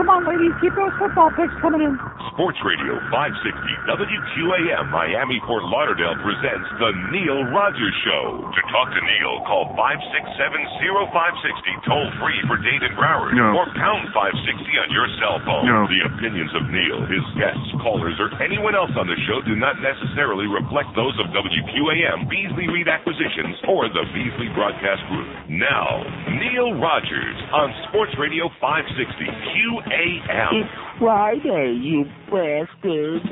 Come on, ladies, keep those football picks coming in. Sports Radio 560 WQAM Miami Fort Lauderdale presents The Neil Rogers Show. To talk to Neil, call 567-0560 toll-free for Dade and Broward, or pound 560 on your cell phone. The opinions of Neil, his guests, callers, or anyone else on the show do not necessarily reflect those of WQAM, Beasley Reed Acquisitions, or the Beasley Broadcast Group. Now, Neil Rogers on Sports Radio 560 QAM. It's Friday, you bastard.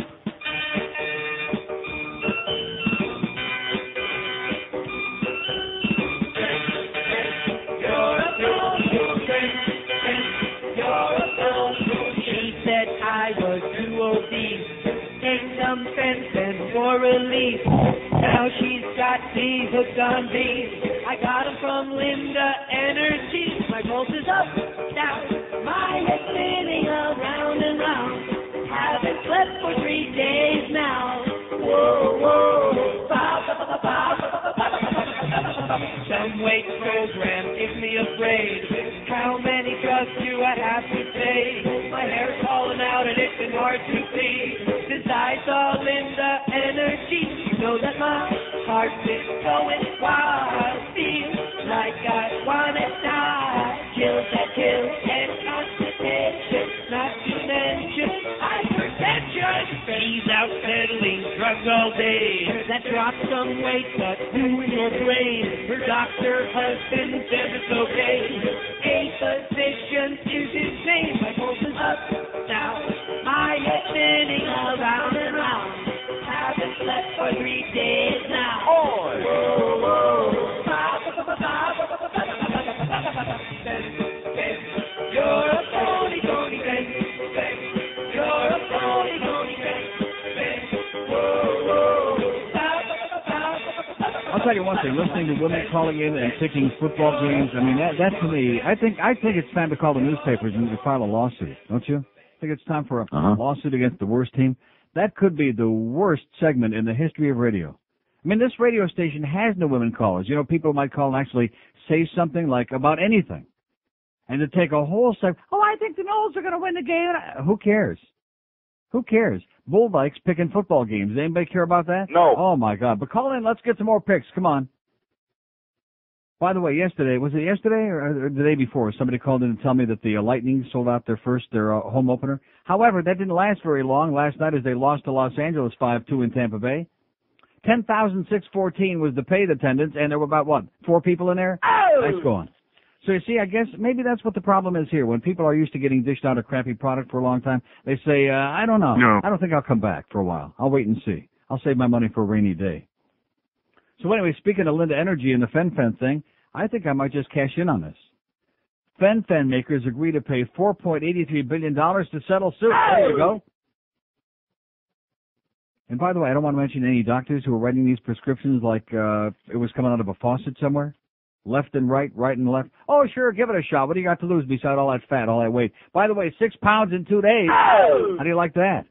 She said I was too obese. Take some Fen-Phen for relief. Now she's got me hooked on these. I got them from Linda Energy. My pulse is up, down. My head spinning around and round. Haven't slept for 3 days now. Whoa, whoa. Some weight program makes me afraid. How many drugs do I have to take? My hair's falling out and it's been hard to see. Since I saw Linda Energy, you know that my heart's been going wild. Feel like I wanna die. Chills that kill and constipation, not to mention hypertension. He's out peddling drugs all day. That drops some weight but ruins your brain. Her doctor husband says it's okay. A physician is insane. My pulse is up, down. My head spinning around and round. Haven't slept for 3 days now. Whoa, whoa. You're a phony, phony, Fen. You're a phony, phony, Fen. Whoa, whoa. I'll tell you one thing, listening to women calling in and picking football games, I mean, that to me, I think it's time to call the newspapers and to file a lawsuit, don't you? I think it's time for a lawsuit against the worst team. That could be the worst segment in the history of radio. I mean, this radio station has no women callers. You know, people might call and actually say something like about anything. And to take a whole segment, I think the Knowles are going to win the game. Who cares? Who cares? Bull Dykes picking football games. Does anybody care about that? No. Oh, my God. But call in. Let's get some more picks. Come on. By the way, was it yesterday or the day before, somebody called in to tell me that the Lightning sold out their home opener. However, that didn't last very long last night as they lost to Los Angeles 5-2 in Tampa Bay. 10,614 was the paid attendance, and there were about, 4 people in there? Oh! Nice going. So you see, I guess maybe that's what the problem is here. When people are used to getting dished out a crappy product for a long time, they say, I don't know. No. I don't think I'll come back for a while. I'll wait and see. I'll save my money for a rainy day. So anyway, speaking of Linda Energy and the Fen-Phen thing, I think I might just cash in on this. Fen-Phen makers agree to pay $4.83 billion to settle suit. There you go. And by the way, I don't want to mention any doctors who are writing these prescriptions like it was coming out of a faucet somewhere. Left and right, right and left. Oh, sure, give it a shot. What do you got to lose beside all that fat, all that weight? By the way, 6 pounds in 2 days. How do you like that?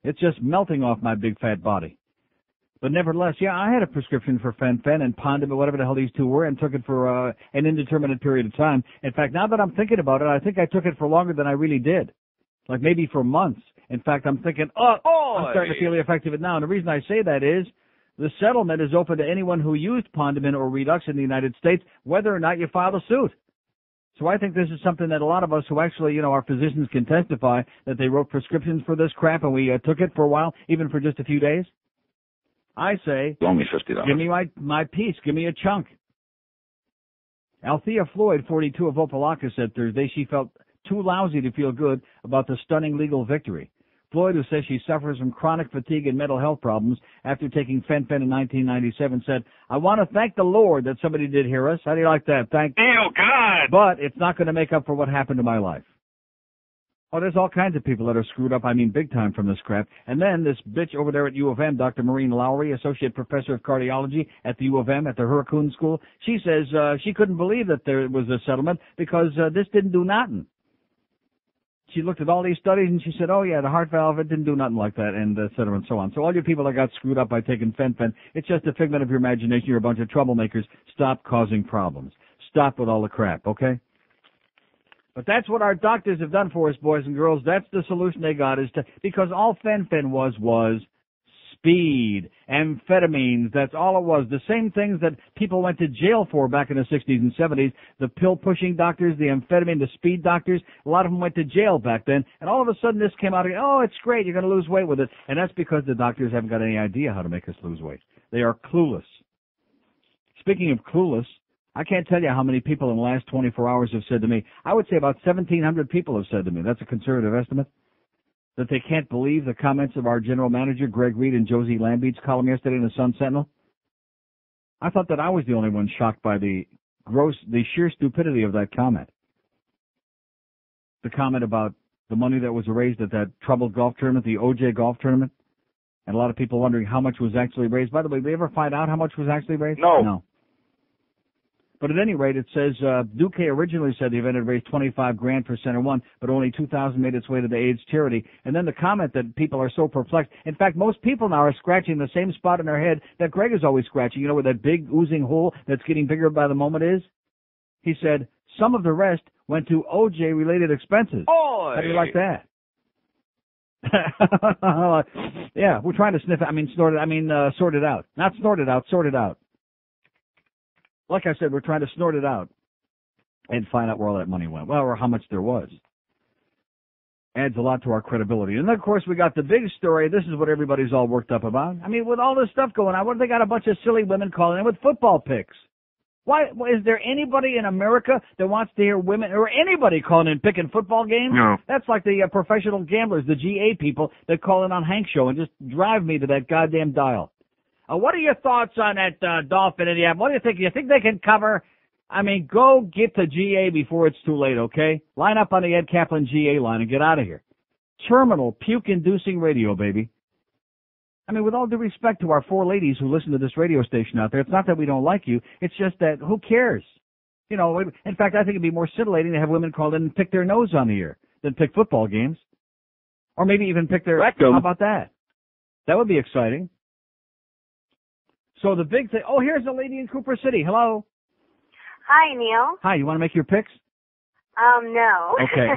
It's just melting off my big fat body. But nevertheless, yeah, I had a prescription for Fen-Phen and Pondem, whatever the hell these two were, and took it for an indeterminate period of time. In fact, now that I'm thinking about it, I think I took it for longer than I really did. Like maybe for months. In fact, I'm thinking, I'm starting to feel the effect of it now. And the reason I say that is the settlement is open to anyone who used Pondem or Redux in the United States, whether or not you filed a suit. So I think this is something that a lot of us who actually, our physicians can testify that they wrote prescriptions for this crap and we took it for a while, even for just a few days. I say, Only $50. give me my piece. Give me a chunk. Althea Floyd, 42 of Opelika, said Thursday she felt too lousy to feel good about the stunning legal victory. Floyd, who says she suffers from chronic fatigue and mental health problems after taking Fen-Phen in 1997, said, I want to thank the Lord that somebody did hear us. How do you like that? Thank God! But it's not going to make up for what happened to my life. Oh, there's all kinds of people that are screwed up, big time from this crap. And then this bitch over there at U of M, Dr. Maureen Lowry, Associate Professor of Cardiology at the U of M at the Hurricane School, she says she couldn't believe that there was a settlement because this didn't do nothing. She looked at all these studies and she said, oh, yeah, the heart valve, it didn't do nothing like that, and et cetera and so on. So all you people that got screwed up by taking Fen-Phen, it's just a figment of your imagination. You're a bunch of troublemakers. Stop causing problems. Stop with all the crap, okay? But that's what our doctors have done for us, boys and girls. That's the solution they got, because all Fen-Phen was speed, amphetamines. That's all it was. The same things that people went to jail for back in the 60s and 70s. The pill-pushing doctors, the amphetamine, the speed doctors, a lot of them went to jail back then. And all of a sudden this came out, oh, it's great, you're going to lose weight with it. And that's because the doctors haven't got any idea how to make us lose weight. They are clueless. Speaking of clueless, I can't tell you how many people in the last 24 hours have said to me, I would say about 1,700 people have said to me, that's a conservative estimate, that they can't believe the comments of our general manager, Greg Reed, and Josie Lambeat's column yesterday in the Sun Sentinel. I thought that I was the only one shocked by the sheer stupidity of that comment. The comment about the money that was raised at that troubled golf tournament, the OJ golf tournament, and a lot of people wondering how much was actually raised. By the way, did we ever find out how much was actually raised? No. But at any rate, it says Duque originally said the event had raised $25,000 for Center One, but only $2,000 made its way to the AIDS charity. And then the comment that people are so perplexed. In fact, most people now are scratching the same spot in their head that Greg is always scratching. You know where that big oozing hole that's getting bigger by the moment is? He said some of the rest went to OJ-related expenses. Oy. How do you like that? Yeah, we're trying to sniff it. Sort it out. Not snort it out, sort it out. Like I said, we're trying to snort it out and find out where all that money went. Well, or how much there was. Adds a lot to our credibility. And then, of course, we got the big story. This is what everybody's all worked up about. With all this stuff going on, they got a bunch of silly women calling in with football picks. Why is there anybody in America that wants to hear women or anybody calling in picking football games? No. That's like the professional gamblers, the GA people that call in on Hank's show and just drive me to that goddamn dial. What are your thoughts on that Dolphin Indiana? What do you think? You think they can cover? Go get to GA before it's too late, okay? Line up on the Ed Kaplan GA line and get out of here. Terminal, puke-inducing radio, baby. With all due respect to our four ladies who listen to this radio station out there, it's not that we don't like you. It's just that who cares? In fact, I think it'd be more scintillating to have women call in and pick their nose on the air than pick football games. Or maybe even pick their rectum. How about that? That would be exciting. So the big thing, here's a lady in Cooper City. Hello. Hi, Neil. Hi, you want to make your picks? No. Okay.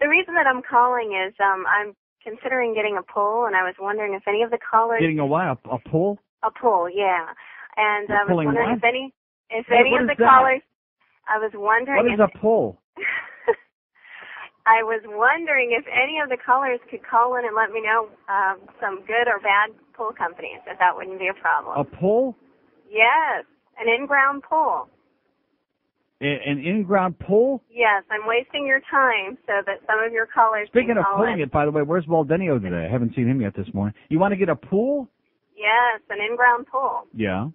The reason that I'm calling is I'm considering getting a poll, and I was wondering if any of the callers... Getting a what? A poll? A poll, yeah. And I was wondering what? if any of the callers... I was wondering... What is a poll? I was wondering if any of the callers could call in and let me know some good or bad pool companies, if that wouldn't be a problem. A poll? Yes, an in-ground poll. An in-ground poll? Yes, I'm wasting your time so that some of your callers Speaking can of call pulling in. it, by the way, where's Waldenio today? I haven't seen him yet this morning. You want to get a pool? Yes, an in-ground pool. Yeah.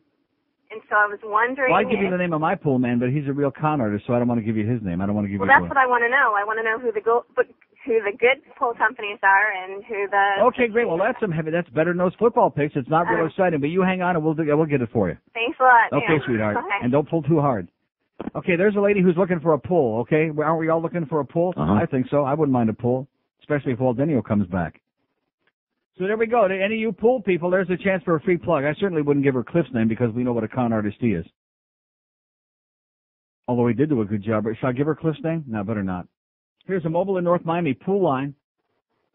And so I was wondering... Well, I'd give you the name of my pool man, but he's a real con artist, so I don't want to give you his name. I don't want to give you... Well, that's what I want to know. I want to know who the good pool companies are and who the... Okay, great. Well, that's better than those football picks. It's not real exciting, but you hang on and we'll get it for you. Thanks a lot. Okay, yeah. sweetheart. Okay. And don't pull too hard. Okay, there's a lady who's looking for a pool, okay? Aren't we all looking for a pool? Uh-huh. I think so. I wouldn't mind a pool, especially if Waldenio comes back. So there we go. To any of you pool people, there's a chance for a free plug. I certainly wouldn't give her Cliff's name because we know what a con artist he is. Although he did do a good job. Shall I give her Cliff's name? No, better not. Here's a mobile in North Miami pool line.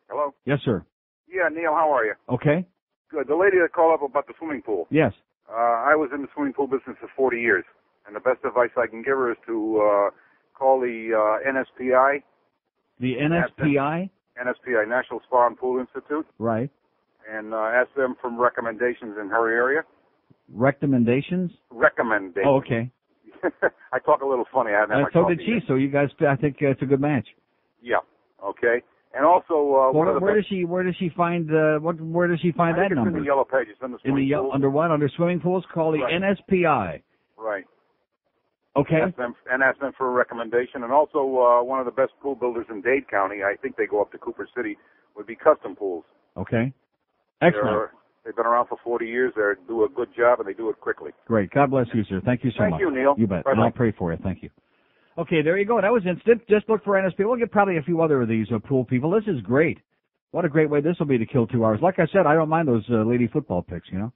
Hello? Yes, sir. Yeah, Neil, how are you? Okay. Good. The lady that called up about the swimming pool. Yes. I was in the swimming pool business for 40 years, and the best advice I can give her is to call the NSPI. The NSPI? NSPI, National Spa and Pool Institute. Right. And ask them for recommendations in her area. Recommendations? Recommendations. Oh, okay. I talk a little funny. I haven't had my so coffee did she. yet. So you guys, I think it's a good match. Yeah. Okay. And also, where does she find where does she find that number? In the yellow pages, in the swimming pool. Under what? Under swimming pools? Call the NSPI. Right. Okay. Ask them for a recommendation. And also, one of the best pool builders in Dade County, I think they go up to Cooper City, would be Custom Pools. Okay. Excellent. They've been around for 40 years. They do a good job, and they do it quickly. Great. God bless you, sir. Thank you so much. Thank you, Neil. You bet. Bye-bye. And I'll pray for you. Thank you. Okay, there you go. That was instant. Just look for NSP. We'll get probably a few other of these pool people. This is great. What a great way this will be to kill 2 hours. Like I said, I don't mind those lady football picks, you know.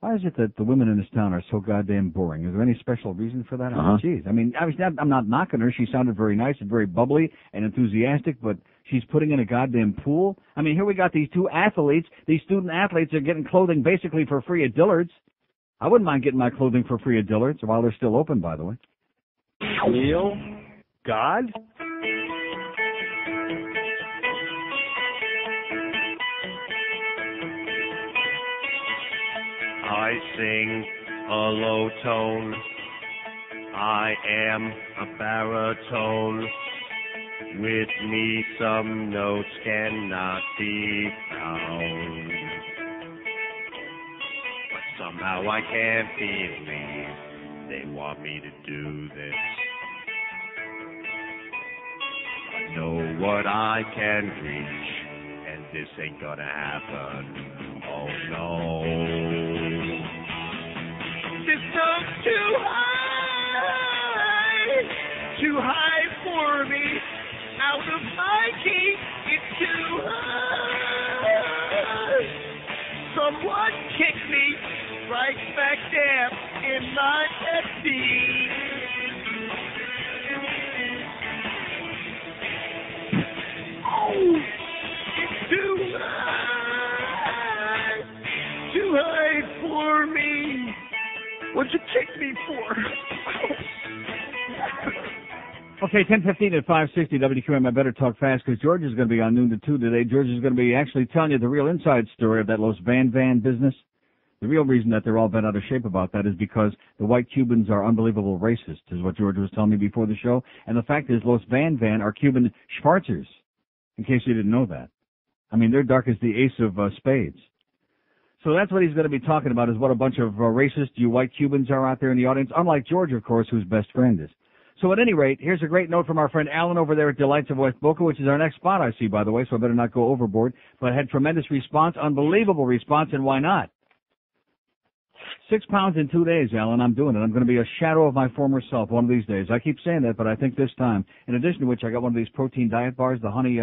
Why is it that the women in this town are so goddamn boring? Is there any special reason for that? Oh, geez. I mean, I'm not knocking her. She sounded very nice and very bubbly and enthusiastic, but she's putting in a goddamn pool. I mean, here we got these two athletes. These student athletes are getting clothing basically for free at Dillard's. I wouldn't mind getting my clothing for free at Dillard's while they're still open, by the way. Neil? God? I sing a low tone. I am a baritone. With me some notes cannot be found. But somehow I can't believe they want me to do this. I know what I can reach, and this ain't gonna happen. Oh no. This note's too high for me. Out of my key, it's too high. Someone kick me right back down in my FD. Oh, it's too high for me. What'd you kick me for? Okay, 10:15 at 560 WQAM. I better talk fast because George is going to be on noon to 2 today. George is going to be actually telling you the real inside story of that Los Fen-Phen business. The real reason that they're all bent out of shape about that is because the white Cubans are unbelievable racists, is what George was telling me before the show. And the fact is Los Fen-Phen are Cuban Schwarzers, in case you didn't know that. I mean, they're dark as the ace of spades. So that's what he's going to be talking about, is what a bunch of racist you white Cubans are out there in the audience, unlike George, of course, whose best friend is. So at any rate, here's a great note from our friend Alan over there at Delights of West Boca, which is our next spot, I see, by the way, so I better not go overboard, but had tremendous response, unbelievable response, and why not? 6 pounds in 2 days, Alan. I'm doing it. I'm going to be a shadow of my former self one of these days. I keep saying that, but I think this time. In addition to which, I got one of these protein diet bars, the honey.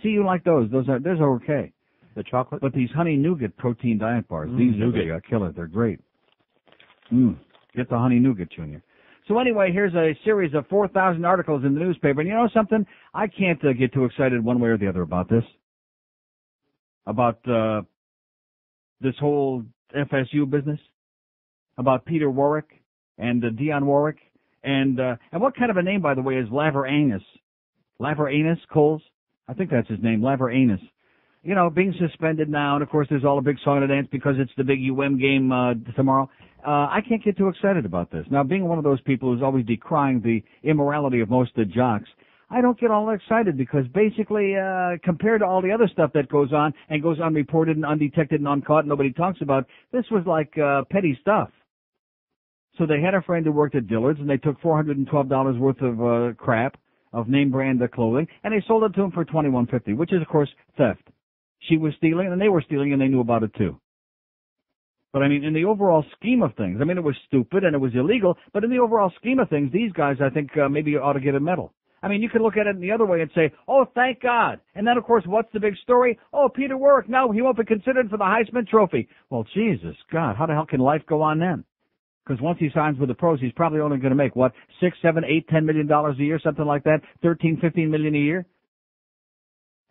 See, you like those. Those are okay. The chocolate? But these honey nougat protein diet bars, these are killer. They're great. Get the honey nougat, Junior. So anyway, here's a series of 4,000 articles in the newspaper. And you know something? I can't get too excited one way or the other about this. About this whole FSU business. About Peter Warwick and Dionne Warwick. And what kind of a name, by the way, is Laveranus? Laveranus Coles? I think that's his name, Laveranus. You know, being suspended now, and of course there's all a big song and dance because it's the big game tomorrow. I can't get too excited about this. Now, being one of those people who's always decrying the immorality of most of the jocks, I don't get all excited because basically, compared to all the other stuff that goes on and goes unreported and undetected and uncaught and nobody talks about, this was like petty stuff. So they had a friend who worked at Dillard's and they took $412 worth of crap, of name brand clothing, and they sold it to him for $21.50, which is, of course, theft. She was stealing, and they were stealing, and they knew about it, too. But, I mean, in the overall scheme of things, I mean, it was stupid and it was illegal, but in the overall scheme of things, these guys, I think, maybe ought to get a medal. I mean, you can look at it in the other way and say, oh, thank God. And then, of course, what's the big story? Oh, Peter Warwick, no, he won't be considered for the Heisman Trophy. Well, Jesus, God, how the hell can life go on then? Because once he signs with the pros, he's probably only going to make, what, $6, $7, $8, $10 million a year, something like that, $13, $15 million a year?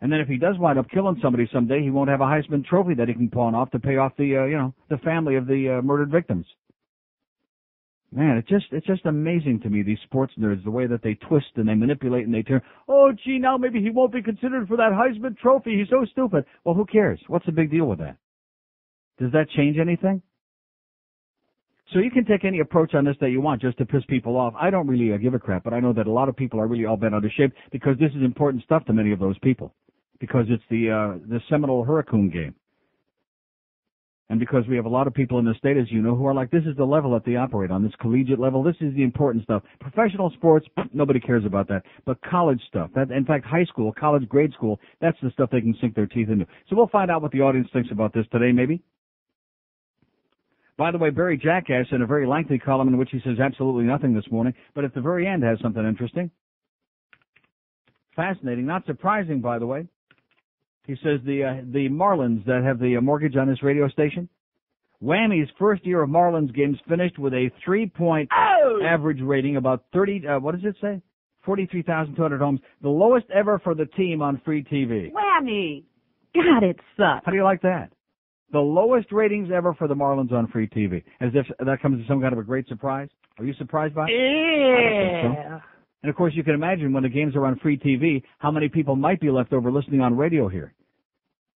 And then if he does wind up killing somebody someday, he won't have a Heisman Trophy that he can pawn off to pay off the, the family of the murdered victims. Man, it's just amazing to me, these sports nerds, the way that they twist and they manipulate and they turn, oh, gee, now maybe he won't be considered for that Heisman Trophy. He's so stupid. Well, who cares? What's the big deal with that? Does that change anything? So you can take any approach on this that you want just to piss people off. I don't really give a crap, but I know that a lot of people are really all bent out of shape because this is important stuff to many of those people. Because it's the Seminole Hurricane game. And because we have a lot of people in the state, as you know, who are like, this is the level that they operate on, this collegiate level. This is the important stuff. Professional sports, nobody cares about that. But college stuff, that, in fact, high school, college, grade school, that's the stuff they can sink their teeth into. So we'll find out what the audience thinks about this today, maybe. By the way, Barry Jackass in a very lengthy column in which he says absolutely nothing this morning, but at the very end has something interesting. Fascinating, not surprising, by the way. He says the Marlins that have the mortgage on this radio station Whammy's first year of Marlins games finished with a 3-point average rating, about 30, what does it say? 43,200 homes, the lowest ever for the team on free TV. Whammy. God, it sucks. How do you like that? The lowest ratings ever for the Marlins on free TV. As if that comes as some kind of a great surprise. Are you surprised by it? Yeah. So. And, of course, you can imagine when the games are on free TV, how many people might be left over listening on radio here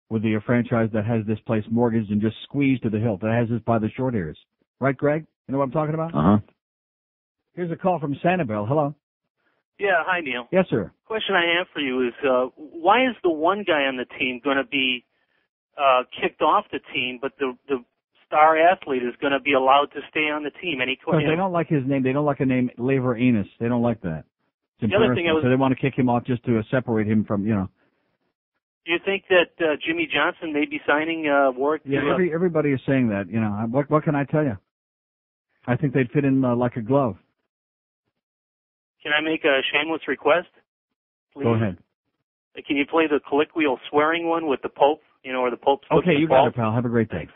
with the franchise that has this place mortgaged and just squeezed to the hilt, that has this by the short hairs. Right, Greg? You know what I'm talking about? Uh-huh. Here's a call from Sanibel. Hello. Yeah, hi, Neil. Yes, sir. Question I have for you is, why is the one guy on the team going to be kicked off the team, but the star athlete is going to be allowed to stay on the team? Because they don't like his name. They don't like the name Lever Enos. They don't like that. The other thing so they want to kick him off just to separate him from, Do you think that Jimmy Johnson may be signing work? Yeah, everybody is saying that. What can I tell you? I think they'd fit in like a glove. Can I make a shameless request? Please? Go ahead. Can you play the colloquial swearing one with the Pope? Or the Pope's okay, you got it, pal. Have a great day.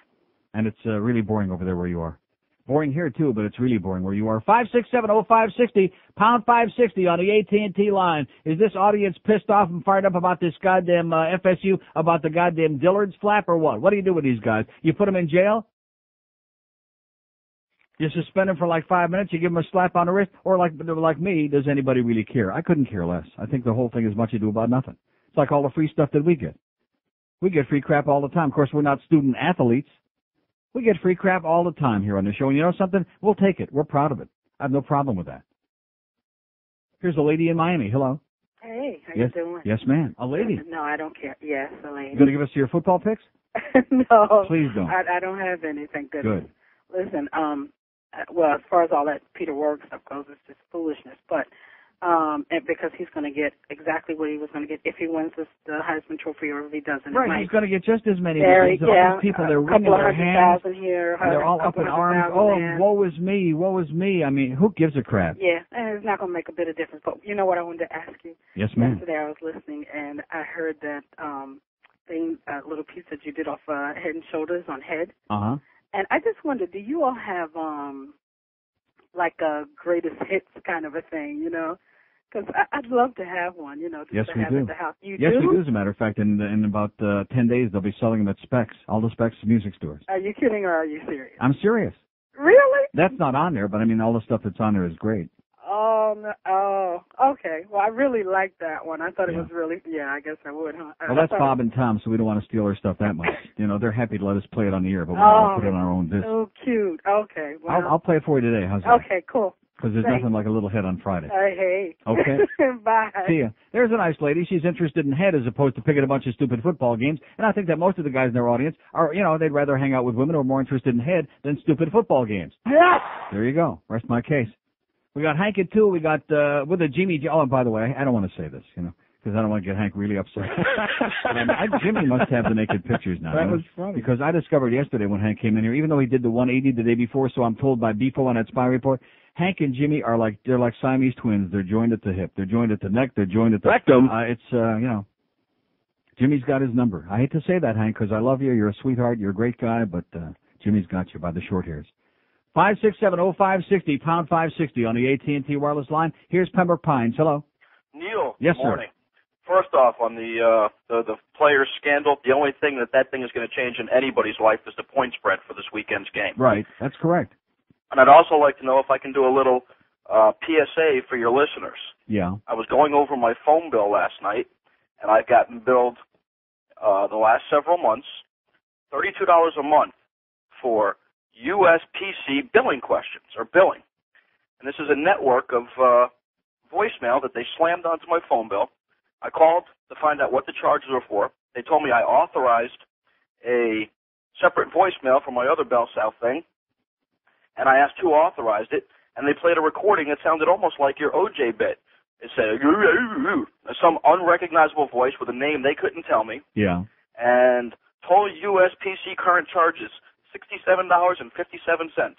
And it's really boring over there where you are. Boring here, too, but it's really boring where you are. 567-0560, pound 560 on the AT&T line. Is this audience pissed off and fired up about this goddamn FSU, about the goddamn Dillard's flap, or what? What do you do with these guys? You put them in jail? You suspend them for like 5 minutes, you give them a slap on the wrist, or like me, does anybody really care? I couldn't care less. I think the whole thing is much ado about nothing. It's like all the free stuff that we get. We get free crap all the time. Of course, we're not student athletes. We get free crap all the time here on the show. And you know something? We'll take it. We're proud of it. I have no problem with that. Here's a lady in Miami. Hello. Hey, how yes, you doing? Yes, ma'am. A lady. No, I don't care. Yes, a lady. You going to give us your football picks? No. Please don't. I don't have anything good. Good. Listen, well, as far as all that Peter Warwick stuff goes, it's just foolishness. But and because he's going to get exactly what he was going to get if he wins the Heisman Trophy, or if he doesn't. Right, he's going to get just as many. Yeah, all these people, they're wringing their hands. Here, they're all up in arms. Oh, woe is me, woe is me. I mean, who gives a crap? Yeah, and it's not going to make a bit of difference. But you know what I wanted to ask you? Yes, ma'am. Yesterday I was listening, and I heard that little piece that you did off Head and Shoulders on Head. Uh-huh. And I just wondered, do you all have like a greatest hits kind of a thing, Because I'd love to have one, just yes, to we have do. at the house. You yes, do? we do, as a matter of fact. In about 10 days, they'll be selling them at Specs, all the Specs music stores. Are you kidding, or are you serious? I'm serious. Really? That's not on there, but I mean, all the stuff that's on there is great. Oh, no. Okay. Well, I really liked that one. I thought it was really, I guess I would, huh? Well, that's Bob and Tom, so we don't want to steal their stuff that much. They're happy to let us play it on the air, but we want to put it on our own disc. Oh, cute. Okay. Well, I'll play it for you today. How's that? Okay, cool. Because there's nothing like a little head on Friday. Hey. Okay. Bye. See ya. There's a nice lady. She's interested in head as opposed to picking a bunch of stupid football games. And I think that most of the guys in their audience are, they'd rather hang out with women who are more interested in head than stupid football games. Yes. There you go. Rest my case. We got Hank at 2. We got, with a Jimmy. Oh, and by the way, I don't want to say this, because I don't want to get Hank really upset. Jimmy must have the naked pictures now. That was funny. Because I discovered yesterday when Hank came in here, even though he did the 180 the day before, so I'm told by Bifo on that spy report, Hank and Jimmy are like Siamese twins. They're joined at the hip. They're joined at the neck. They're joined at the rectum. Jimmy's got his number. I hate to say that, Hank, because I love you. You're a sweetheart. You're a great guy, but Jimmy's got you by the short hairs. 567-0560, pound 560 on the AT&T wireless line. Here's Pembroke Pines. Hello. Neil. Yes, good morning. Sir. First off, on the player scandal, the only thing that thing is going to change in anybody's life is the point spread for this weekend's game. Right. That's correct. And I'd also like to know if I can do a little PSA for your listeners. Yeah. I was going over my phone bill last night, and I've gotten billed the last several months $32 a month for USPC billing questions, or billing. And this is a network of voicemail that they slammed onto my phone bill. I called to find out what the charges were for. They told me I authorized a separate voicemail for my other Bell South thing, and I asked who authorized it, and they played a recording that sounded almost like your OJ bit. It said, some unrecognizable voice with a name they couldn't tell me. Yeah. And total USPC current charges, $67.57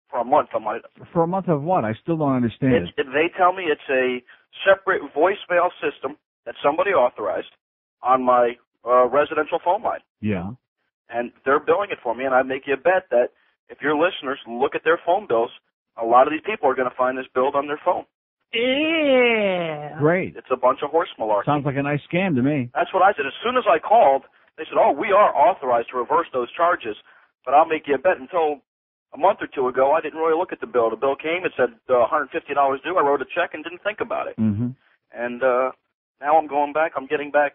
for a month on my... For a month of what? I still don't understand. They tell me it's a separate voicemail system that somebody authorized on my residential phone line. Yeah. and they're billing it for me, and I make you a bet that if your listeners look at their phone bills, a lot of these people are going to find this billed on their phone. Yeah. Great. It's a bunch of horse malarkey. Sounds like a nice scam to me. That's what I said. As soon as I called, they said, oh, we are authorized to reverse those charges, but I'll make you a bet. Until a month or two ago, I didn't really look at the bill. The bill came, it said $150 due. I wrote a check and didn't think about it. Mm-hmm. And now I'm going back. I'm getting back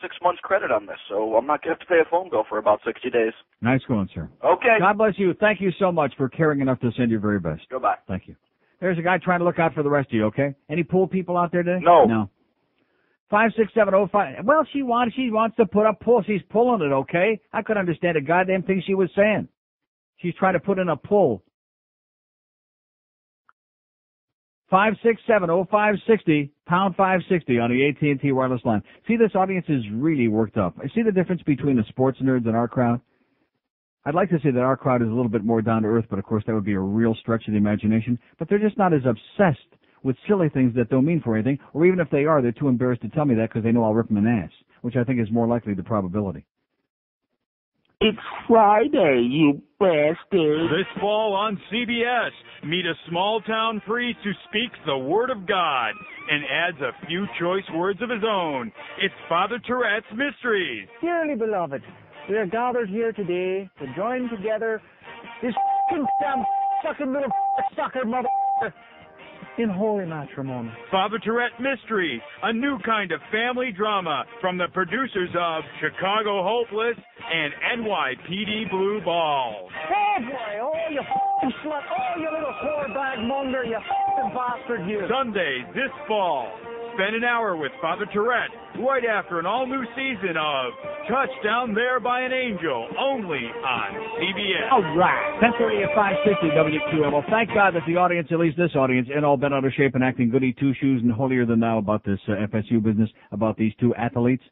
6 months credit on this, so I'm not going to have to pay a phone bill for about 60 days. Nice going, sir. Okay. God bless you. Thank you so much for caring enough to send your very best. Goodbye. Thank you. There's a guy trying to look out for the rest of you, okay? Any pool people out there today? No. No. 56705. Well, she wants to put up pool. She's pulling it, okay? I couldn't understand a goddamn thing she was saying. She's trying to put in a pull. 5670560, pound 560 on the AT&T wireless line. See, this audience is really worked up. I see the difference between the sports nerds and our crowd. I'd like to say that our crowd is a little bit more down to earth, but of course that would be a real stretch of the imagination. But they're just not as obsessed with silly things that don't mean for anything, or even if they are, they're too embarrassed to tell me that because they know I'll rip them an ass, which I think is more likely the probability. It's Friday, you bastard. This fall on CBS, meet a small-town priest who speaks the Word of God and adds a few choice words of his own. It's Father Tourette's Mysteries. Dearly beloved, we are gathered here today to join together this damn sucking little sucker mother in holy matrimony. Father Tourette Mysteries, a new kind of family drama from the producers of Chicago Hopeless and NYPD Blue Balls. Oh boy, oh you f***ing slut, oh you little whore bag monger, you f***ing bastard you. Sundays this fall. Spend an hour with Father Tourette right after an all-new season of Touchdown There by an Angel, only on CBS. All right. 10:30 at 560 WQAM. Well, thank God that the audience, at least this audience, ain't all bent out of shape and acting goody two-shoes and holier than thou about this FSU business, about these two athletes.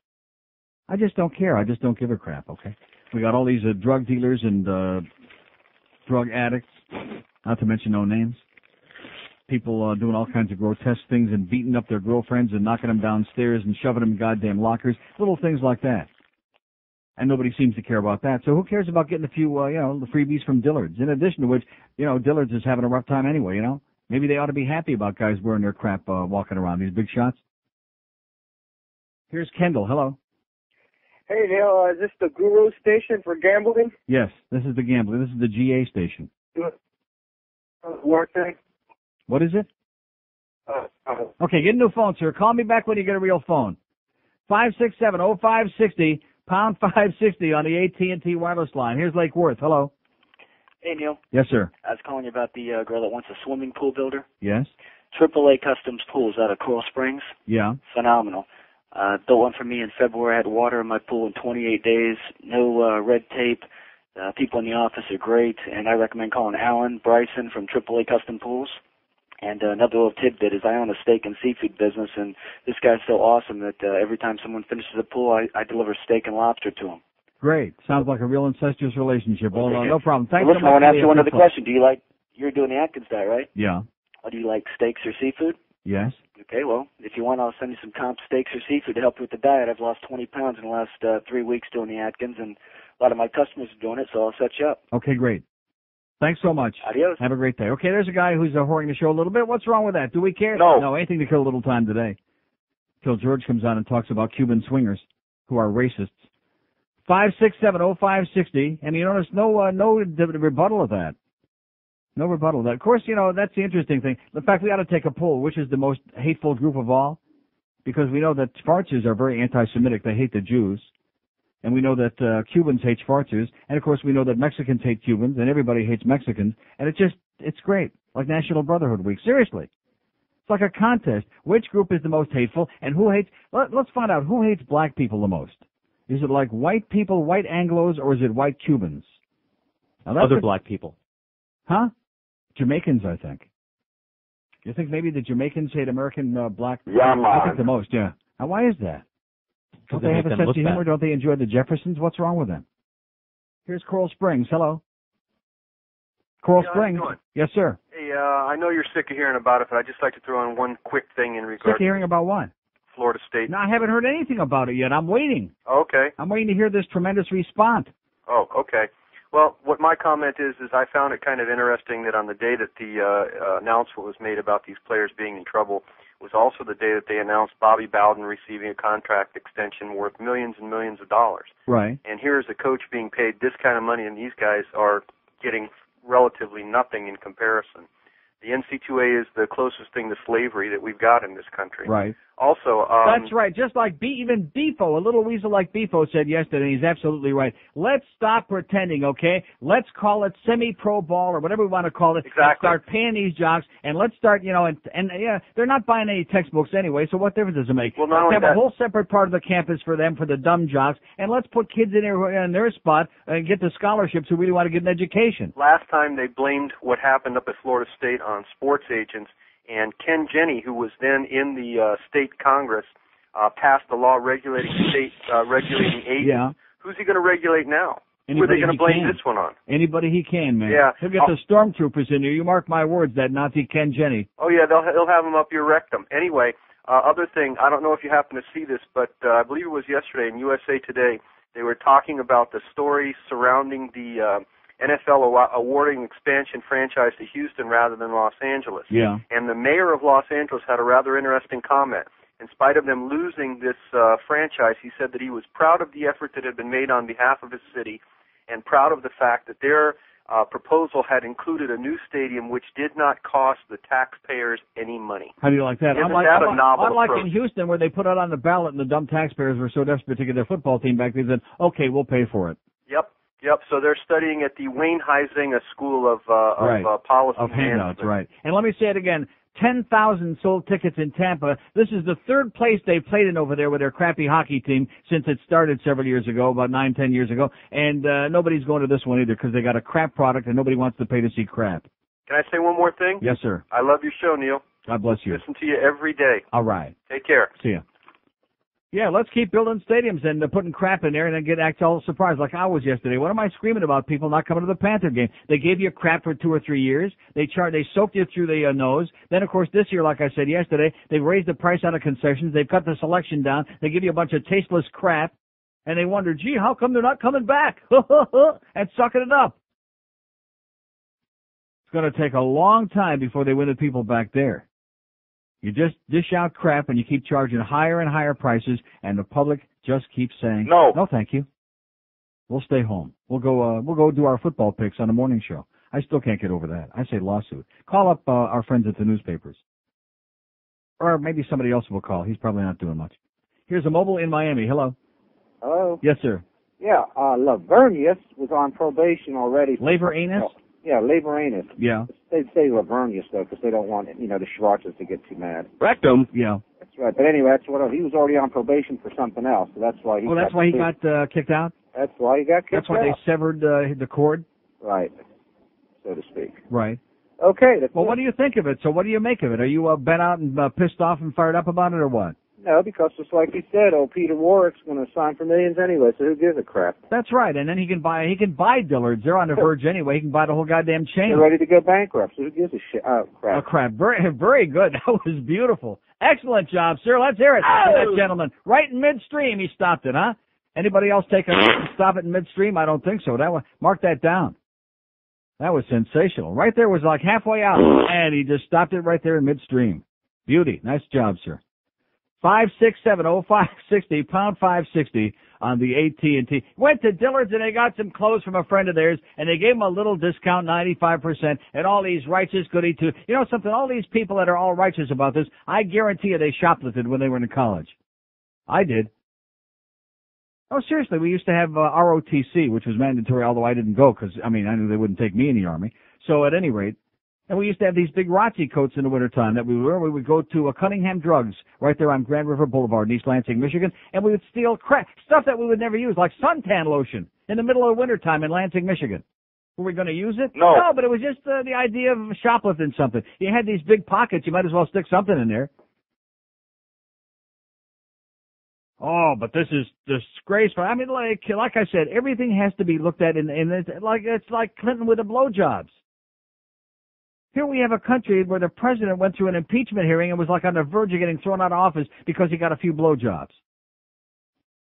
I just don't care. I just don't give a crap, okay? We got all these drug dealers and drug addicts, not to mention no names. People doing all kinds of grotesque things and beating up their girlfriends and knocking them downstairs and shoving them in goddamn lockers, little things like that. And nobody seems to care about that. So who cares about getting a few, the freebies from Dillard's? In addition to which, Dillard's is having a rough time anyway, Maybe they ought to be happy about guys wearing their crap walking around, these big shots. Here's Kendall. Hello. Hey, Neil, is this the Guru station for gambling? Yes, this is the gambling. This is the GA station. Work thing? What is it? Okay, get a new phone, sir. Call me back when you get a real phone. 5670560, pound 560 on the AT&T wireless line. Here's Lake Worth. Hello. Hey, Neil. Yes, sir. I was calling you about the girl that wants a swimming pool builder. Yes. AAA Customs Pools out of Coral Springs. Yeah. Phenomenal. Built one for me in February. I had water in my pool in 28 days. No red tape. People in the office are great, and I recommend calling Alan Bryson from AAA Custom Pools. And another little tidbit is I own a steak and seafood business, and this guy's so awesome that every time someone finishes a pool, I deliver steak and lobster to him. Great. Sounds like a real incestuous relationship. Well, no problem. Thanks Listen, so much. I want to ask you one other question. You're doing the Atkins diet, right? Yeah. Or do you like steaks or seafood? Yes. Okay, well, if you want, I'll send you some comp steaks or seafood to help you with the diet. I've lost 20 pounds in the last 3 weeks doing the Atkins, and a lot of my customers are doing it, so I'll set you up. Okay, great. Thanks so much. Adios. Have a great day. Okay, there's a guy who's whoring the show a little bit. What's wrong with that? Do we care? No. No, anything to kill a little time today. Till George comes on and talks about Cuban swingers who are racists. 5670560, and you notice no rebuttal of that. No rebuttal of that. Of course, that's the interesting thing. In fact, we ought to take a poll, which is the most hateful group of all, because we know that Schwarzers are very anti-Semitic. They hate the Jews. And we know that Cubans hate Schwarzers. And, of course, we know that Mexicans hate Cubans, and everybody hates Mexicans. And it's great, like National Brotherhood Week. Seriously. It's like a contest. Which group is the most hateful, and who hates... Let's find out who hates black people the most. Is it like white people, white Anglos, or is it white Cubans? Now, Other black people. Huh? Jamaicans, I think. You think maybe the Jamaicans hate American black? Yeah, man. I think the most, yeah. Now, why is that? Don't they have a sense of humor? Don't they enjoy the Jeffersons? What's wrong with them? Here's Coral Springs. Hello. Coral Springs. Yes, sir. Hey, I know you're sick of hearing about it, but I'd just like to throw in one quick thing in regard Sick of hearing about what? Florida State. No, I haven't heard anything about it yet. I'm waiting. Okay. I'm waiting to hear this tremendous response. Oh, okay. Well, what my comment is I found it kind of interesting that on the day that the announcement was made about these players being in trouble was also the day that they announced Bobby Bowden receiving a contract extension worth millions and millions of dollars. Right. And here's a coach being paid this kind of money, and these guys are getting relatively nothing in comparison. The NCAA is the closest thing to slavery that we've got in this country. Right. Also, that's right. Just like even Bifo, a little weasel like Bifo said yesterday, he's absolutely right. Let's stop pretending, okay? Let's call it semi-pro ball or whatever we want to call it. Exactly. Let's start paying these jocks, and let's start, and yeah, they're not buying any textbooks anyway, so what difference does it make? Well, let's have a whole separate part of the campus for them, for the dumb jocks, and let's put kids in their spot and get the scholarships who really want to get an education. Last time they blamed what happened up at Florida State on sports agents. And Ken Jenney, who was then in the state Congress, passed a law regulating regulating agents. Yeah. Who's he going to regulate now? Anybody Who are they going to blame can. this one on? Anybody he can, man. Yeah. He'll get the stormtroopers in here. You mark my words, that Nazi Ken Jenney. Oh, yeah, they'll have him up your rectum. Anyway, other thing, I don't know if you happen to see this, but I believe it was yesterday in USA Today, they were talking about the story surrounding the NFL awarding expansion franchise to Houston rather than Los Angeles. Yeah. And the mayor of Los Angeles had a rather interesting comment. In spite of them losing this franchise, he said that he was proud of the effort that had been made on behalf of his city and proud of the fact that their proposal had included a new stadium which did not cost the taxpayers any money. How do you like that? Isn't that a novel unlike approach? in Houston, where they put it on the ballot and the dumb taxpayers were so desperate to get their football team back, they said, okay, we'll pay for it. Yep. So they're studying at the Wayne Huizenga School of Policy of handouts, Management. right. And let me say it again. 10,000 sold tickets in Tampa. This is the third place they've played in over there with their crappy hockey team since it started several years ago, about 9-10 years ago. And nobody's going to this one either because they got a crap product and nobody wants to pay to see crap. Can I say one more thing? Yes, sir. I love your show, Neil. God bless you. Listen to you every day. All right. Take care. See ya. Yeah, let's keep building stadiums and putting crap in there and then act all surprised like I was yesterday. What am I screaming about people not coming to the Panther game? They gave you crap for 2 or 3 years. They soaked you through the nose. Then, of course, this year, like I said yesterday, they've raised the price on the concessions. They've cut the selection down. They give you a bunch of tasteless crap. And they wonder, gee, how come they're not coming back? And sucking it up. It's going to take a long time before they win the people back there. You just dish out crap and you keep charging higher and higher prices, and the public just keeps saying, No, thank you. We'll stay home. We'll go do our football picks on the morning show. I still can't get over that. I say lawsuit. Call up our friends at the newspapers. Or maybe somebody else will call. He's probably not doing much. Here's a mobile in Miami. Hello. Hello. Yes, sir. Yeah, Lavernius was on probation already. Laveranus? Yeah, Laveranus. Yeah. They say Lavernius, though, because they don't want, the Schwarzes to get too mad. Rectum? Yeah. That's right. But anyway, he was already on probation for something else, so that's why he got kicked out? That's why he got kicked out. That's why they severed the cord? Right, so to speak. Right. Okay. What do you think of it? So what do you make of it? Are you bent out and pissed off and fired up about it, or what? No, because just like he said, Peter Warwick's going to sign for millions anyway, so who gives a crap? That's right, and then he can buy Dillards. They're on the verge anyway. He can buy the whole goddamn chain. They're ready to go bankrupt, so who gives a shit? Oh, crap. Oh, crap. Very, very good. That was beautiful. Excellent job, sir. Let's hear it. That gentleman. Right in midstream, he stopped it, huh? Anybody else take a stop it in midstream? I don't think so. Mark that down. That was sensational. Right there was like halfway out, and he just stopped it right there in midstream. Beauty. Nice job, sir. 5670560, pound 560 on the AT&T. Went to Dillard's and they got some clothes from a friend of theirs, and they gave him a little discount, 95%, and all these righteous goody too. You know something? All these people that are all righteous about this, I guarantee you they shoplifted when they were in college. I did. Oh, seriously, we used to have ROTC, which was mandatory, although I didn't go because, I knew they wouldn't take me in the Army. So at any rate, and we used to have these big ROTC coats in the wintertime that we would go to Cunningham Drugs right there on Grand River Boulevard in East Lansing, Michigan, and we would steal stuff that we would never use, like suntan lotion in the middle of the wintertime in Lansing, Michigan. Were we going to use it? No, but it was just the idea of shoplifting something. You had these big pockets, you might as well stick something in there. Oh, but this is disgraceful. Like I said, everything has to be looked at it's like Clinton with the blowjobs. Here we have a country where the president went through an impeachment hearing and was like on the verge of getting thrown out of office because he got a few blowjobs.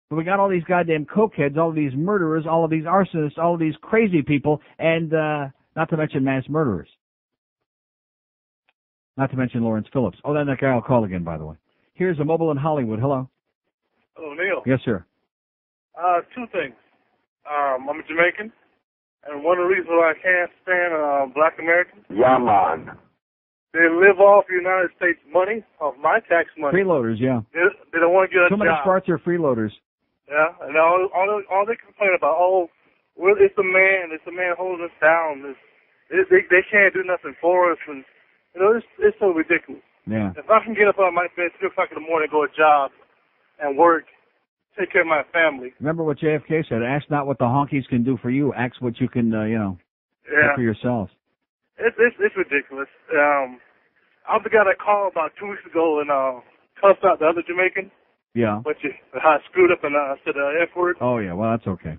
But we got all these goddamn cokeheads, all of these murderers, all of these arsonists, all of these crazy people, and not to mention mass murderers. Not to mention Lawrence Phillips. Oh, then that guy will call again, by the way. Here's a mobile in Hollywood. Hello. Hello, Neil. Yes, sir. Two things. I'm a Jamaican, and one of the reasons why I can't stand black Americans, Yeah, man. they live off United States money, off my tax money. Freeloaders, yeah. They don't want to get a Too many job. Sparts are freeloaders. Yeah, and all they complain about, well, it's the man holding us down. They can't do nothing for us, and it's so ridiculous. Yeah. If I can get up out of my bed 3 o'clock in the morning, go to a job, and work, take care of my family. Remember what JFK said, ask not what the honkies can do for you, ask what you can, do for yourselves. It's ridiculous. I the guy that called about 2 weeks ago and cussed out the other Jamaican. Yeah. But I screwed up and said the F word. Oh, yeah, well, that's okay.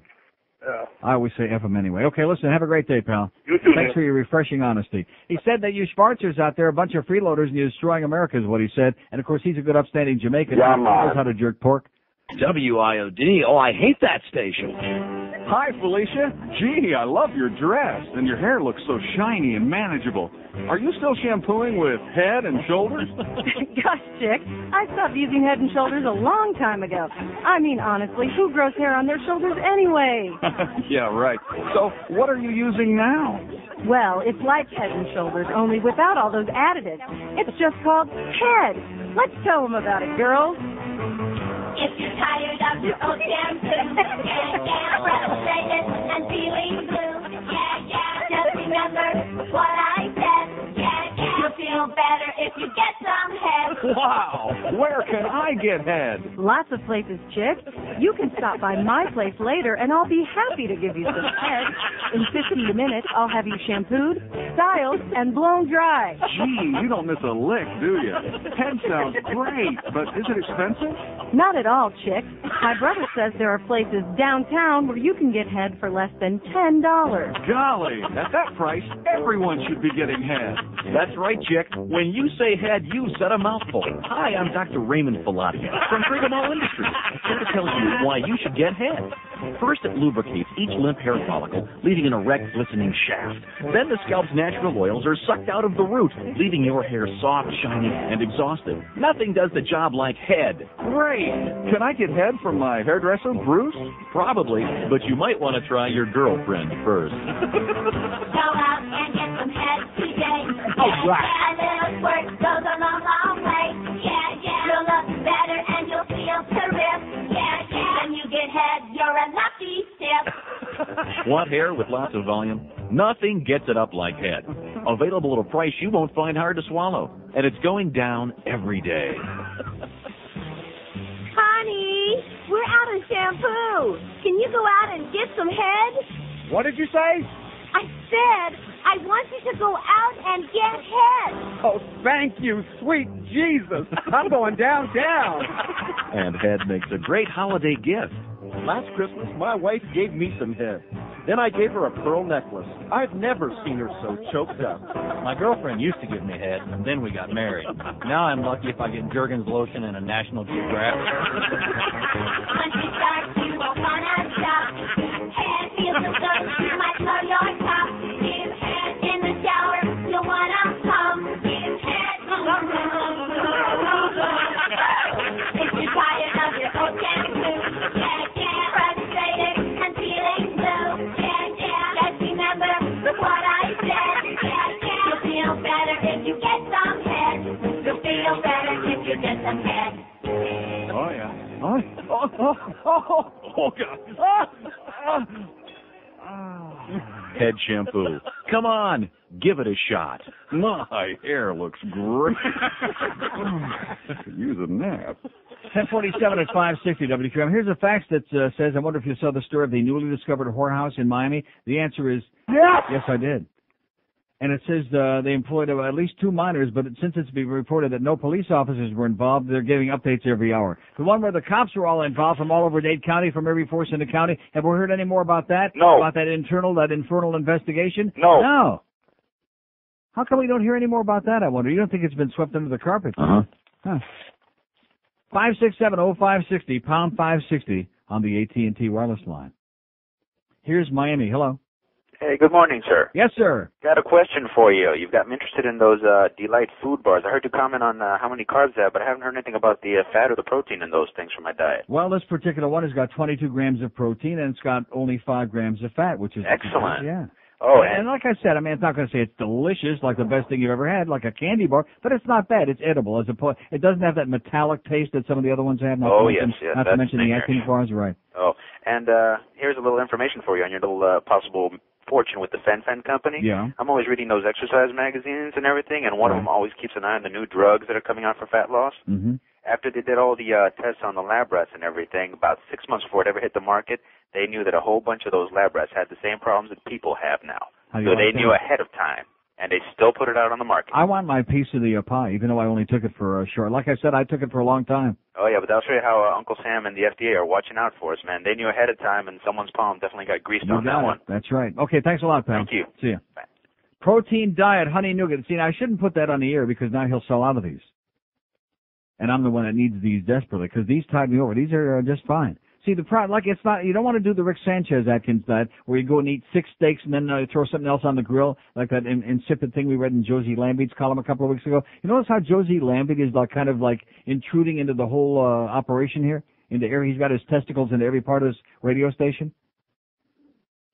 Yeah. I always say F them anyway. Okay, listen, have a great day, pal. You too, Thanks man. for your refreshing honesty. He said that you Schwarzers out there, a bunch of freeloaders, and you're destroying America is what he said. And, of course, he's a good upstanding Jamaican. Yeah, He man. knows how to jerk pork. WIOD. Oh, I hate that station. Hi, Felicia. Gee, I love your dress, and your hair looks so shiny and manageable. Are you still shampooing with Head and Shoulders? Gosh, Chick, I stopped using Head and Shoulders a long time ago. I mean, honestly, who grows hair on their shoulders anyway? Yeah, right. So, what are you using now? Well, it's like Head and Shoulders, only without all those additives. It's just called Head. Let's tell them about it, girls. If you're tired of your old shampoo, frustrated and feeling blue, just remember what I said. You'll feel better if you get some Head. Wow! Where can I get Head? Lots of places, Chick. You can stop by my place later, and I'll be happy to give you some Head. In 15 minutes, I'll have you shampooed, styled, and blown dry. Gee, you don't miss a lick, do you? Head sounds great, but is it expensive? Not at all, Chick. My brother says there are places downtown where you can get Head for less than $10. Golly, at that price, everyone should be getting Head. That's right, Chick. When you say Head, you said a mouthful. Hi, I'm Dr. Raymond Filati from Freedom All Industries, here to tell you why you should get Head. First, it lubricates each limp hair follicle, leaving an erect, glistening shaft. Then the scalp's natural oils are sucked out of the root, leaving your hair soft, shiny, and exhausted. Nothing does the job like Head. Great! Can I get Head from my hairdresser, Bruce? Probably, but you might want to try your girlfriend first. Go out and get some Head today. All right. A little squirt goes a long, long way. You'll look better and you'll feel terrific. When you get Head, you're a lucky tip. Want hair with lots of volume? Nothing gets it up like Head. Available at a price you won't find hard to swallow. And it's going down every day. Honey, we're out of shampoo. Can you go out and get some Head? What did you say? I said I want you to go out and get Head. Oh, thank you, sweet Jesus. I'm going downtown. And Head makes a great holiday gift. Last Christmas, my wife gave me some Head. Then I gave her a pearl necklace. I've never seen her so choked up. My girlfriend used to give me Head, and then we got married. Now I'm lucky if I get Jergens lotion and a National Geographic. Once you start, you won't wanna stop. Head feels so good, you might blow your top. Give Head in the shower, you'll wanna come. Give Head. If you're tired of your old shampoo, frustrated and feeling blue, just remember what I said. You'll feel better if you get some Head. You'll feel better if you get some Head. Oh, yeah. Oh, God. Head shampoo. Come on, give it a shot. My hair looks great. Could use a nap. 1047 at 560 WQAM. Here's a fax that says, I wonder if you saw the story of the newly discovered whorehouse in Miami. The answer is yes, I did. And it says they employed at least 2 minors, but since it's been reported that no police officers were involved, they're giving updates every hour. The one where the cops were all involved from all over Dade County, from every force in the county, have we heard any more about that? No. About that infernal investigation? No. No. How come we don't hear any more about that, I wonder? You don't think it's been swept under the carpet? Uh-huh. Huh. 567-0560, pound 560 on the AT&T wireless line. Here's Miami. Hello. Hey, good morning, sir. Yes, sir. Got a question for you. You've got me interested in those Delight food bars. I heard you comment on how many carbs they have, but I haven't heard anything about the fat or the protein in those things for my diet. Well, this particular one has got 22 grams of protein, and it's got only 5 grams of fat, which is excellent. Yeah. Oh, and like I said, I mean, it's not going to say it's delicious, like the best thing you've ever had, like a candy bar, but it's not bad. It's edible. It doesn't have that metallic taste that some of the other ones have. Not to mention the acting bars, right? Oh, and here's a little information for you on your little possible fortune with the Fen-Phen company. Yeah. I'm always reading those exercise magazines and everything, and one of them always keeps an eye on the new drugs that are coming out for fat loss. Mm-hmm. After they did all the tests on the lab rats and everything, about 6 months before it ever hit the market, they knew that a whole bunch of those lab rats had the same problems that people have now. So they knew ahead of time, and they still put it out on the market. I want my piece of the pie, even though I only took it for a short. Like I said, I took it for a long time. Oh, yeah, but that'll show you how Uncle Sam and the FDA are watching out for us, man. They knew ahead of time, and someone's palm definitely got greased on that one. That's right. Okay, thanks a lot, pal. Thank you. See ya. Bye. Protein diet, honey nougat. See, now I shouldn't put that on the air because now he'll sell out of these. And I'm the one that needs these desperately because these tide me over. These are just fine. See, the problem, like, it's not, you don't want to do the Rick Sanchez Atkins diet where you go and eat 6 steaks and then throw something else on the grill, like that insipid thing we read in Josie Lambete's column a couple of weeks ago. You notice how Josie Lambete is like kind of like intruding into the whole operation here? Into every, he's got his testicles into every part of his radio station.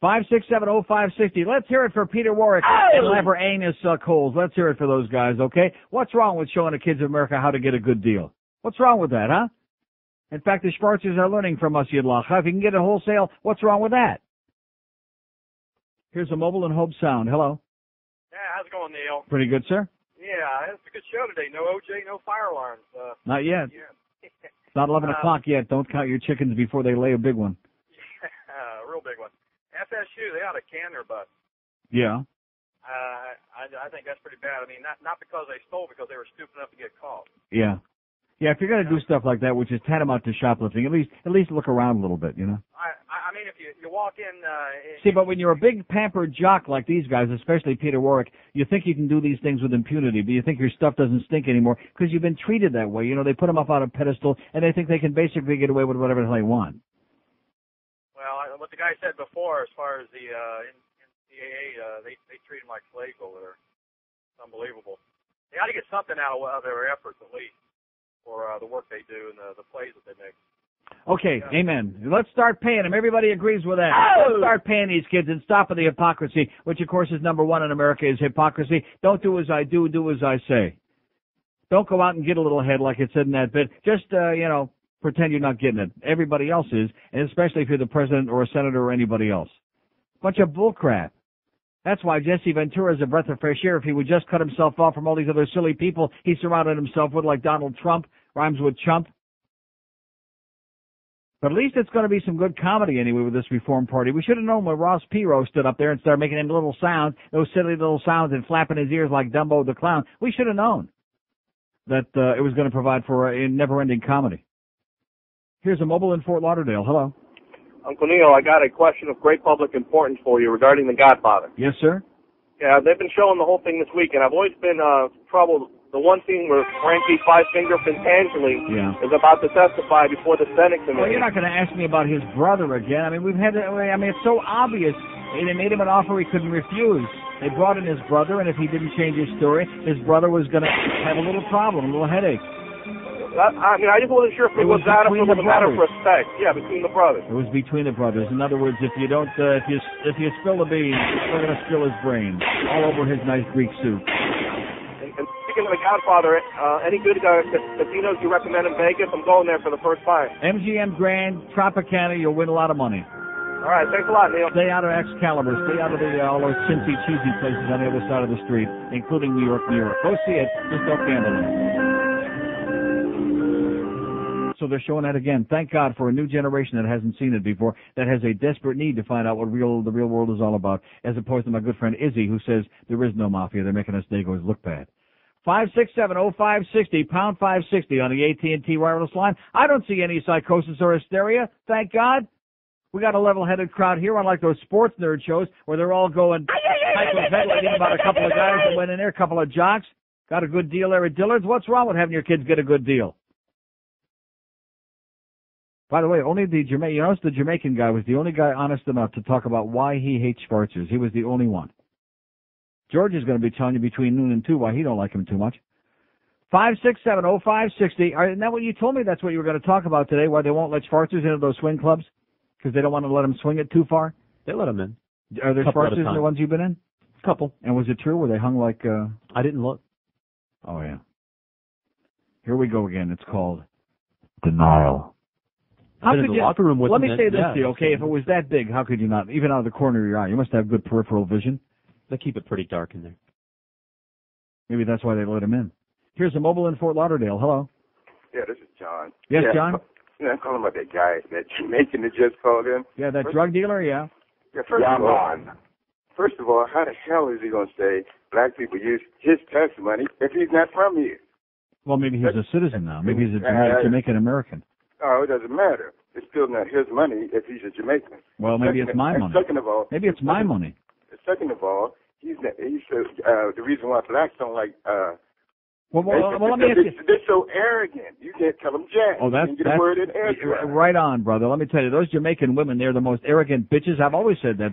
5670560. Let's hear it for Peter Warwick and Laveranus Coles. Let's hear it for those guys, okay? What's wrong with showing the kids of America how to get a good deal? What's wrong with that, huh? In fact, the Schwarzers are learning from us, Yidlach. If you can get it wholesale, what's wrong with that? Here's a Mobile and Hope sound. Hello. Yeah, how's it going, Neil? Pretty good, sir. Yeah, it's a good show today. No OJ, no fire alarms. Not yet. Yeah. It's not 11 o'clock yet. Don't count your chickens before they lay a big one. Real big one. FSU, they ought to can their butt. Yeah. I think that's pretty bad. I mean, not because they stole, because they were stupid enough to get caught. Yeah. Yeah, if you're going to do stuff like that, which is tantamount to shoplifting, at least look around a little bit, you know? I mean, if you walk in... See, but when you're a big pampered jock like these guys, especially Peter Warwick, you think you can do these things with impunity, but you think your stuff doesn't stink anymore because you've been treated that way. You know, they put them up on a pedestal, and they think they can basically get away with whatever the hell they want. Well, what the guy said before, as far as the NCAA, they treat them like slaves over there. It's unbelievable. They ought to get something out of their efforts, at least, for the work they do and the plays that they make. Okay, amen. Let's start paying them. Everybody agrees with that. Let's start paying these kids and stop with the hypocrisy, which, of course, is number one in America, is hypocrisy. Don't do as I do, do as I say. Don't go out and get a little head like it said in that bit. Just, pretend you're not getting it. Everybody else is, and especially if you're the president or a senator or anybody else. Bunch of bullcrap. That's why Jesse Ventura is a breath of fresh air. If he would just cut himself off from all these other silly people he surrounded himself with, like Donald Trump, rhymes with chump. But at least it's going to be some good comedy anyway with this Reform Party. We should have known when Ross Perot stood up there and started making them little sounds, those silly little sounds, and flapping his ears like Dumbo the Clown. We should have known that it was going to provide for a never-ending comedy. Here's a Mobile in Fort Lauderdale. Hello. Uncle Neil, I got a question of great public importance for you regarding The Godfather. Yes, sir? Yeah, they've been showing the whole thing this week, and I've always been troubled. The one scene where Frankie Five-Finger Pentangeli is about to testify before the Senate committee. Well, you're not going to ask me about his brother again. I mean, it's so obvious. They made him an offer he couldn't refuse. They brought in his brother, and if he didn't change his story, his brother was going to have a little problem, a little headache. I just wasn't sure if it was a matter of respect. Yeah, between the brothers. It was between the brothers. In other words, if you don't, if you spill the beans, we're going to spill his brains all over his nice Greek suit. And speaking of The Godfather, any good casinos you recommend in Vegas? I'm going there for the first time. MGM Grand, Tropicana, you'll win a lot of money. All right, thanks a lot, Neil. Stay out of Excalibur. Stay out of all those chintzy, cheesy places on the other side of the street, including New York, New York. Go see it. Just don't gamble there. So they're showing that again. Thank God for a new generation that hasn't seen it before, that has a desperate need to find out what the real world is all about, as opposed to my good friend Izzy, who says there is no mafia. They're making us Dagos look bad. 5670560, pound 560 on the AT&T wireless line. I don't see any psychosis or hysteria, thank God. We got a level-headed crowd here, unlike those sports nerd shows where they're all going hyperventilating about a couple of guys that went in there, a couple of jocks. Got a good deal there at Dillard's. What's wrong with having your kids get a good deal? By the way, only the Jamaican, you notice the Jamaican guy was the only guy honest enough to talk about why he hates Schwarzers. He was the only one. George is going to be telling you between noon and 2 why he don't like him too much. 5670560. Isn't that what you told me? That's what you were going to talk about today, why they won't let Schwarzers into those swing clubs? Because they don't want to let them swing it too far? They let them in. Are there Schwarzers in the ones you've been in? Couple. And was it true? Were they hung like... I didn't look. Oh, yeah. Here we go again. It's called denial. How could you, locker room with let me them, say this yeah. to you, okay? If it was that big, how could you not? Even out of the corner of your eye. You must have good peripheral vision. They keep it pretty dark in there. Maybe that's why they let him in. Here's a mobile in Fort Lauderdale. Hello. Yeah, this is John. Yes, John? Yeah, I'm calling about that guy, that Jamaican that just called in. Yeah, that drug dealer, yeah. Yeah, first of all, how the hell is he going to say black people use his tax money if he's not from here? Well, maybe he's a citizen now. Maybe he's a Jamaican American. Oh, it doesn't matter. It's still not his money if he's a Jamaican. Well, maybe it's my money. Second of all, maybe it's my money. Second of all, he's the reason why blacks don't like. Well, let me ask you. They're so arrogant. You can't tell them jack. Oh, that's get a word in edgewise. Right on, brother. Let me tell you, those Jamaican women, they're the most arrogant bitches. I've always said that.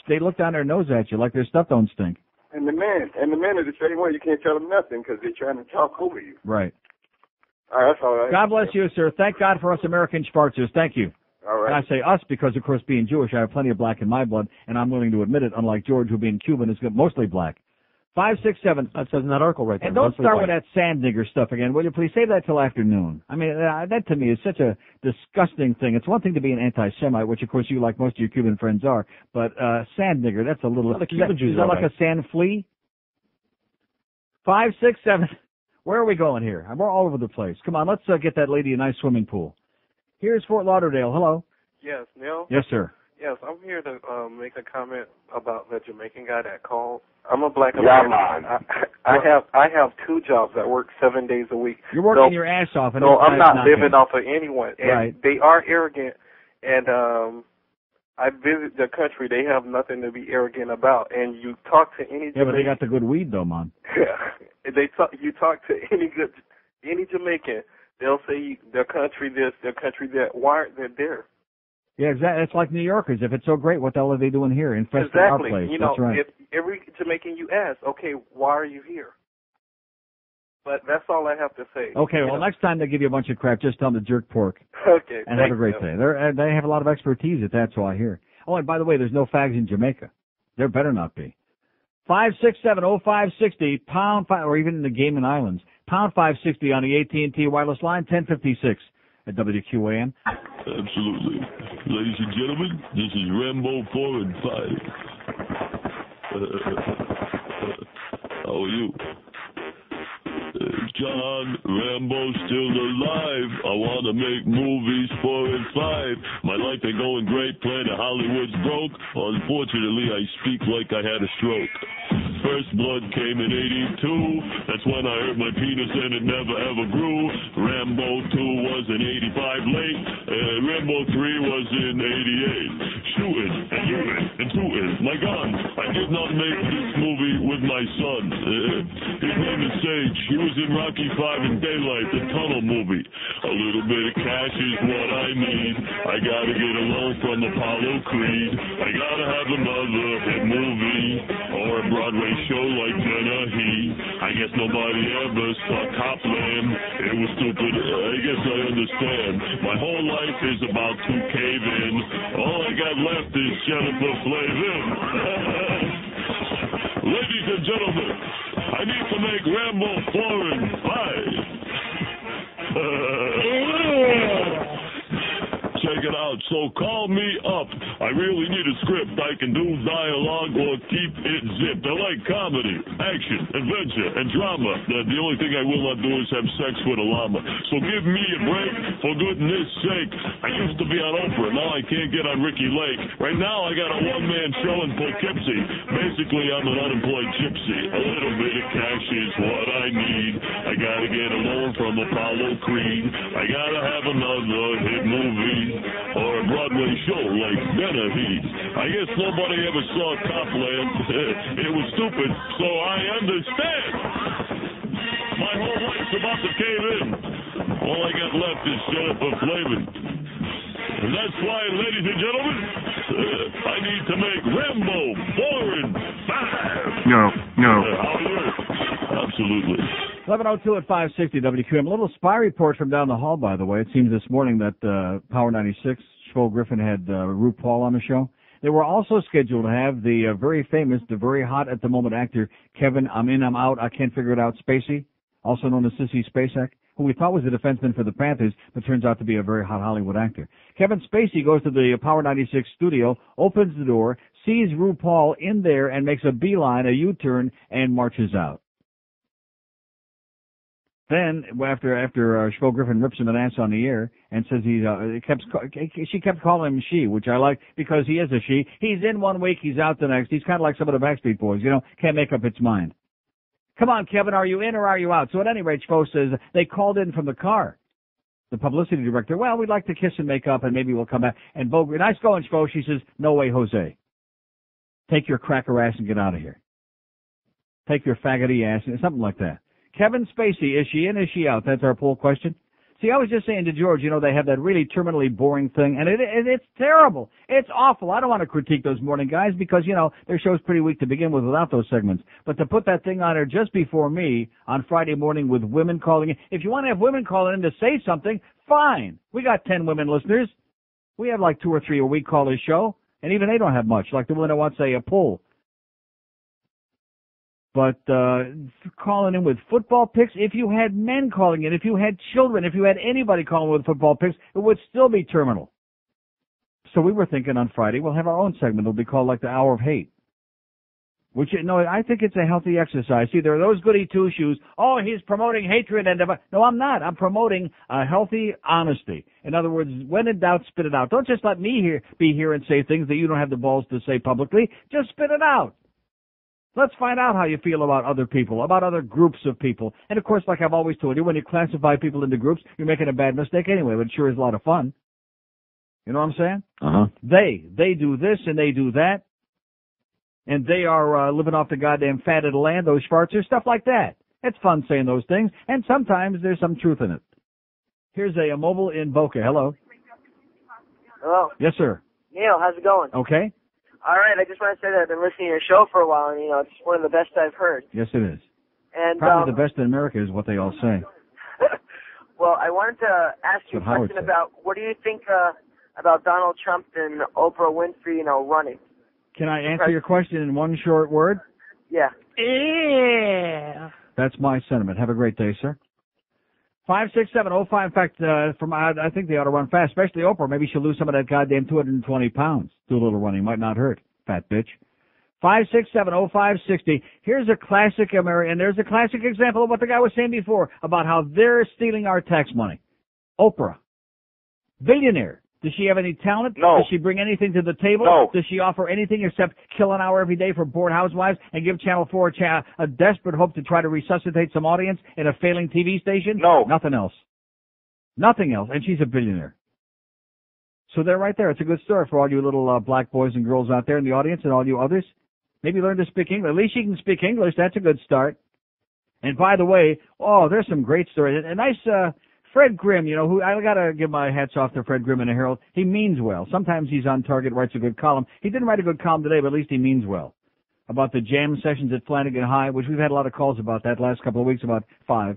They look down their nose at you like their stuff don't stink. And the men are the same way. You can't tell them nothing because they're trying to talk over you. Right. All right, that's all right. God bless you, sir. Thank God for us American Schwarzers. Thank you. All right. And I say us because, of course, being Jewish, I have plenty of black in my blood, and I'm willing to admit it, unlike George, who being Cuban is mostly black. 567. That says in that article right there. And don't start white. with that sand nigger stuff again, will you please? Save that till afternoon. I mean, that to me is such a disgusting thing. It's one thing to be an anti-Semite, which of course you, like most of your Cuban friends, are, but sand nigger, that's a little... Well, the Cuban Jews is that are like right. a sand flea? 567. Where are we going here? We're all over the place. Come on, let's get that lady a nice swimming pool. Here's Fort Lauderdale. Hello. Yes, Neil? Yes, sir. Yes, I'm here to make a comment about the Jamaican guy that called. I'm a black American. I have 2 jobs. I work 7 days a week. You're working your ass off. And no, I'm not living off of anyone. And right. They are arrogant. And I visit the country. They have nothing to be arrogant about. And you talk to any Jamaican. Yeah, but they got the good weed, though, man. You talk to any Jamaican, they'll say their country this, their country that. Why aren't they there? Yeah, exactly. It's like New Yorkers. If it's so great, what the hell are they doing here? Infesting our place. You know, that's right. if every Jamaican you ask, okay, why are you here? But that's all I have to say. Okay, well, next time they give you a bunch of crap, just tell them to jerk pork. Okay, and have a great day. They have a lot of expertise at that, so I hear. Oh, and by the way, there's no fags in Jamaica. There better not be. 5670560 pound 5, or even in the Cayman Islands. Pound 560 on the AT&T wireless line, 1056 at WQAM. Absolutely. Ladies and gentlemen, this is Rambo 4 and 5. How are you? John Rambo's still alive. I want to make movies 4 and 5. My life ain't going great, Planet Hollywood's broke. Unfortunately, I speak like I had a stroke. First blood came in 82. That's when I hurt my penis and it never ever grew. Rambo 2 was in 85 late. Rambo 3 was in 88. Shooting and shooting and shooting. My gun. I did not make this movie with my son. His name is Sage. He was in Rocky 5 and Daylight, the tunnel movie. A little bit of cash is what I need. I gotta get a loan from Apollo Creed. I gotta have another hit movie or a Broadway show like Dennehy. I guess nobody ever saw Copland. It was stupid. I guess I understand. My whole life is about to cave in. All I got left is Jennifer Flavin. Ladies and gentlemen, I need to make Rambo 4 and 5. Check it out. So call me up. I really need a script. I can do dialogue or keep it zipped. I like comedy, action, adventure, and drama. The only thing I will not do is have sex with a llama. So give me a break, for goodness sake. I used to be on Oprah. Now I can't get on Ricky Lake. Right now I got a one-man show in Poughkeepsie. Basically, I'm an unemployed gypsy. A little bit of cash is what I need. I gotta get a loan from Apollo Creed. I gotta have another hit movie or a Broadway show like Dennehy. I guess nobody ever saw Copland. It was stupid, so I understand. My whole life's about to cave in. All I got left is Jennifer Flavin. And that's why, ladies and gentlemen, I need to make Rambo 4 and 5. No. Absolutely. 11:02 at 560 WQAM. A little spy report from down the hall, by the way. It seems this morning that Power 96, Schwol Griffin had RuPaul on the show. They were also scheduled to have the very famous, the very hot at the moment actor, Kevin, I'm in, I'm out, I can't figure it out, Spacey, also known as Sissy Spacek, who we thought was a defenseman for the Panthers, but turns out to be a very hot Hollywood actor. Kevin Spacey goes to the Power 96 studio, opens the door, sees RuPaul in there, and makes a beeline, a U-turn, and marches out. Then, after Schwol Griffin rips him an ass on the air and says she kept calling him she, which I like because he is a she. He's in one week, he's out the next. He's kind of like some of the Backstreet Boys, can't make up its mind. Come on, Kevin, are you in or are you out? So at any rate, Schwo says they called in from the car. The publicity director, well, we'd like to kiss and make up and maybe we'll come back. And Bogle, nice going, Schwo. She says, no way, Jose. Take your cracker ass and get out of here. Take your faggoty ass, something like that. Kevin Spacey, is she in, is she out? That's our poll question. See, I was just saying to George, they have that really terminally boring thing, and it's terrible. It's awful. I don't want to critique those morning guys because, their show's pretty weak to begin with without those segments. But to put that thing on there just before me on Friday morning with women calling in, if you want to have women calling in to say something, fine. We got 10 women listeners. We have like 2 or 3 a week call this show, and even they don't have much, like the woman that wants a poll. But calling in with football picks, if you had men calling in, if you had children, if you had anybody calling with football picks, it would still be terminal. So we were thinking on Friday we'll have our own segment. It'll be called like the Hour of Hate. Which, I think it's a healthy exercise. See, there are those goody two-shoes. Oh, he's promoting hatred and... No, I'm not. I'm promoting a healthy honesty. In other words, when in doubt, spit it out. Don't just let me be here and say things that you don't have the balls to say publicly. Just spit it out. Let's find out how you feel about other people, about other groups of people. And, of course, like I've always told you, when you classify people into groups, you're making a bad mistake anyway, but it sure is a lot of fun. You know what I'm saying? Uh-huh. They do this and they do that. And they are living off the goddamn fat of the land, those Schwarzers, stuff like that. It's fun saying those things, and sometimes there's some truth in it. Here's a mobile in Boca. Hello. Hello. Yes, sir. Neil, how's it going? Okay. All right, I just want to say that I've been listening to your show for a while, and, it's one of the best I've heard. Yes, it is. And probably the best in America is what they all say. Well, I wanted to ask you a question about what do you think about Donald Trump and Oprah Winfrey, running? Can I answer your question in one short word? Yeah. Yeah. That's my sentiment. Have a great day, sir. 56705. In fact, I think they ought to run fast, especially Oprah. Maybe she'll lose some of that goddamn 220 pounds. Do a little running. Might not hurt. Fat bitch. 5670560. Here's a classic American, and there's a classic example of what the guy was saying before about how they're stealing our tax money. Oprah. Billionaire. Does she have any talent? No. Does she bring anything to the table? No. Does she offer anything except kill an hour every day for bored housewives and give Channel 4 a desperate hope to try to resuscitate some audience in a failing TV station? No. Nothing else. Nothing else. And she's a billionaire. So they're right there. It's a good story for all you little black boys and girls out there in the audience and all you others. Maybe learn to speak English. At least you can speak English. That's a good start. And by the way, there's some great stories. A nice... Fred Grimm, who I gotta give my hats off to Fred Grimm in the Herald. He means well. Sometimes he's on target, writes a good column. He didn't write a good column today, but at least he means well. About the jam sessions at Flanagan High, which we've had a lot of calls about that last couple of weeks, about 5.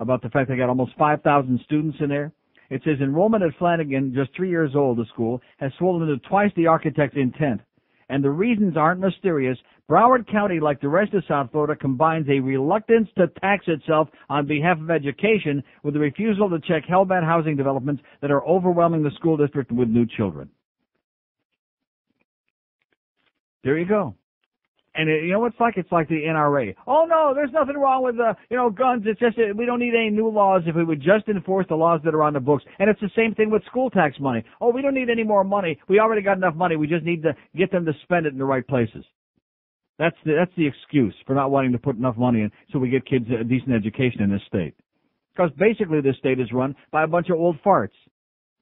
About the fact they got almost 5,000 students in there. It says enrollment at Flanagan, just 3 years old, the school, has swollen to twice the architect's intent. And the reasons aren't mysterious. Broward County, like the rest of South Florida, combines a reluctance to tax itself on behalf of education with a refusal to check hellbent housing developments that are overwhelming the school district with new children. There you go. And you know what it's like? It's like the NRA. Oh, no, there's nothing wrong with, guns. It's just we don't need any new laws if we would just enforce the laws that are on the books. And it's the same thing with school tax money. Oh, we don't need any more money. We already got enough money. We just need to get them to spend it in the right places. That's the excuse for not wanting to put enough money in so we get kids a decent education in this state. Because basically this state is run by a bunch of old farts.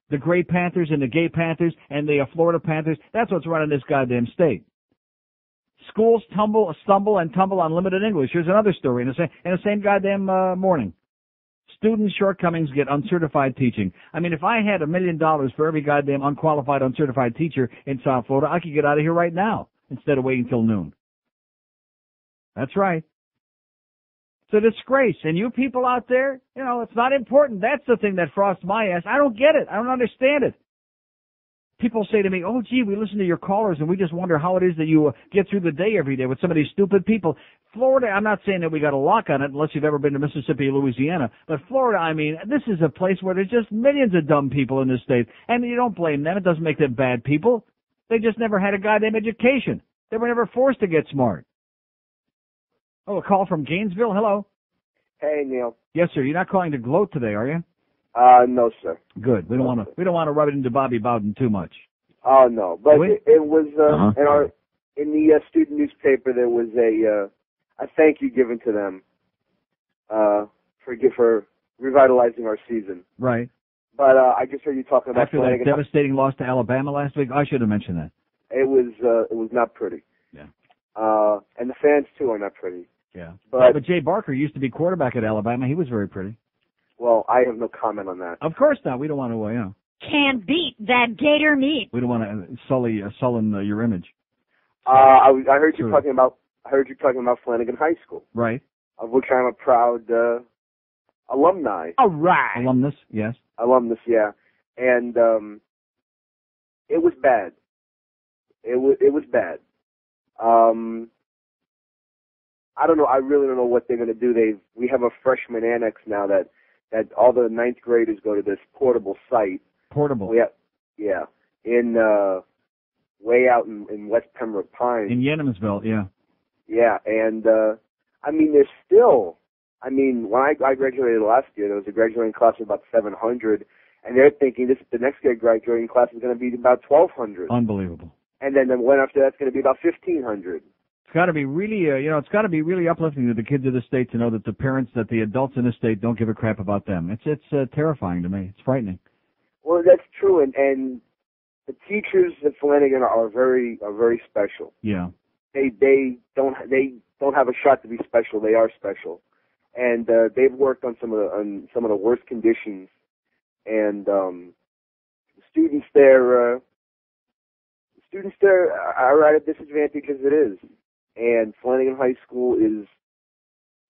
The Gray Panthers and the Gay Panthers and the Florida Panthers, that's what's running this goddamn state. Schools stumble and tumble on limited English. Here's another story in the same goddamn morning. Student shortcomings get uncertified teaching. I mean, if I had $1 million for every goddamn unqualified, uncertified teacher in South Florida, I could get out of here right now instead of waiting till noon. That's right. It's a disgrace. And you people out there, you know, it's not important. That's the thing that frosts my ass. I don't get it. I don't understand it. People say to me, oh, gee, we listen to your callers and we just wonder how it is that you get through the day every day with some of these stupid people. Florida, I'm not saying that we got a lock on it unless you've ever been to Mississippi or Louisiana, but Florida, I mean, this is a place where there's just millions of dumb people in this state. And you don't blame them. It doesn't make them bad people. They just never had a goddamn education. They were never forced to get smart. Oh, a call from Gainesville. Hello. Hey, Neil. Yes, sir. You're not calling to gloat today, are you? No, sir. Good. We don't want to rub it into Bobby Bowden too much. Oh, no. But it was in the student newspaper. There was a thank you given to them for revitalizing our season. Right. But I just heard you talking about after that devastating loss to Alabama last week. I should have mentioned that. It was not pretty. Yeah. And the fans too are not pretty. Yeah. But Jay Barker used to be quarterback at Alabama. He was very pretty. Well, I have no comment on that. Of course not. We don't want to, Can't beat that gator meat. we don't want to sullen your image. I heard you talking about Flanagan High School, Right. of which I'm a proud alumni. All right. Alumnus, yes. Alumnus, yeah. And it was bad. It was bad. I don't know. I really don't know what they're going to do. We have a freshman annex now that all the ninth graders go to this portable site. Portable. Yeah. In way out in West Pembroke Pines. In Yenamsville, yeah. Yeah, and I mean, there's still. I mean, when I graduated last year, there was a graduating class of about 700, and they're thinking the next graduating class is going to be about 1,200. Unbelievable. And then the one after that's going to be about 1,500. It's got to be really, it's got to be really uplifting to the kids of the state to know that the adults in the state don't give a crap about them. It's terrifying to me. It's frightening. Well, that's true, and the teachers at Flanagan are very special. Yeah. They don't have a shot to be special. They are special, and they've worked on some of the worst conditions, and the students there are at a disadvantage as it is. And Flanagan High School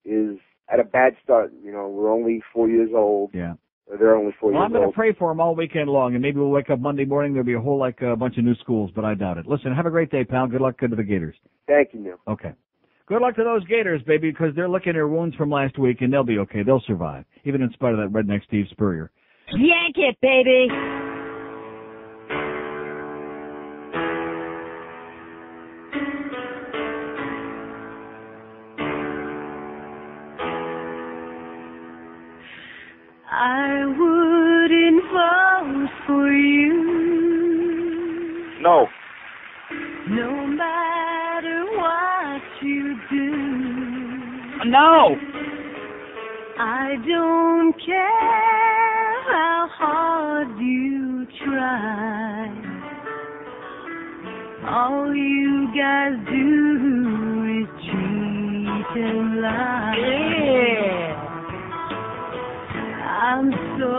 is at a bad start. You know, we're only 4 years old. Yeah. They're only 4 years old. Well, I'm going to pray for them all weekend long, and maybe we'll wake up Monday morning. There'll be a whole bunch of new schools, but I doubt it. Listen, have a great day, pal. Good luck to the Gators. Thank you, Neil. Okay. Good luck to those Gators, baby, because they're licking their wounds from last week, and they'll be okay. They'll survive, even in spite of that redneck Steve Spurrier. Yank it, baby. I wouldn't vote for you. No. No matter what you do. No. I don't care how hard you try. All you guys do is cheat and lie. Yeah. I'm so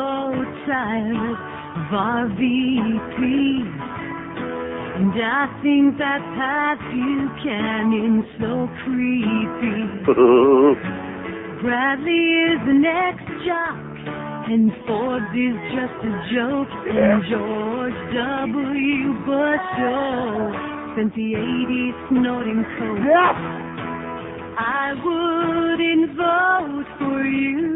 tired of our VP, and I think that Pat Buchanan's so creepy. Bradley is the next jock, and Ford is just a joke, and George W. Bush spent the 80s snorting coke. I wouldn't vote for you.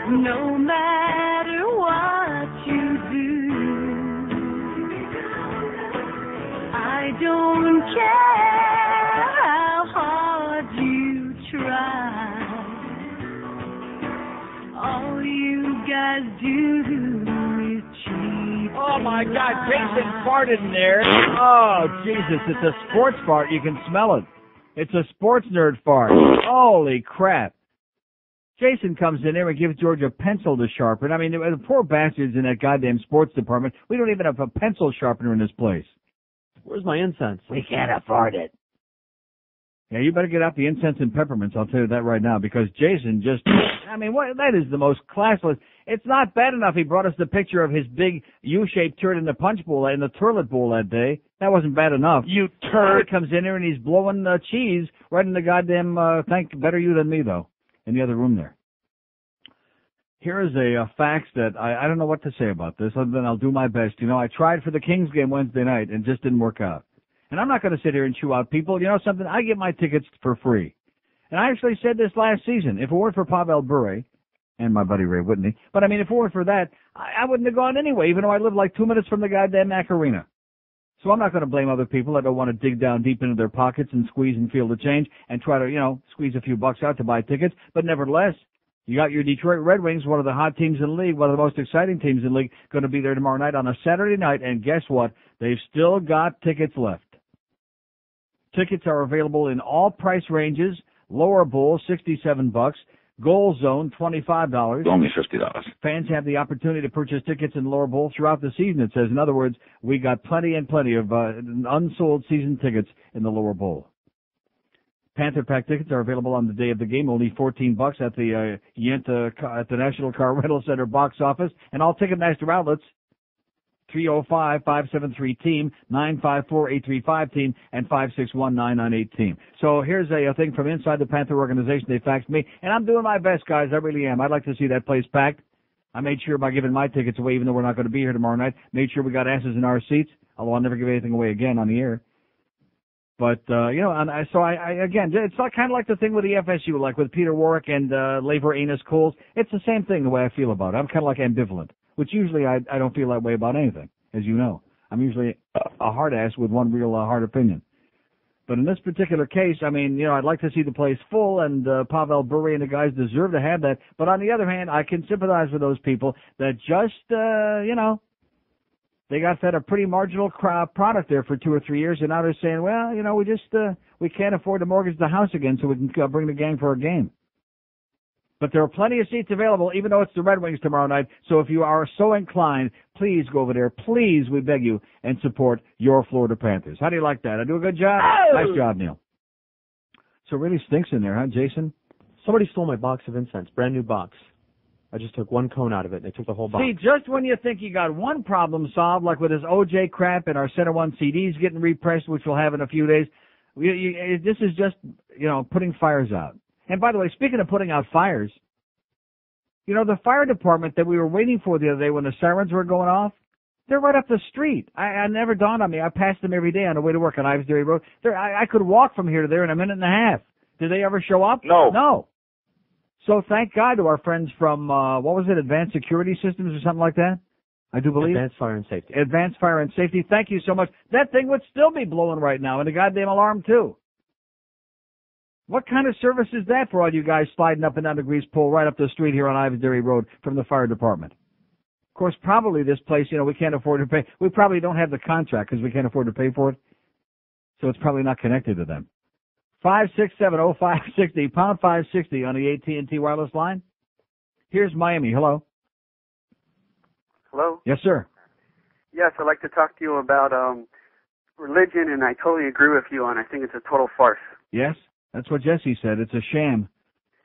No matter what you do, I don't care how hard you try. All you guys do is cheat. Oh, my God, Jason farted in there. Oh, Jesus, it's a sports fart. You can smell it. It's a sports nerd fart. Holy crap. Jason comes in there and gives George a pencil to sharpen. I mean, the poor bastards in that goddamn sports department. We don't even have a pencil sharpener in this place. Where's my incense? We can't afford it. Yeah, you better get out the incense and peppermints, I'll tell you that right now, because Jason just, I mean, what, that is the most classless. It's not bad enough he brought us the picture of his big U-shaped turd in the punch bowl, in the toilet bowl that day. That wasn't bad enough. You turd! He comes in here and he's blowing cheese right in the goddamn, better you than me, though, in the other room there. Here is a fax that I don't know what to say about this, other than I'll do my best. You know, I tried for the Kings game Wednesday night and just didn't work out. And I'm not going to sit here and chew out people. You know something? I get my tickets for free. And I actually said this last season. If it weren't for Pavel Bure and my buddy Ray Whitney, but I mean, if it weren't for that, I wouldn't have gone anyway, even though I live like 2 minutes from the goddamn Mac Arena. So I'm not going to blame other people that don't want to dig down deep into their pockets and squeeze and feel the change and try to, you know, squeeze a few bucks out to buy tickets. But nevertheless, you got your Detroit Red Wings, one of the hot teams in the league, one of the most exciting teams in the league, going to be there tomorrow night on a Saturday night. And guess what? They've still got tickets left. Tickets are available in all price ranges. Lower bowl, $67. Goal zone, $25. Only $50. Fans have the opportunity to purchase tickets in lower bowl throughout the season, it says. In other words, we got plenty and plenty of unsold season tickets in the lower bowl. Panther Pack tickets are available on the day of the game, only $14 at the at the National Car Rental Center box office, and all Ticketmaster outlets. 305-573-TEAM, 954-835-TEAM, and 561-998-TEAM. So here's a thing from inside the Panther organization. They faxed me, and I'm doing my best, guys. I really am. I'd like to see that place packed. I made sure by giving my tickets away, even though we're not going to be here tomorrow night, made sure we got asses in our seats, although I'll never give anything away again on the air. But, you know, and again, it's kind of like the thing with the FSU, like with Peter Warwick and Laver Anus Coles. It's the same thing the way I feel about it. I'm kind of like ambivalent. Which usually I don't feel that way about anything, as you know. I'm usually a hard ass with one real hard opinion. But in this particular case, I mean, you know, I'd like to see the place full, and Pavel Bure and the guys deserve to have that. But on the other hand, I can sympathize with those people that just, you know, they got fed a pretty marginal product there for 2 or 3 years, and now they're saying, well, you know, we can't afford to mortgage the house again, so we can bring the gang for a game. But there are plenty of seats available, even though it's the Red Wings tomorrow night. So if you are so inclined, please go over there. Please, we beg you, and support your Florida Panthers. How do you like that? I do a good job? Oh! Nice job, Neil. So it really stinks in there, huh, Jason? Somebody stole my box of incense, brand new box. I just took one cone out of it, and they took the whole box. See, just when you think you got one problem solved, like with this OJ crap and our Center One CDs getting repressed, which we'll have in a few days, this is just, you know, putting fires out. And by the way, speaking of putting out fires, you know, the fire department that we were waiting for the other day when the sirens were going off, they're right up the street. I never dawned on me. I passed them every day on the way to work on Ivesbury Road. I could walk from here to there in a minute and a half. Did they ever show up? No. No. So thank God to our friends from, what was it, Advanced Security Systems or something like that? I do believe. Advanced Fire and Safety. Advanced Fire and Safety. Thank you so much. That thing would still be blowing right now, and the goddamn alarm too. What kind of service is that for all you guys sliding up and down the grease pole right up the street here on Ivesbury Road from the fire department? Of course, probably this place, you know, we can't afford to pay. We probably don't have the contract because we can't afford to pay for it. So it's probably not connected to them. 567-0560, pound 560 on the AT&T wireless line. Here's Miami. Hello. Hello? Yes, sir. Yes, I'd like to talk to you about religion, and I totally agree with you on I think it's a total farce. Yes? That's what Jesse said. It's a sham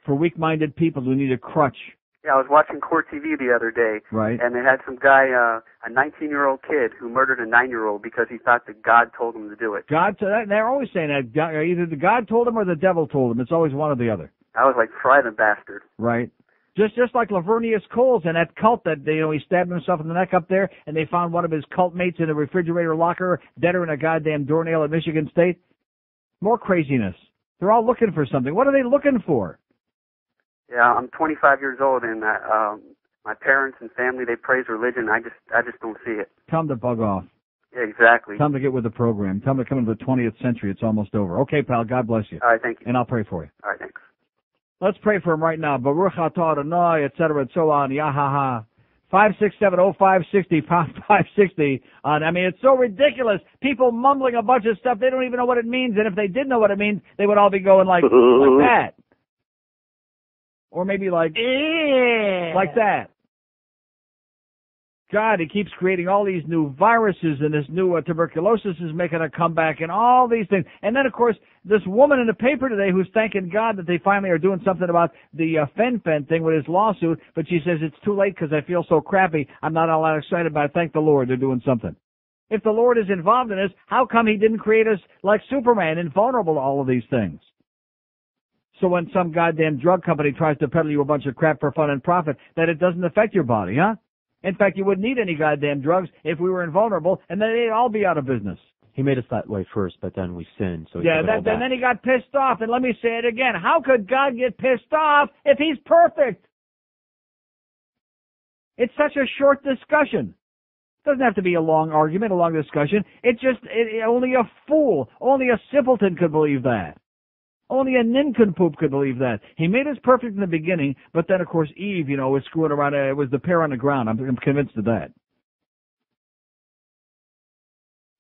for weak-minded people who need a crutch. Yeah, I was watching Court TV the other day, right? And they had some guy, a 19-year-old kid who murdered a 9-year-old because he thought that God told him to do it. They're always saying that. Either the God told him or the devil told him. It's always one or the other. I was like, fry the bastard. Right. Just like Lavernius Coles and that cult that, you know, he stabbed himself in the neck up there, and they found one of his cult mates in a refrigerator locker, deader in a goddamn doornail at Michigan State. More craziness. They're all looking for something. What are they looking for? Yeah, I'm 25 years old, and my parents and family, they praise religion. I just don't see it. Tell them to bug off. Yeah, exactly. Tell them to get with the program. Tell them to come into the 20th century. It's almost over. Okay, pal, God bless you. All right, thank you. And I'll pray for you. All right, thanks. Let's pray for him right now. Baruch atah Adonai, etc., and so on. Yahaha. 567-0560, pound 560. I mean, it's so ridiculous. People mumbling a bunch of stuff. They don't even know what it means. And if they did know what it means, they would all be going like that. Or maybe like that. God, he keeps creating all these new viruses, and this new tuberculosis is making a comeback, and all these things. And then, of course, this woman in the paper today who's thanking God that they finally are doing something about the Fen-Phen thing with his lawsuit, but she says it's too late because I feel so crappy. I'm not all that excited about it. Thank the Lord they're doing something. If the Lord is involved in this, how come he didn't create us like Superman, invulnerable to all of these things? So when some goddamn drug company tries to peddle you a bunch of crap for fun and profit, that it doesn't affect your body, huh? In fact, you wouldn't need any goddamn drugs if we were invulnerable, and then they'd all be out of business. He made us that way first, but then we sinned. So and then he got pissed off. And let me say it again. How could God get pissed off if he's perfect? It's such a short discussion. It doesn't have to be a long argument, a long discussion. Only a fool, only a simpleton could believe that. Only a nincompoop could believe that. He made us perfect in the beginning, but then, of course, Eve, was screwing around. It was the pear on the ground. I'm convinced of that.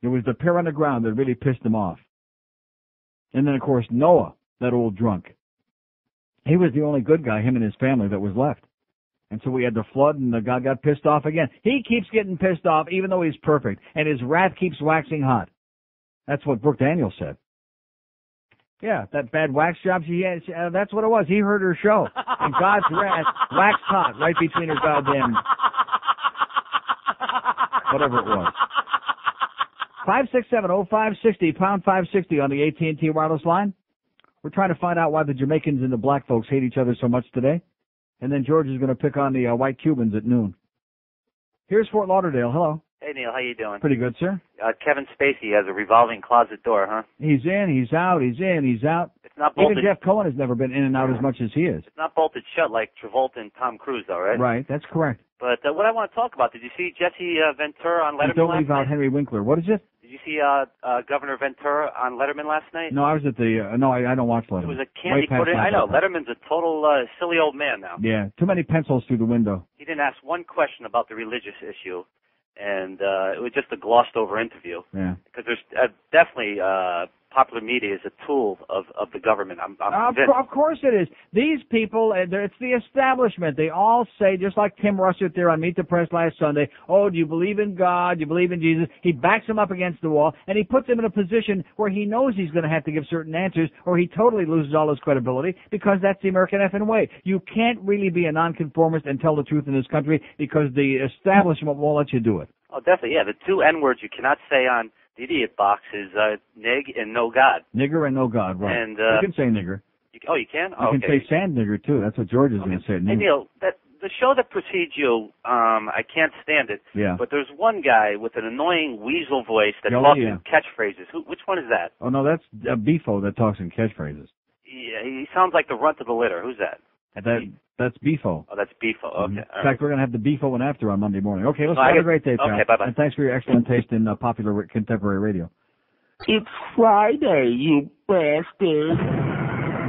It was the pear on the ground that really pissed him off. And then, of course, Noah, that old drunk. He was the only good guy, him and his family, that was left. And so we had the flood, and God got pissed off again. He keeps getting pissed off, even though he's perfect, and his wrath keeps waxing hot. That's what Brooke Daniels said. Yeah, that bad wax job she had, that's what it was. He heard her show. And God's wrath waxed hot right between her goddamn... whatever it was. 567-0560, pound 560 on the AT&T wireless line. We're trying to find out why the Jamaicans and the black folks hate each other so much today. And then George is going to pick on the white Cubans at noon. Here's Fort Lauderdale. Hello. Hey, Neil, how you doing? Pretty good, sir. Kevin Spacey has a revolving closet door, huh? He's in, he's out, he's in, he's out. It's not bolted. Even Jeff Cohen has never been in and out as much as he is. It's not bolted shut like Travolta and Tom Cruise, though, right? Right, that's correct. But what I want to talk about, did you see Jesse Ventura on Letterman Don't last leave out night? Henry Winkler. What is it? Did you see Governor Ventura on Letterman last night? No, I was at the, I don't watch Letterman. It was a candy coated. I know, Letterman's a total silly old man now. Yeah, too many pencils through the window. He didn't ask one question about the religious issue. And it was just a glossed over interview. Yeah. Because there's definitely popular media is a tool of the government. I'm convinced. Of course it is. These people, it's the establishment. They all say, just like Tim Russert there on Meet the Press last Sunday, oh, do you believe in God? Do you believe in Jesus? He backs them up against the wall, and he puts them in a position where he knows he's going to have to give certain answers, or he totally loses all his credibility, because that's the American effing way. You can't really be a nonconformist and tell the truth in this country, because the establishment won't let you do it. Oh, definitely, yeah. The two N-words you cannot say on the idiot box is nig and no God. Nigger and no God, right. And, you can say nigger. You can? You can say sand nigger, too. That's what George is going to say. Hey, Neil, the show that precedes you, I can't stand it. Yeah. But there's one guy with an annoying weasel voice that talks in catchphrases. Which one is that? Oh, no, that's Beefo that talks in catchphrases. Yeah, he sounds like the runt of the litter. Who's that? That's Beefo. Oh, that's Beefo. Okay. In fact, we're going to have the Beefo one after on Monday morning. Okay, let's have a great day, pal. Okay, bye-bye. And thanks for your excellent taste in popular contemporary radio. It's Friday, you bastard.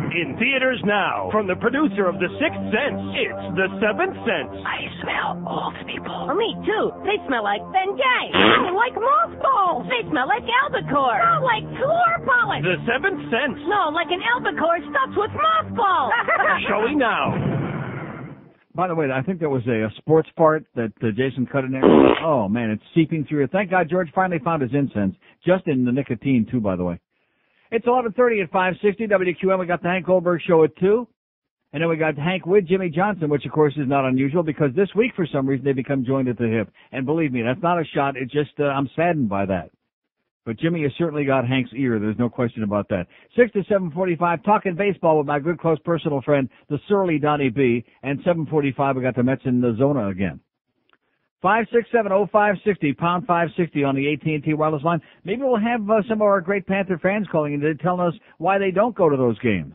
In theaters now, from the producer of The Sixth Sense, it's The Seventh Sense. I smell old people. Oh, me too. They smell like Bengay. Oh, like mothballs. They smell like albacore. Oh, like floor polish. The Seventh Sense. No, like an albacore stuffed with mothballs. Showing now. By the way, I think there was a sports fart that Jason cut in there. Oh, man, it's seeping through here. Thank God George finally found his incense. Just in the nicotine, too, by the way. It's 11:30 at 560 WQAM. We got the Hank Goldberg Show at 2. And then we got Hank with Jimmy Johnson, which, of course, is not unusual because this week, for some reason, they become joined at the hip. And believe me, that's not a shot. It's just I'm saddened by that. But Jimmy has certainly got Hank's ear. There's no question about that. 6 to 7:45, talking baseball with my good, close personal friend, the surly Donnie B. And 7:45, we got the Mets in the zona again. 567-0560, pound 560 on the AT&T wireless line. Maybe we'll have some of our great Panther fans calling in to tell us why they don't go to those games.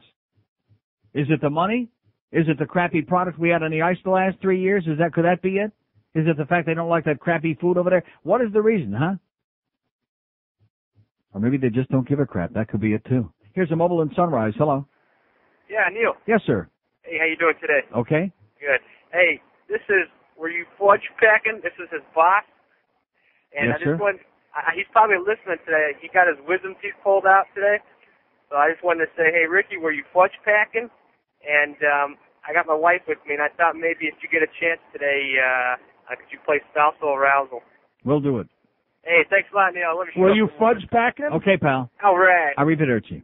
Is it the money? Is it the crappy product we had on the ice the last 3 years? Could that be it? Is it the fact they don't like that crappy food over there? What is the reason, huh? Or maybe they just don't give a crap. That could be it, too. Here's a mobile in Sunrise. Hello. Yeah, Neil. Yes, sir. Hey, how you doing today? Okay. Good. Hey, were you fudge packing? This is his boss. And yes, I just sir. he's probably listening today. He got his wisdom teeth pulled out today. So I just wanted to say, hey, Ricky, were you fudge packing? And I got my wife with me, and I thought maybe if you get a chance today, Could you play Spousal Arousal? We'll do it. Hey, thanks a lot, Neil. I love your show. Will you fudge packing? Okay, pal. All right. Arrivederci.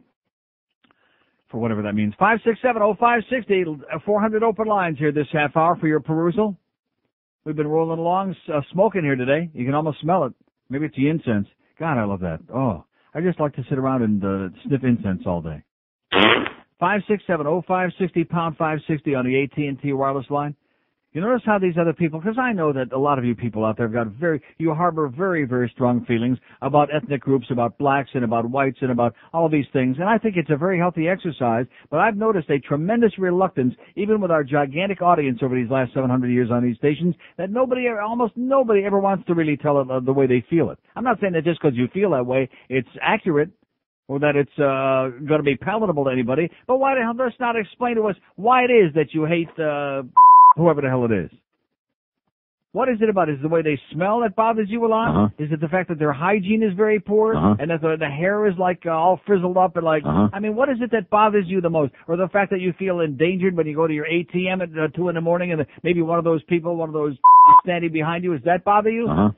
For whatever that means. 567-0560, 400 open lines here this half hour for your perusal. We've been rolling along, smoking here today. You can almost smell it. Maybe it's the incense. God, I love that. Oh, I just like to sit around and sniff incense all day. 567-0560, pound 560 on the AT&T wireless line. You notice how these other people, because I know that a lot of you people out there have got you harbor very, very strong feelings about ethnic groups, about blacks and about whites and about all of these things. And I think it's a very healthy exercise, but I've noticed a tremendous reluctance, even with our gigantic audience over these last 700 years on these stations, that almost nobody ever wants to really tell it the way they feel it. I'm not saying that just because you feel that way, it's accurate, or that it's going to be palatable to anybody, but why the hell, let's not explain to us why it is that you hate whoever the hell it is. What is it about? Is it the way they smell that bothers you a lot? Uh-huh. Is it the fact that their hygiene is very poor? Uh-huh. And that the hair is like all frizzled up and like, Uh-huh. I mean, what is it that bothers you the most? Or the fact that you feel endangered when you go to your ATM at 2 in the morning and maybe one of those standing behind you, does that bother you? Uh-huh.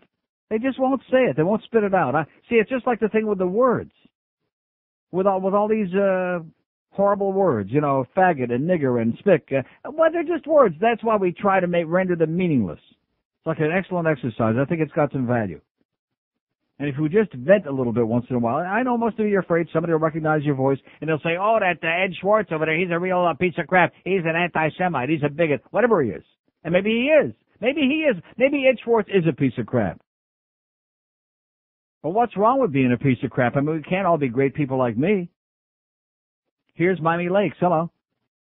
They just won't say it. They won't spit it out. See, it's just like the thing with the words. With all these horrible words, faggot and nigger and spick. Well, they're just words. That's why we try to render them meaningless. It's like an excellent exercise. I think it's got some value. And if we just vent a little bit once in a while, I know most of you are afraid somebody will recognize your voice and they'll say, oh, that Ed Schwartz over there, he's a real piece of crap. He's an anti-Semite. He's a bigot. Whatever he is. And maybe he is. Maybe he is. Maybe Ed Schwartz is a piece of crap. Well, what's wrong with being a piece of crap? I mean, we can't all be great people like me. Here's Miami Lakes. Hello.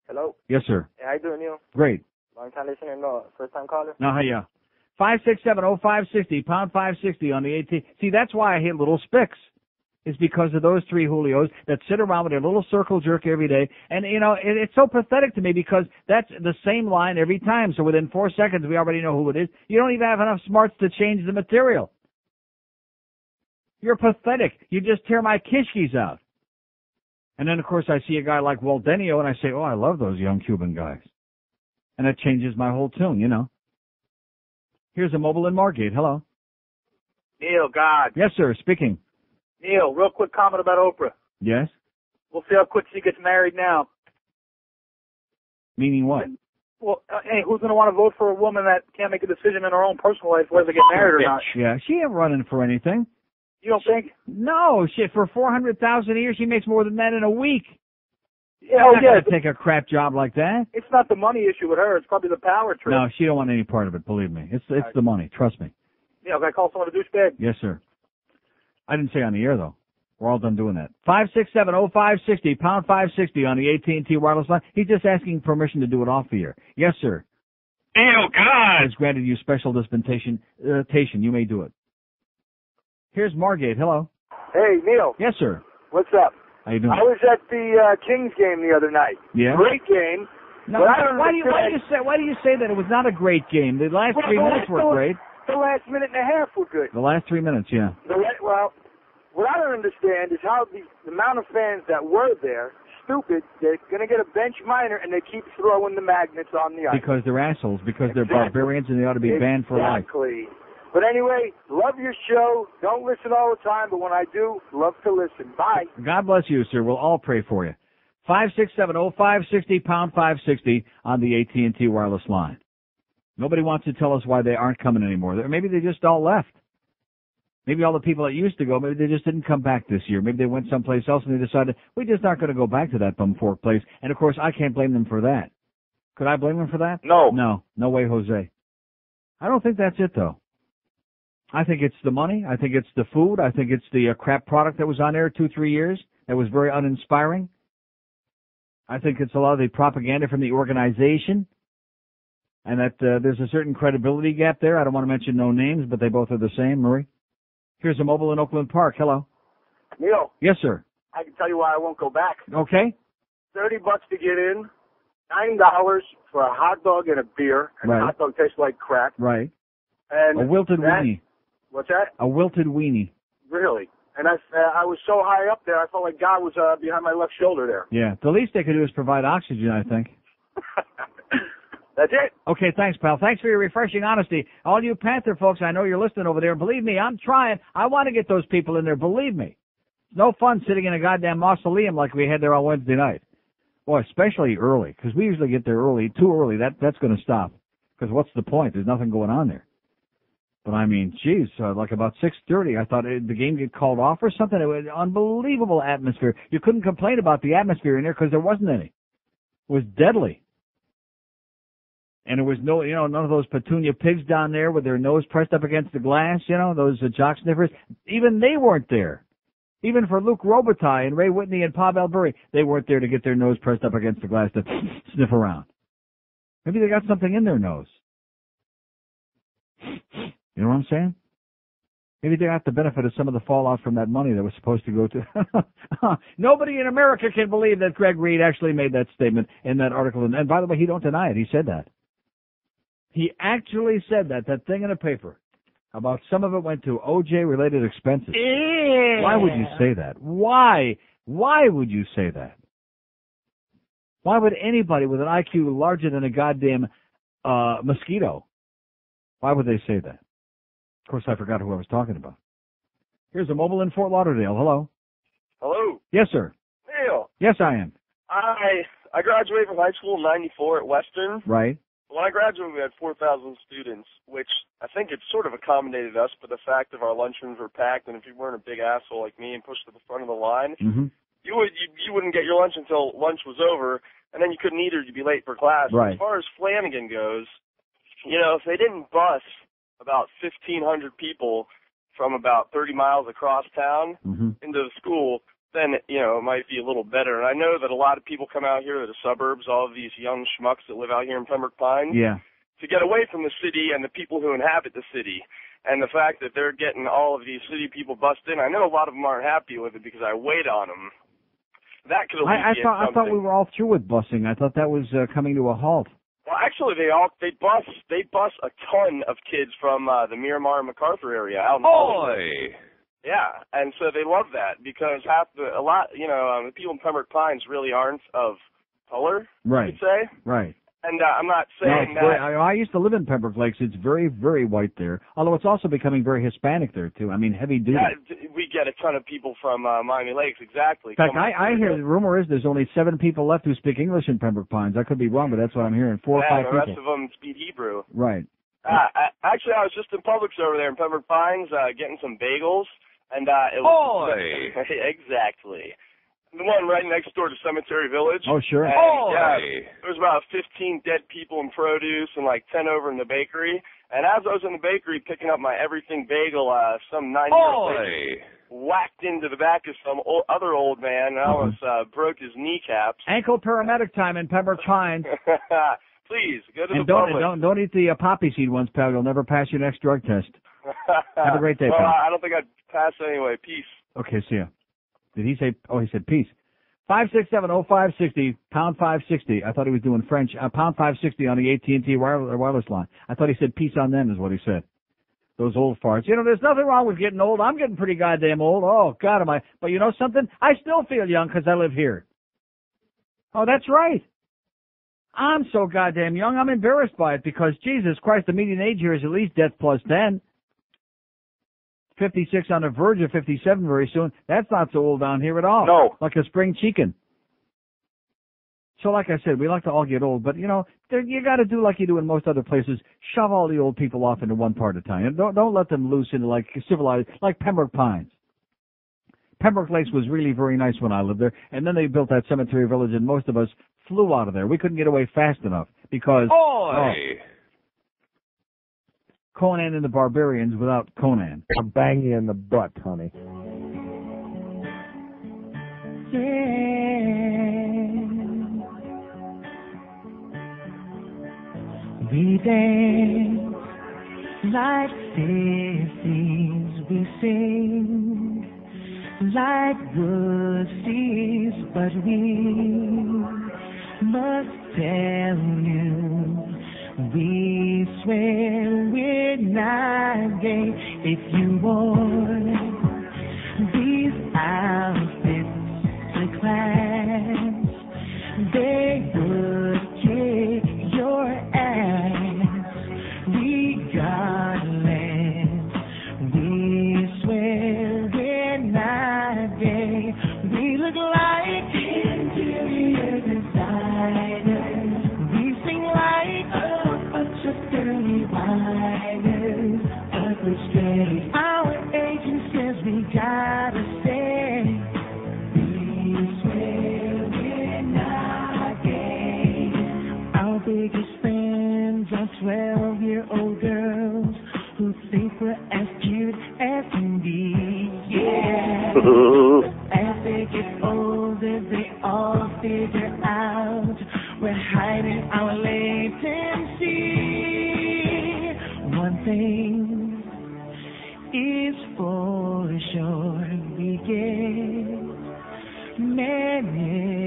Hello. Yes, sir. Yeah, how you doing, Neil? Great. Long time listener, no, first time caller? No, yeah. 567-0560, pound 560 on the AT. See, that's why I hate little spicks. It's because of those three Julios that sit around with their little circle jerk every day. And, it's so pathetic to me because that's the same line every time. So within 4 seconds, we already know who it is. You don't even have enough smarts to change the material. You're pathetic. You just tear my kishkis out. And then, of course, I see a guy like Waldenio, and I say, oh, I love those young Cuban guys. And that changes my whole tune, Here's a mobile in Margate. Hello. Neil, God. Yes, sir. Speaking. Neil, real quick comment about Oprah. Yes? We'll see how quick she gets married now. Meaning what? Well, hey, who's going to want to vote for a woman that can't make a decision in her own personal life whether to get married or not? Yeah, she ain't running for anything. You don't think? No, shit. For $400,000 a year, she makes more than that in a week. Yeah, She's not gonna take a crap job like that. It's not the money issue with her. It's probably the power trip. No, she don't want any part of it. Believe me, it's the money. Trust me. Yeah, can I call someone a douchebag? Yes, sir. I didn't say on the air though. We're all done doing that. 567-0560, pound 560 on the AT&T wireless line. He's just asking permission to do it off the air. Yes, sir. Neil, God. Has granted you special dispensation. You may do it. Here's Margate. Hello. Hey, Neil. Yes, sir. What's up? How you doing? I was at the Kings game the other night. Yeah. Great game. No, why do you say that it was not a great game? The last 3 minutes were great. The last minute and a half were good. The last 3 minutes, yeah. Well, what I don't understand is how the amount of fans that were there, stupid, they're going to get a bench minor and they keep throwing the magnets on the ice. Because they're assholes, because they're barbarians and they ought to be banned for life. Exactly. But anyway, love your show. Don't listen all the time, but when I do, love to listen. Bye. God bless you, sir. We'll all pray for you. 567-0560, pound 560 on the AT&T wireless line. Nobody wants to tell us why they aren't coming anymore. Maybe they just all left. Maybe all the people that used to go, maybe they just didn't come back this year. Maybe they went someplace else and they decided, we just aren't going to go back to that bumfork place. And, of course, I can't blame them for that. Could I blame them for that? No. No way, Jose. I don't think that's it, though. I think it's the money. I think it's the food. I think it's the crap product that was on there 2-3 years that was very uninspiring. I think it's a lot of the propaganda from the organization and that there's a certain credibility gap there. I don't want to mention no names, but they both are the same. Murray? Here's a mobile in Oakland Park. Hello. Neil. Yes, sir. I can tell you why I won't go back. Okay. $30 to get in, $9 for a hot dog and a beer, and Right. the hot dog tastes like crap. Right. And A wilted weenie. What's that? A wilted weenie. Really? And I was so high up there, I felt like God was behind my left shoulder there. Yeah. The least they could do is provide oxygen, I think. That's it. Okay, thanks, pal. Thanks for your refreshing honesty. All you Panther folks, I know you're listening over there. Believe me, I'm trying. I want to get those people in there. Believe me. It's no fun sitting in a goddamn mausoleum like we had there on Wednesday night. Boy, especially early, because we usually get there early. Too early, that's going to stop. Because what's the point? There's nothing going on there. But, I mean, geez, like about 6:30, I thought the game get called off or something. It was an unbelievable atmosphere. You couldn't complain about the atmosphere in there because there wasn't any. It was deadly. And there was no, none of those petunia pigs down there with their nose pressed up against the glass, those jock sniffers. Even they weren't there. Even for Luke Robitaille and Ray Whitney and Pa Bellbury, they weren't there to get their nose pressed up against the glass to sniff around. Maybe they got something in their nose. You know what I'm saying? Maybe they got the benefit of some of the fallout from that money that was supposed to go to... Nobody in America can believe that Greg Reed actually made that statement in that article. And by the way, he don't deny it. He said that. He actually said that thing in the paper, about some of it went to OJ-related expenses. Yeah. Why would you say that? Why? Why would you say that? Why would anybody with an IQ larger than a goddamn mosquito, why would they say that? Of course, I forgot who I was talking about. Here's a mobile in Fort Lauderdale. Hello. Hello. Yes, sir. Neil. Yes, I am. I graduated from high school in '94 at Western. Right. When I graduated, we had 4,000 students, which I think it sort of accommodated us, but the fact of our lunchrooms were packed, and if you weren't a big asshole like me and pushed to the front of the line, you wouldn't get your lunch until lunch was over, and then you couldn't eat or you'd be late for class. Right. As far as Flanagan goes, if they didn't bus about 1,500 people from about 30 miles across town into the school, then, it might be a little better. And I know that a lot of people come out here to the suburbs, all of these young schmucks that live out here in Pembroke Pines, to get away from the city and the people who inhabit the city. And the fact that they're getting all of these city people bussed in, I know a lot of them aren't happy with it because I wait on them. That could alleviate I thought we were all through with busing. I thought that was coming to a halt. Well, actually, they bus a ton of kids from the Miramar and MacArthur area out in Hollywood. Yeah, and so they love that because the people in Pembroke Pines really aren't of color, right? You could say. Right. And I'm not saying that. I used to live in Pembroke Lakes. It's very, very white there. Although it's also becoming very Hispanic there too. I mean, heavy duty. Yeah, we get a ton of people from Miami Lakes, exactly. In fact, I hear the rumor is there's only 7 people left who speak English in Pembroke Pines. I could be wrong, but that's what I'm hearing. 4 or 5 the people. rest of them speak Hebrew. Right. Actually, I was just in Publix over there in Pembroke Pines getting some bagels, and it was exactly. The one right next door to Cemetery Village. Oh, sure. And, there was about 15 dead people in produce and like 10 over in the bakery. And as I was in the bakery picking up my everything bagel, some 9-year-old kid whacked into the back of some other old man and almost broke his kneecaps. Ankle paramedic time in Pembroke Pines. Please, go to and the Publix. don't eat the poppy seed ones, pal. You'll never pass your next drug test. Have a great day, well, pal. I don't think I'd pass anyway. Peace. Okay, see ya. Did he say? Oh, he said peace. 567-0560, pound 560. I thought he was doing French. Pound 560 on the AT&T wireless line. I thought he said peace on them is what he said. Those old farts. There's nothing wrong with getting old. I'm getting pretty goddamn old. Oh, God, am I. But you know something? I still feel young because I live here. Oh, that's right. I'm so goddamn young, I'm embarrassed by it because, Jesus Christ, the median age here is at least death plus 10. 56 on the verge of 57 very soon. That's not so old down here at all. No. Like a spring chicken. So like I said, we like to all get old, but you got to do like you do in most other places. Shove all the old people off into one part of town. Don't let them loose into like civilized, like Pembroke Pines. Pembroke Lakes was really very nice when I lived there, and then they built that cemetery village, and most of us flew out of there. We couldn't get away fast enough because Conan and the Barbarians without Conan. I'll bang you in the butt, honey. We dance like sissies, we sing like good seas, but we must tell you, we swear we're not gay. If you want these outfits to class, they would kick your ass. can be. Yeah. As they get older, they all figure out we're hiding our latency. One thing is for sure, we get manicures.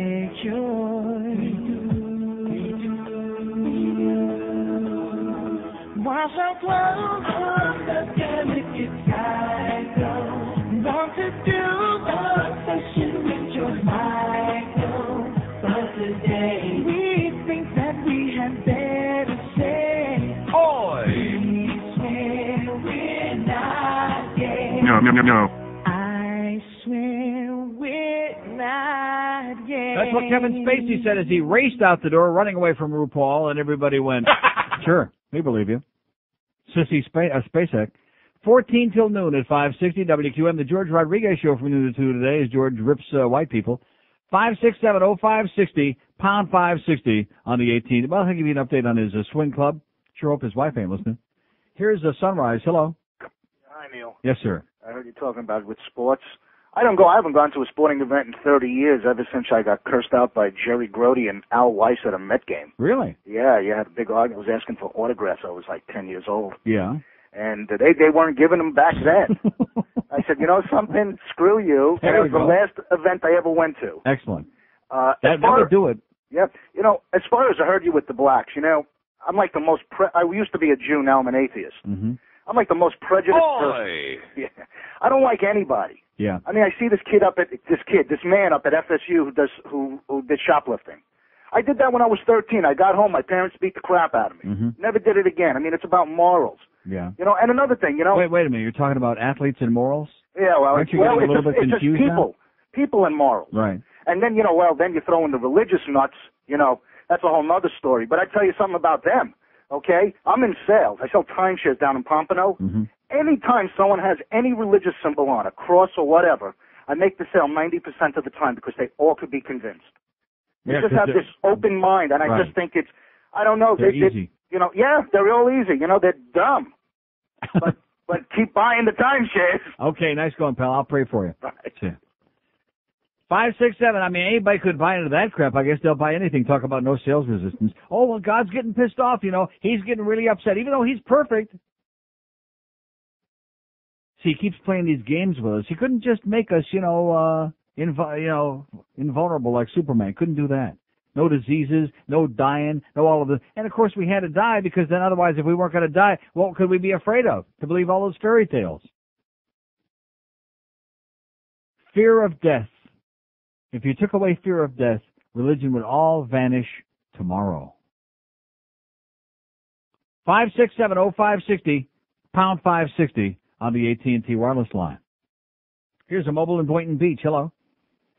Wash our clothes on the delicate cycle. Want to do a session with your Michael, but today we think that we had better say, oi! We swear we're not gay. No. I swear we're not gay. That's what Kevin Spacey said as he raced out the door, running away from RuPaul, and everybody went, sure, we believe you. Sissy Spacek. 14 till noon at 560 WQAM. The George Rodriguez Show from noon to 2 today as George rips white people. 567-0560, pound 560 on the 18th. Well, I'll give you an update on his swing club. Sure hope his wife ain't listening. Here's Sunrise. Hello. Hi, Neil. Yes, sir. I heard you talking about it with sports. I haven't gone to a sporting event in 30 years, ever since I got cursed out by Jerry Grody and Al Weiss at a Met game. Really? Yeah, you had a big argument. I was asking for autographs. I was like 10 years old. Yeah. And they weren't giving them back then. I said, you know something? Screw you. And it was the last event I ever went to. Excellent. That would do it. Yeah. You know, as far as I heard you with the blacks, you know, I'm like the most I used to be a Jew, now I'm an atheist. Mm-hmm. I'm like the most prejudiced person. Yeah. I don't like anybody. Yeah. I mean, I see this man up at FSU who did shoplifting. I did that when I was 13. I got home, my parents beat the crap out of me. Mm-hmm. Never did it again. I mean, it's about morals. Yeah. You know, and another thing, you know. Wait a minute. You're talking about athletes and morals? Yeah, well, Aren't you getting a little bit confused just people and morals. Right. And then, you know, then you throw in the religious nuts, you know, that's a whole nother story. But I tell you something about them, okay? I'm in sales. I sell timeshares down in Pompano. Mm-hmm. Anytime someone has any religious symbol on, a cross or whatever, I make the sale 90% of the time because they all could be convinced. They just have this open mind, and I just think it's, I don't know. They're easy. You know, yeah, they're real easy. You know, they're dumb. But keep buying the timeshares. Okay, nice going, pal. I'll pray for you. Right. 567. I mean, anybody could buy into that crap. I guess they'll buy anything. Talk about no sales resistance. Oh, well, God's getting pissed off. You know, he's getting really upset, even though he's perfect. See, he keeps playing these games with us. He couldn't just make us, invulnerable like Superman. Couldn't do that. No diseases, no dying, no all of this. And, of course, we had to die because then otherwise if we weren't going to die, what could we be afraid of? To believe all those fairy tales. Fear of death. If you took away fear of death, religion would all vanish tomorrow. 567-0560, pound 560 on the AT&T wireless line. Here's a mobile in Boynton Beach. Hello.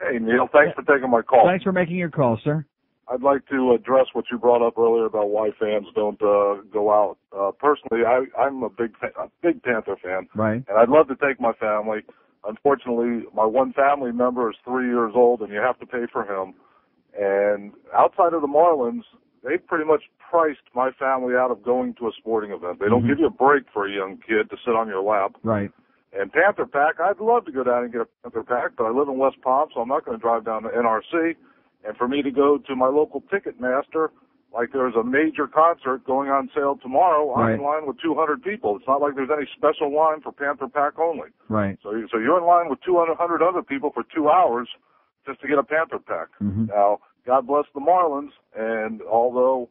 Hey, Neil. Thanks for taking my call. Thanks for making your call, sir. I'd like to address what you brought up earlier about why fans don't go out. Personally, I'm a big Panther fan. Right. And I'd love to take my family. Unfortunately, my one family member is 3 years old, and you have to pay for him. And outside of the Marlins, they pretty much priced my family out of going to a sporting event. They don't give you a break for a young kid to sit on your lap. Right. And Panther Pack, I'd love to go down and get a Panther Pack, but I live in West Palm, so I'm not going to drive down to NRC. And for me to go to my local ticket master, like there's a major concert going on sale tomorrow, I'm in line with 200 people. It's not like there's any special line for Panther Pack only. Right. So you're in line with 200 other people for 2 hours just to get a Panther Pack. Mm-hmm. Now, God bless the Marlins, and although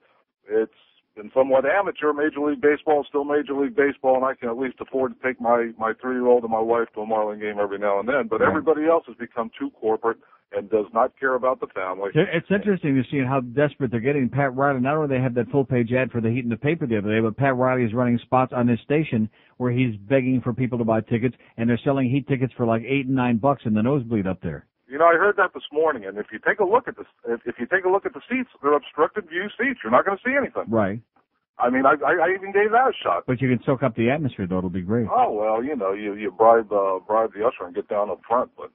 it's been somewhat amateur, Major League Baseball is still Major League Baseball, and I can at least afford to take my 3-year-old and my wife to a Marlin game every now and then. But everybody else has become too corporate and does not care about the family. It's interesting to see how desperate they're getting. Pat Riley, not only they have that full-page ad for the heat in the paper the other day, but Pat Riley is running spots on this station where he's begging for people to buy tickets, and they're selling heat tickets for like $8 and $9 in the nosebleed up there. You know, I heard that this morning, and if you take a look at the seats, they're obstructed view seats. You're not going to see anything. Right. I mean, I even gave that a shot. But you can soak up the atmosphere, though. It'll be great. Oh well, you know, you bribe the usher and get down up front, but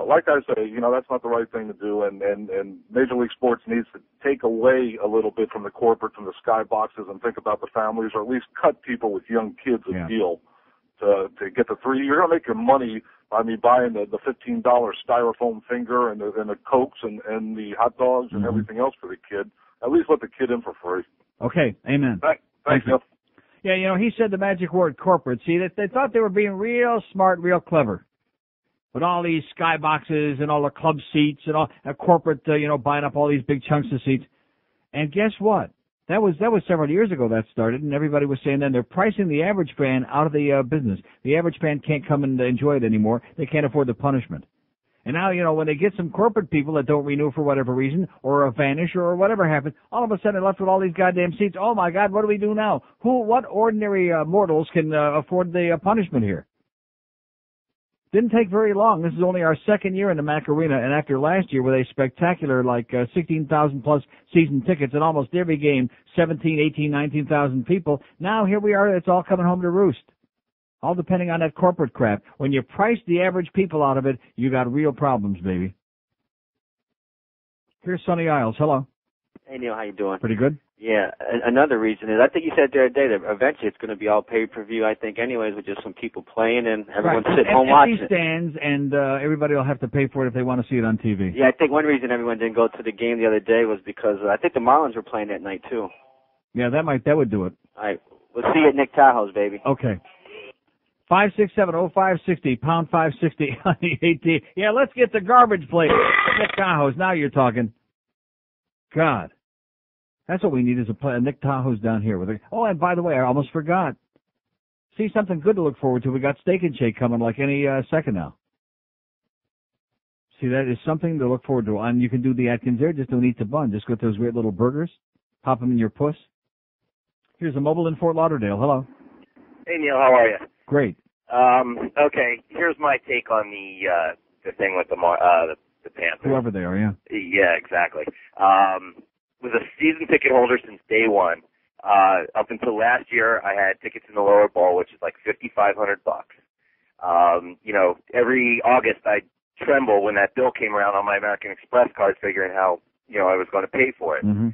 like I say, you know, that's not the right thing to do, and Major League Sports needs to take away a little bit from the corporate, from the skyboxes, and think about the families, or at least cut people with young kids a deal to get the three. You're going to make your money by me buying the $15 styrofoam finger and the Cokes and the hot dogs and everything else for the kid. At least let the kid in for free. Okay, amen. Thank you. Yeah, you know, he said the magic word corporate. See, they thought they were being real smart, real clever. With all these skyboxes and all the club seats and all corporate, buying up all these big chunks of seats. And guess what? That was several years ago that started, and everybody was saying then they're pricing the average fan out of the business. The average fan can't come and enjoy it anymore. They can't afford the punishment. And now, when they get some corporate people that don't renew for whatever reason, or vanish, or whatever happens, all of a sudden they're left with all these goddamn seats. Oh my God, what do we do now? What ordinary mortals can afford the punishment here? Didn't take very long. This is only our second year in the Mac Arena, and after last year with a spectacular 16,000 plus season tickets in almost every game, 17, 18, 19,000 people, now here we are, it's all coming home to roost. All depending on that corporate crap. When you price the average people out of it, you got real problems, baby. Here's Sunny Isles. Hello. Hey, Neil, how you doing? Pretty good. Yeah, another reason is I think you said the other day that eventually it's going to be all pay-per-view, I think, anyways, with just some people playing and everyone sitting home watching it. Stands, and everybody will have to pay for it if they want to see it on TV. Yeah, I think one reason everyone didn't go to the game the other day was because I think the Marlins were playing that night, too. Yeah, that would do it. All right, we'll see you at Nick Tahoe's, baby. Okay. 567-0560, pound 560 on the AT. Yeah, let's get the garbage plate. Nick Tahoe's, now you're talking. God. That's what we need is a Nick Tahoe's down here. Oh, and by the way, I almost forgot. See, something good to look forward to. We got Steak and Shake coming like any second now. See, that is something to look forward to. And you can do the Atkins there. Just don't eat the bun. Just get those weird little burgers. Pop them in your puss. Here's a mobile in Fort Lauderdale. Hello. Hey, Neil. How are you? Great. Okay. Here's my take on the thing with the Panthers. Whoever they are, yeah. Yeah, exactly. Was a season ticket holder since day one. Up until last year, I had tickets in the lower bowl, which is like $5,500. Every August I tremble when that bill came around on my American Express card, figuring how I was going to pay for it. Mm-hmm.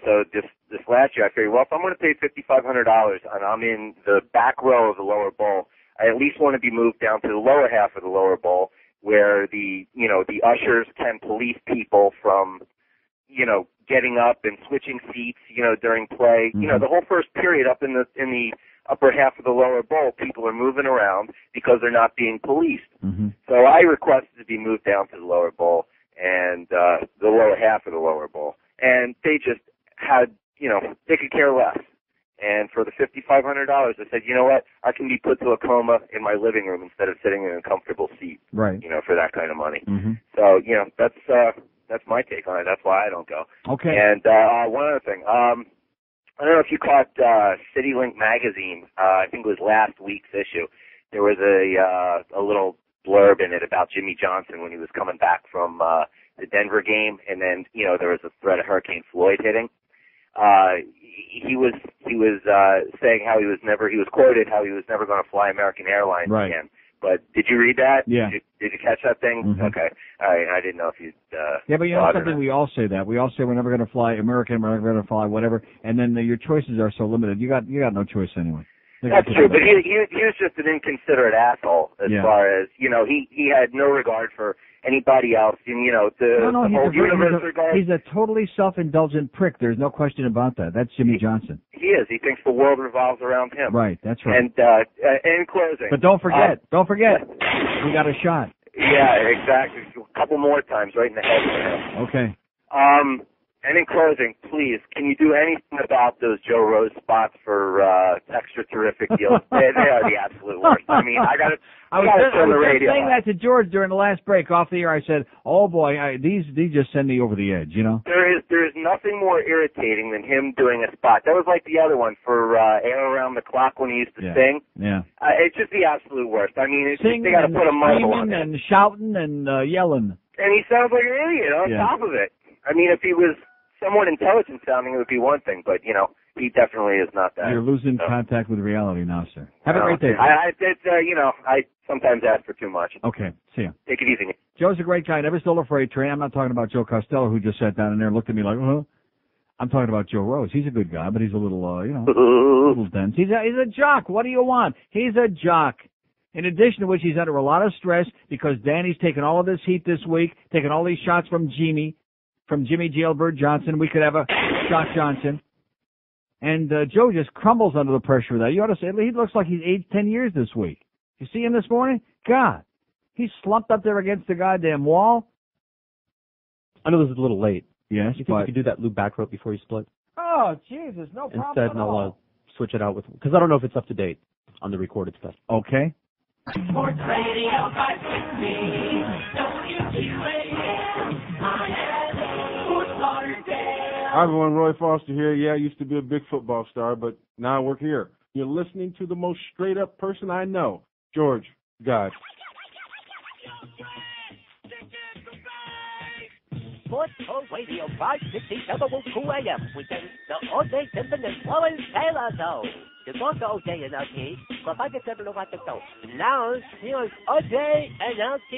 So this last year I figured, well, if I'm going to pay $5,500 and I'm in the back row of the lower bowl, I at least want to be moved down to the lower half of the lower bowl, where the ushers can police people from getting up and switching seats, during play. Mm-hmm. The whole first period up in the upper half of the lower bowl, people are moving around because they're not being policed. Mm-hmm. So I requested to be moved down to the lower bowl and the lower half of the lower bowl. And they just had, they could care less. And for the $5,500, I said, you know what? I can be put to a coma in my living room instead of sitting in a comfortable seat. Right. For that kind of money. Mm-hmm. So, that's my take on it. That's why I don't go. Okay. And one other thing. I don't know if you caught CityLink magazine. I think it was last week's issue. There was a little blurb in it about Jimmy Johnson when he was coming back from the Denver game, and then there was a threat of Hurricane Floyd hitting. He was saying how he was quoted how he was never going to fly American Airlines again. But did you read that? Yeah. Did you catch that thing? Mm-hmm. Okay. I didn't know if you. Yeah, but something we all say that. We all say we're never going to fly American, we're never going to fly whatever, and then your choices are so limited. You got no choice anyway. That's true, but he was just an inconsiderate asshole as far as he had no regard for anybody else. And the whole universe regard. He's a totally self-indulgent prick. There's no question about that. That's Jimmy Johnson. He is. He thinks the world revolves around him. Right. That's right. And in closing. But don't forget, we got a shot. Yeah, exactly. A couple more times right in the head. Okay. And in closing, please, can you do anything about those Joe Rose spots for extra terrific deals? they are the absolute worst. I mean, I got to turn the radio. I was saying that to George during the last break off the air. I said, "Oh boy, these just send me over the edge." There is nothing more irritating than him doing a spot. That was like the other one for Air Around the Clock when he used to sing. Yeah. It's just the absolute worst. I mean, they got to put a muzzle on it. And shouting and yelling. And he sounds like an idiot on top of it. I mean, if he was somewhat intelligent sounding, it would be one thing, but he definitely is not that. You're losing contact with reality now, sir. Have a great day. I sometimes ask for too much. Okay, see ya. Take it easy. Joe's a great guy. Never stole a freight train. I'm not talking about Joe Costello, who just sat down in there and looked at me like, huh? I'm talking about Joe Rose. He's a good guy, but he's a little, a little dense. He's a jock. What do you want? He's a jock. In addition to which, he's under a lot of stress because Danny's taking all of this heat this week, taking all these shots from Jimmy Jailbird Johnson. We could have a Shock Johnson. And Joe just crumbles under the pressure of that. You ought to say, he looks like he's aged 10 years this week. You see him this morning? God, he's slumped up there against the goddamn wall. I know this is a little late. Yes, you think you could do that loop back rope before you split? Oh, Jesus, no problem Instead, at all. Switch it out with, because I don't know if it's up to date on the recorded stuff. Okay. Sports Radio 560, WQAM, Fort Lauderdale. Hi, everyone. Roy Foster here. Yeah, I used to be a big football star, but now I work here. You're listening to the most straight-up person I know, George God. Sports Talk Radio 560 WQAM presents the O.J. Simpson and Florence Taylor Show. The talk to O.J. and LT, kapag sabi ng ating show. Now, here's O.J. and LT.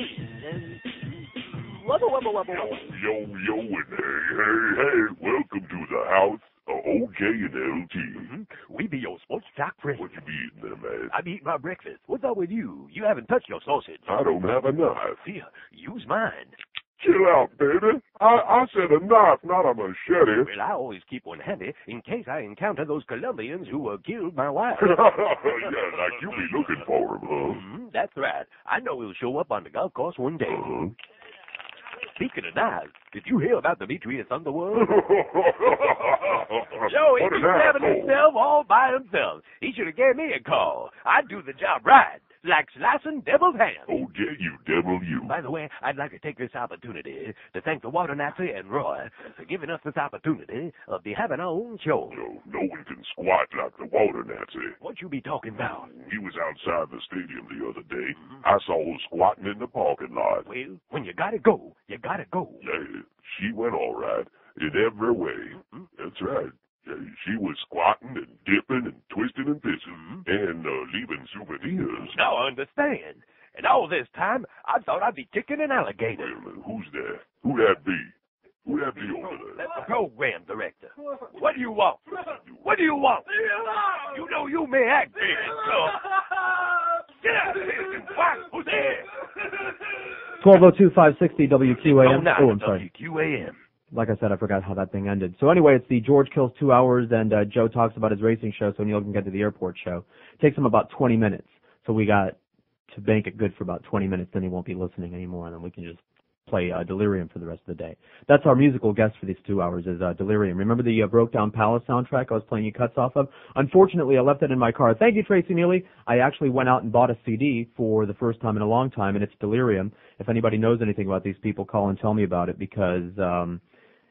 Wubba, wubba, wubba, wubba. Yo, and hey, welcome to the house of O.J. and LT. Mm-hmm. We be your sports talk friends. What you be eating there, man? I'm eating my breakfast. What's up with you? You haven't touched your sausage. I don't have a knife. Here, use mine. Chill out, baby. I said a knife, not a machete. Well, I always keep one handy in case I encounter those Colombians who killed my wife. Yeah, like you be looking for them, huh? Mm-hmm, that's right. I know he'll show up on the golf course one day. Uh-huh. Speaking of knives, did you hear about Demetrius Underwood? Yo, he's having himself all by himself. He should have gave me a call. I'd do the job right. Like slicing devil's ham. Oh, yeah, you devil, you. By the way, I'd like to take this opportunity to thank the Water Nazi and Roy for giving us this opportunity of having our own show. No one can squat like the Water Nazi. What you be talking about? He was outside the stadium the other day. I saw her squatting in the parking lot. Well, when you gotta go, you gotta go. Yeah, she went all right in every way. That's right. She was squatting and dipping and twisting and pissing and leaving souvenirs. Now I understand. And all this time, I thought I'd be kicking an alligator. Wait a minute, who's there? Who that be? Who that be over there? That's the program director. What do you want? What do you want? You know you may act big, so... Get out of here! What? Who's there? 1202-560 WQAM. Oh, I'm sorry. WQAM. Like I said, I forgot how that thing ended. So anyway, it's the George Kills 2 hours, and Joe talks about his racing show so Neil can get to the airport show. It takes him about 20 minutes. So we got to bank it good for about 20 minutes, then he won't be listening anymore, and then we can just play Delirium for the rest of the day. That's our musical guest for these 2 hours is Delirium. Remember the Broke Down Palace soundtrack I was playing you cuts off of? Unfortunately, I left it in my car. Thank you, Tracy Neely. I actually went out and bought a CD for the first time in a long time, and it's Delirium. If anybody knows anything about these people, call and tell me about it because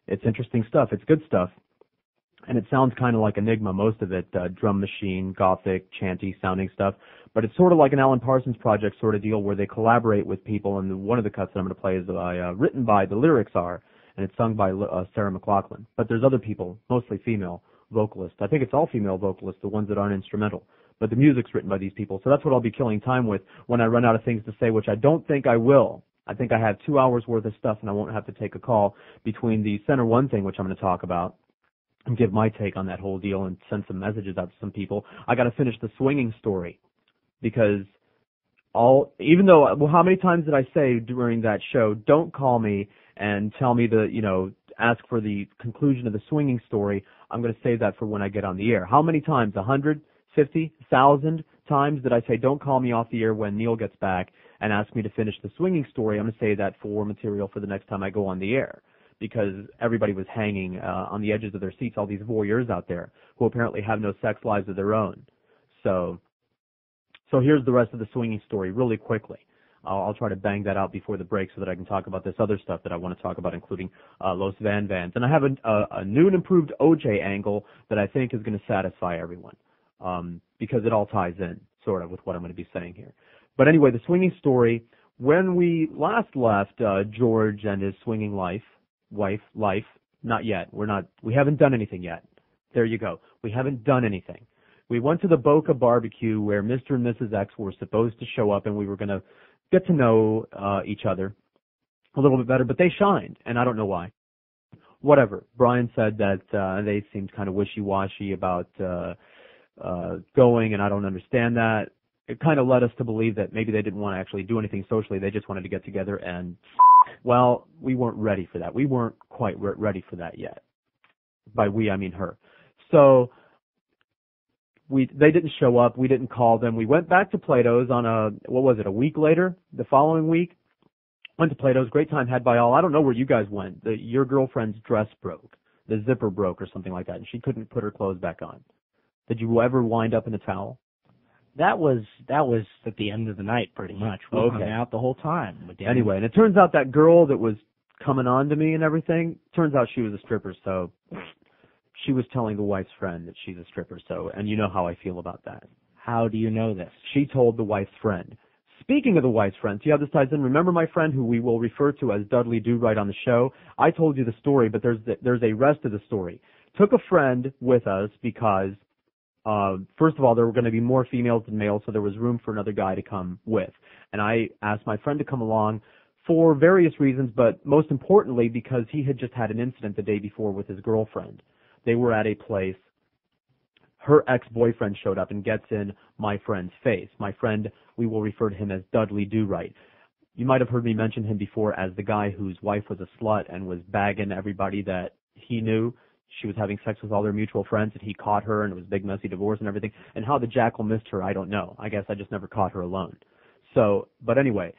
it's interesting stuff. It's good stuff. And it sounds kind of like Enigma, most of it, drum machine, gothic, chanty sounding stuff. But it's sort of like an Alan Parsons Project sort of deal where they collaborate with people. And one of the cuts that I'm going to play is written by, the lyrics are, and it's sung by Sarah McLachlan. But there's other people, mostly female vocalists. I think it's all female vocalists, the ones that aren't instrumental. But the music's written by these people. So that's what I'll be killing time with when I run out of things to say, which I don't think I will. I think I have 2 hours worth of stuff and I won't have to take a call between the Center One thing, which I'm going to talk about, and give my take on that whole deal and send some messages out to some people. I got to finish the swinging story because even though, how many times did I say during that show, don't call me and tell me to, ask for the conclusion of the swinging story. I'm going to save that for when I get on the air. How many times? 100, 50, 1,000 times did I say, don't call me off the air when Neil gets back and ask me to finish the swinging story? I'm going to say that for material for the next time I go on the air. Because everybody was hanging on the edges of their seats, all these voyeurs out there who apparently have no sex lives of their own. So here's the rest of the swinging story really quickly. I'll try to bang that out before the break so that I can talk about this other stuff that I want to talk about, including Los Van Vans. And I have a new and improved OJ angle that I think is going to satisfy everyone because it all ties in sort of with what I'm going to be saying here. But anyway, the swinging story, when we last left George and his swinging life, not yet. We haven't done anything yet. There you go. We haven't done anything. We went to the Boca barbecue where Mr. and Mrs. X were supposed to show up and we were going to get to know each other a little bit better, but they shined, and I don't know why. whatever. Brian said that they seemed kind of wishy-washy about going, and I don't understand that. It kind of led us to believe that maybe they didn't want to actually do anything socially. They just wanted to get together and, well, we weren't ready for that. We weren't quite ready for that yet. By we, I mean her. So they didn't show up. We didn't call them. We went back to Plato's on a week later, the following week. Went to Plato's, great time had by all. I don't know where you guys went. Your girlfriend's dress broke. The zipper broke or something like that, and she couldn't put her clothes back on. Did you ever wind up in a towel? That was at the end of the night, pretty much. We hung out the whole time. Anyway, and it turns out that girl that was coming on to me and everything, turns out she was a stripper, so she was telling the wife's friend that she's a stripper, so, and you know how I feel about that. How do you know this? She told the wife's friend. Speaking of the wife's friend, see how this ties in? Remember my friend who we will refer to as Dudley Do-Right on the show? I told you the story, but there's a rest of the story. Took a friend with us because first of all, there were going to be more females than males, so there was room for another guy to come with. And I asked my friend to come along for various reasons, but most importantly because he had just had an incident the day before with his girlfriend. They were at a place. Her ex-boyfriend showed up and gets in my friend's face. My friend, we will refer to him as Dudley Do-Right. You might have heard me mention him before as the guy whose wife was a slut and was bagging everybody that he knew. She was having sex with all their mutual friends, and he caught her, and it was a big, messy divorce and everything. And how the jackal missed her, I don't know. I guess I just never caught her alone. So, but anyway,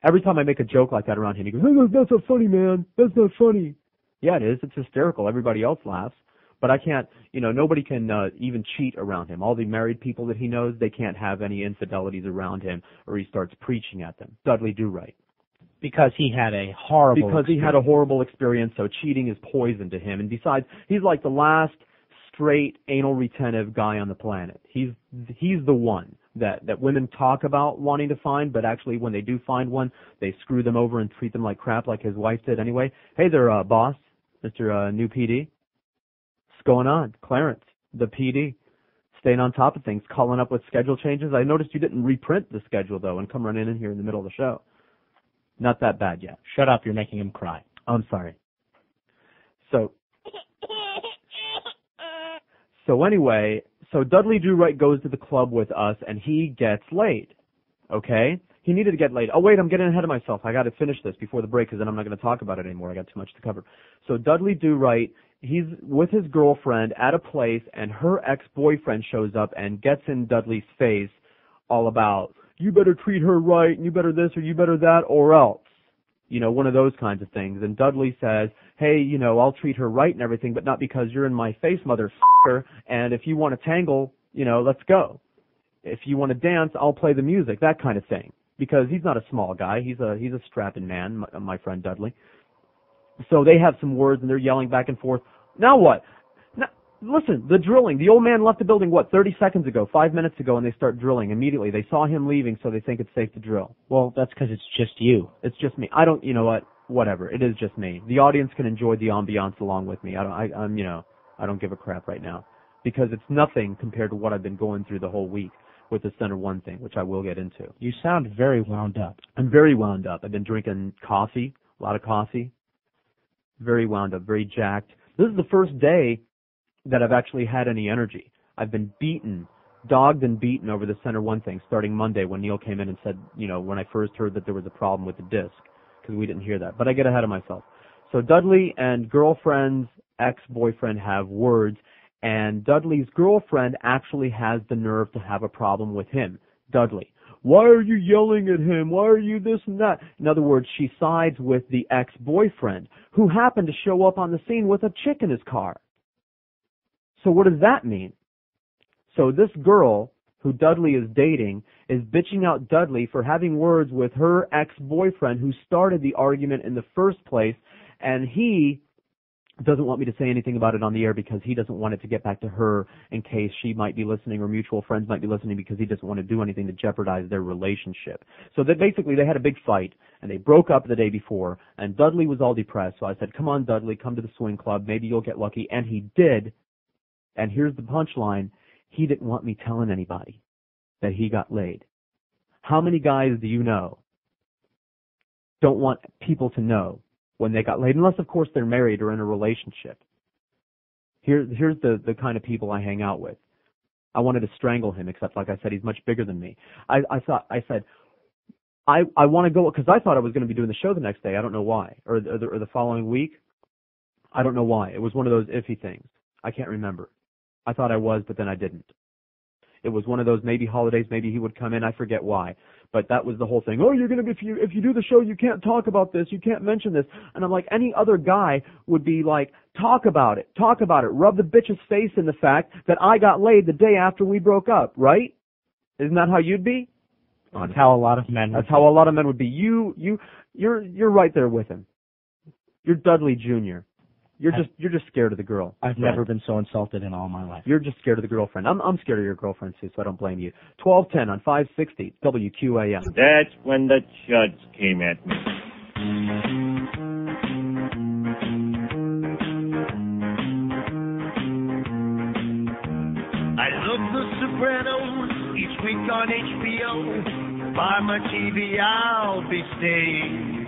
every time I make a joke like that around him, he goes, "Oh, that's not funny, man. That's not funny." Yeah, it is. It's hysterical. Everybody else laughs. But I can't, nobody can even cheat around him. All the married people that he knows, they can't have any infidelities around him, or he starts preaching at them. Dudley Do-Right. Because he had a horrible experience, so cheating is poison to him. And besides, he's like the last straight anal retentive guy on the planet. He's the one that women talk about wanting to find, but actually when they do find one, they screw them over and treat them like crap, like his wife did anyway. Hey there, boss, Mr. New PD. What's going on? Clarence, the PD. Staying on top of things, calling up with schedule changes. I noticed you didn't reprint the schedule, though, and come running in here in the middle of the show. Not that bad yet. Shut up, you're making him cry. I'm sorry. So anyway, Dudley Do-Right goes to the club with us, and he gets laid. Okay? He needed to get laid. Oh, wait, I'm getting ahead of myself. I got to finish this before the break, because then I'm not going to talk about it anymore. I got too much to cover. So Dudley Do-Right, he's with his girlfriend at a place, and her ex-boyfriend shows up and gets in Dudley's face all about, you better treat her right, and you better this, or you better that, or else. One of those kinds of things. And Dudley says, hey, I'll treat her right and everything, but not because you're in my face, motherfucker, and if you want to tangle, let's go. If you want to dance, I'll play the music, that kind of thing. Because he's not a small guy, he's a strapping man, my friend Dudley. So they have some words, and they're yelling back and forth. Now what? Listen, the drilling. The old man left the building, 30 seconds ago, 5 minutes ago, and they start drilling immediately. They saw him leaving, so they think it's safe to drill. Well, that's because it's just you. It's just me. I don't, whatever. It is just me. The audience can enjoy the ambiance along with me. I don't give a crap right now. Because it's nothing compared to what I've been going through the whole week with the Center One thing, which I will get into. You sound very wound up. I'm very wound up. I've been drinking coffee, a lot of coffee. Very wound up, very jacked. This is the first day that I've actually had any energy. I've been dogged and beaten over the Center One thing starting Monday when Neil came in and said, when I first heard that there was a problem with the disc, because we didn't hear that. But I get ahead of myself. So Dudley and girlfriend's ex-boyfriend have words, and Dudley's girlfriend actually has the nerve to have a problem with him, Dudley. Why are you yelling at him? Why are you this and that? In other words, she sides with the ex-boyfriend, who happened to show up on the scene with a chick in his car. So what does that mean? So this girl, who Dudley is dating, is bitching out Dudley for having words with her ex-boyfriend who started the argument in the first place, and he doesn't want me to say anything about it on the air because he doesn't want it to get back to her in case she might be listening or mutual friends might be listening, because he doesn't want to do anything to jeopardize their relationship. So that basically they had a big fight, and they broke up the day before, and Dudley was all depressed. So I said, come on, Dudley, come to the swing club. Maybe you'll get lucky. And he did. And here's the punchline. He didn't want me telling anybody that he got laid. How many guys do you know don't want people to know when they got laid, unless of course they're married or in a relationship. Here's the kind of people I hang out with. I wanted to strangle him, except like I said, he's much bigger than me. I said, I want to go, because I thought I was going to be doing the show the next day. I don't know why. Or the following week. I don't know why. It was one of those iffy things. I can't remember. I thought I was, but then I didn't. It was one of those maybe holidays, maybe he would come in. I forget why. But that was the whole thing. Oh, you're going to be, if you do the show, you can't talk about this. You can't mention this. And I'm like, any other guy would be like, talk about it. Rub the bitch's face in the fact that I got laid the day after we broke up, right? Isn't that how you'd be? That's how a lot of men. That's how a lot of men would be. You're right there with him. You're Dudley Jr. You're just scared of the girl. I've never been so insulted in all my life. You're just scared of the girlfriend. I'm scared of your girlfriend too, so I don't blame you. 1210 on 560 WQAM. That's when the judge came at me. I love The Sopranos each week on HBO. By my TV I'll be staying.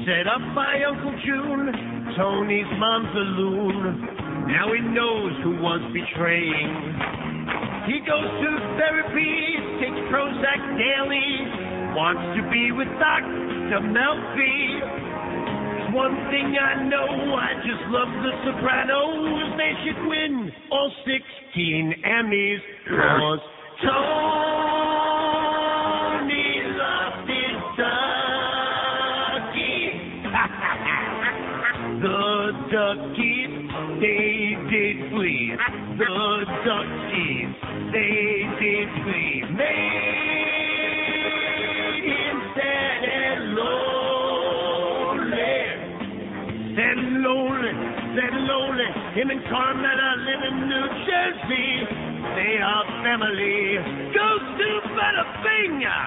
Set up by Uncle June. Tony's mom's a loon. Now he knows who was betraying. He goes to therapy, takes Prozac daily, wants to be with Dr. Melfi. One thing I know, I just love The Sopranos. They should win all 16 Emmys. 'Cause Tony loves his The duckies, they did flee. The duckies, they did flee. Made him sad and lonely. Sad and lonely. Him and Carmela live in New Jersey. They are family. Goes to Butterfinger.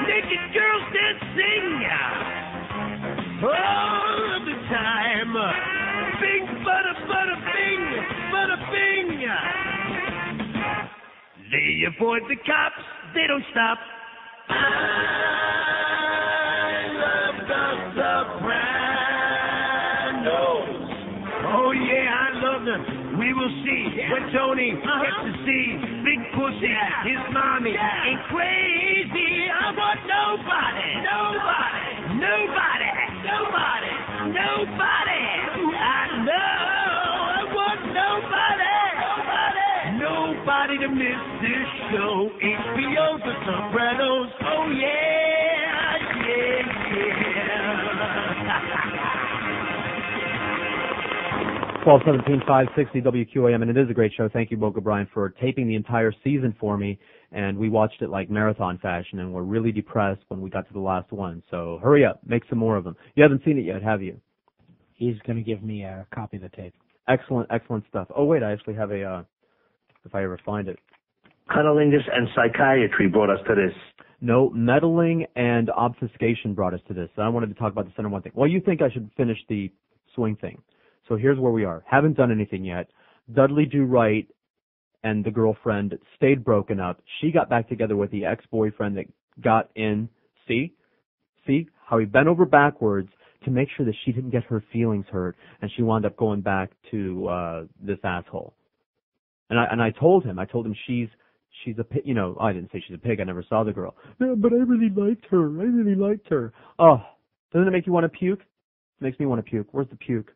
Naked girls that sing. All of the time. Bing, butter, bing. They avoid the cops, they don't stop. I love The Sopranos. Oh yeah, I love them. We will see when Tony gets to see Big Pussy, his mommy ain't crazy. I want nobody. I know. I want nobody to miss this show. HBO, The Sopranos. Oh yeah. 1217 560 WQAM, and it is a great show. Thank you, Boca Brian, for taping the entire season for me, and we watched it like marathon fashion, and we're really depressed when we got to the last one. So hurry up, make some more of them. You haven't seen it yet, have you? He's going to give me a copy of the tape. Excellent stuff. Oh wait, I actually have a, if I ever find it. Cunnilingus and psychiatry brought us to this. No, meddling and obfuscation brought us to this. I wanted to talk about the center one thing. Well, you think I should finish the swing thing. So here's where we are. Haven't done anything yet. Dudley Do Right and the girlfriend stayed broken up. She got back together with the ex-boyfriend that got in. See how he bent over backwards to make sure that she didn't get her feelings hurt, and she wound up going back to this asshole. And I told him she's a pig. You know, I didn't say she's a pig. I never saw the girl. No, but I really liked her. Oh, doesn't it make you want to puke? It makes me want to puke. Where's the puke?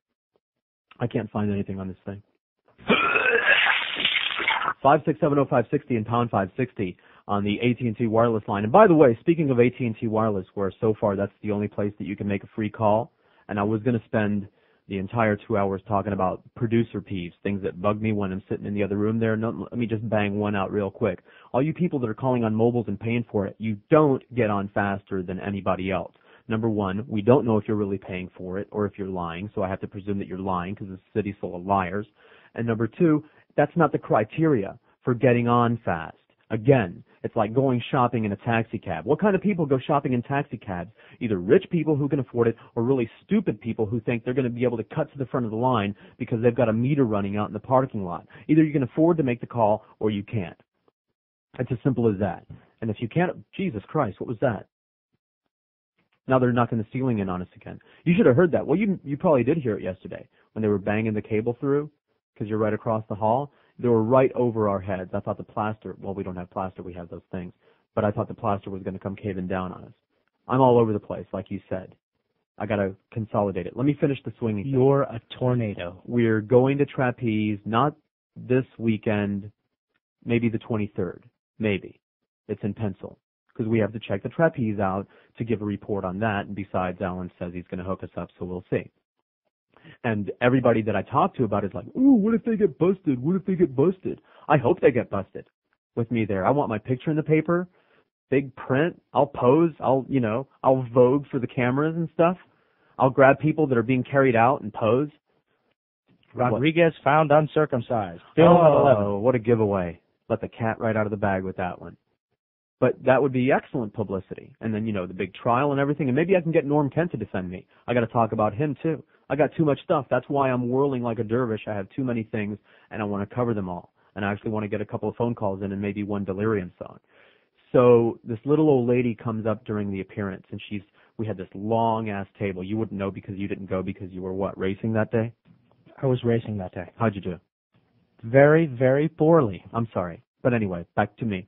I can't find anything on this thing. 5670560 and pound 560 on the AT&T wireless line. And by the way, speaking of AT&T wireless, where so far that's the only place that you can make a free call, and I was going to spend the entire 2 hours talking about producer peeves, things that bug me when I'm sitting in the other room there. No, let me just bang one out real quick. All you people that are calling on mobiles and paying for it, you don't get on faster than anybody else. Number one, we don't know if you're really paying for it or if you're lying, so I have to presume that you're lying because the city's full of liars. And number two, that's not the criteria for getting on fast. Again, it's like going shopping in a taxi cab. What kind of people go shopping in taxi cabs? Either rich people who can afford it or really stupid people who think they're going to be able to cut to the front of the line because they've got a meter running out in the parking lot. Either you can afford to make the call or you can't. It's as simple as that. And if you can't, Jesus Christ, what was that? Now they're knocking the ceiling in on us again. You should have heard that. Well, you probably did hear it yesterday when they were banging the cable through because you're right across the hall. They were right over our heads. I thought the plaster, well, we don't have plaster, we have those things, but I thought the plaster was going to come caving down on us. I'm all over the place, like you said. I got to consolidate it. Let me finish the swinging. You're a tornado. We're going to trapeze, not this weekend, maybe the 23rd, maybe. It's in pencil, because we have to check the trapeze out to give a report on that, and besides, Alan says he's going to hook us up, so we'll see. And everybody that I talk to about it is like, ooh, what if they get busted? What if they get busted? I hope they get busted with me there. I want my picture in the paper, big print. I'll pose. I'll vogue for the cameras and stuff. I'll grab people that are being carried out and pose. Rodriguez found uncircumcised. Oh, what a giveaway. Let the cat right out of the bag with that one. But that would be excellent publicity. And then, the big trial and everything. And maybe I can get Norm Kent to defend me. I got to talk about him, too. I got too much stuff. That's why I'm whirling like a dervish. I have too many things, and I want to cover them all. And I actually want to get a couple of phone calls in and maybe one delirium song. So this little old lady comes up during the appearance, and we had this long-ass table. You wouldn't know because you didn't go because you were, racing that day? I was racing that day. How'd you do? Very, very poorly. I'm sorry. But anyway, back to me.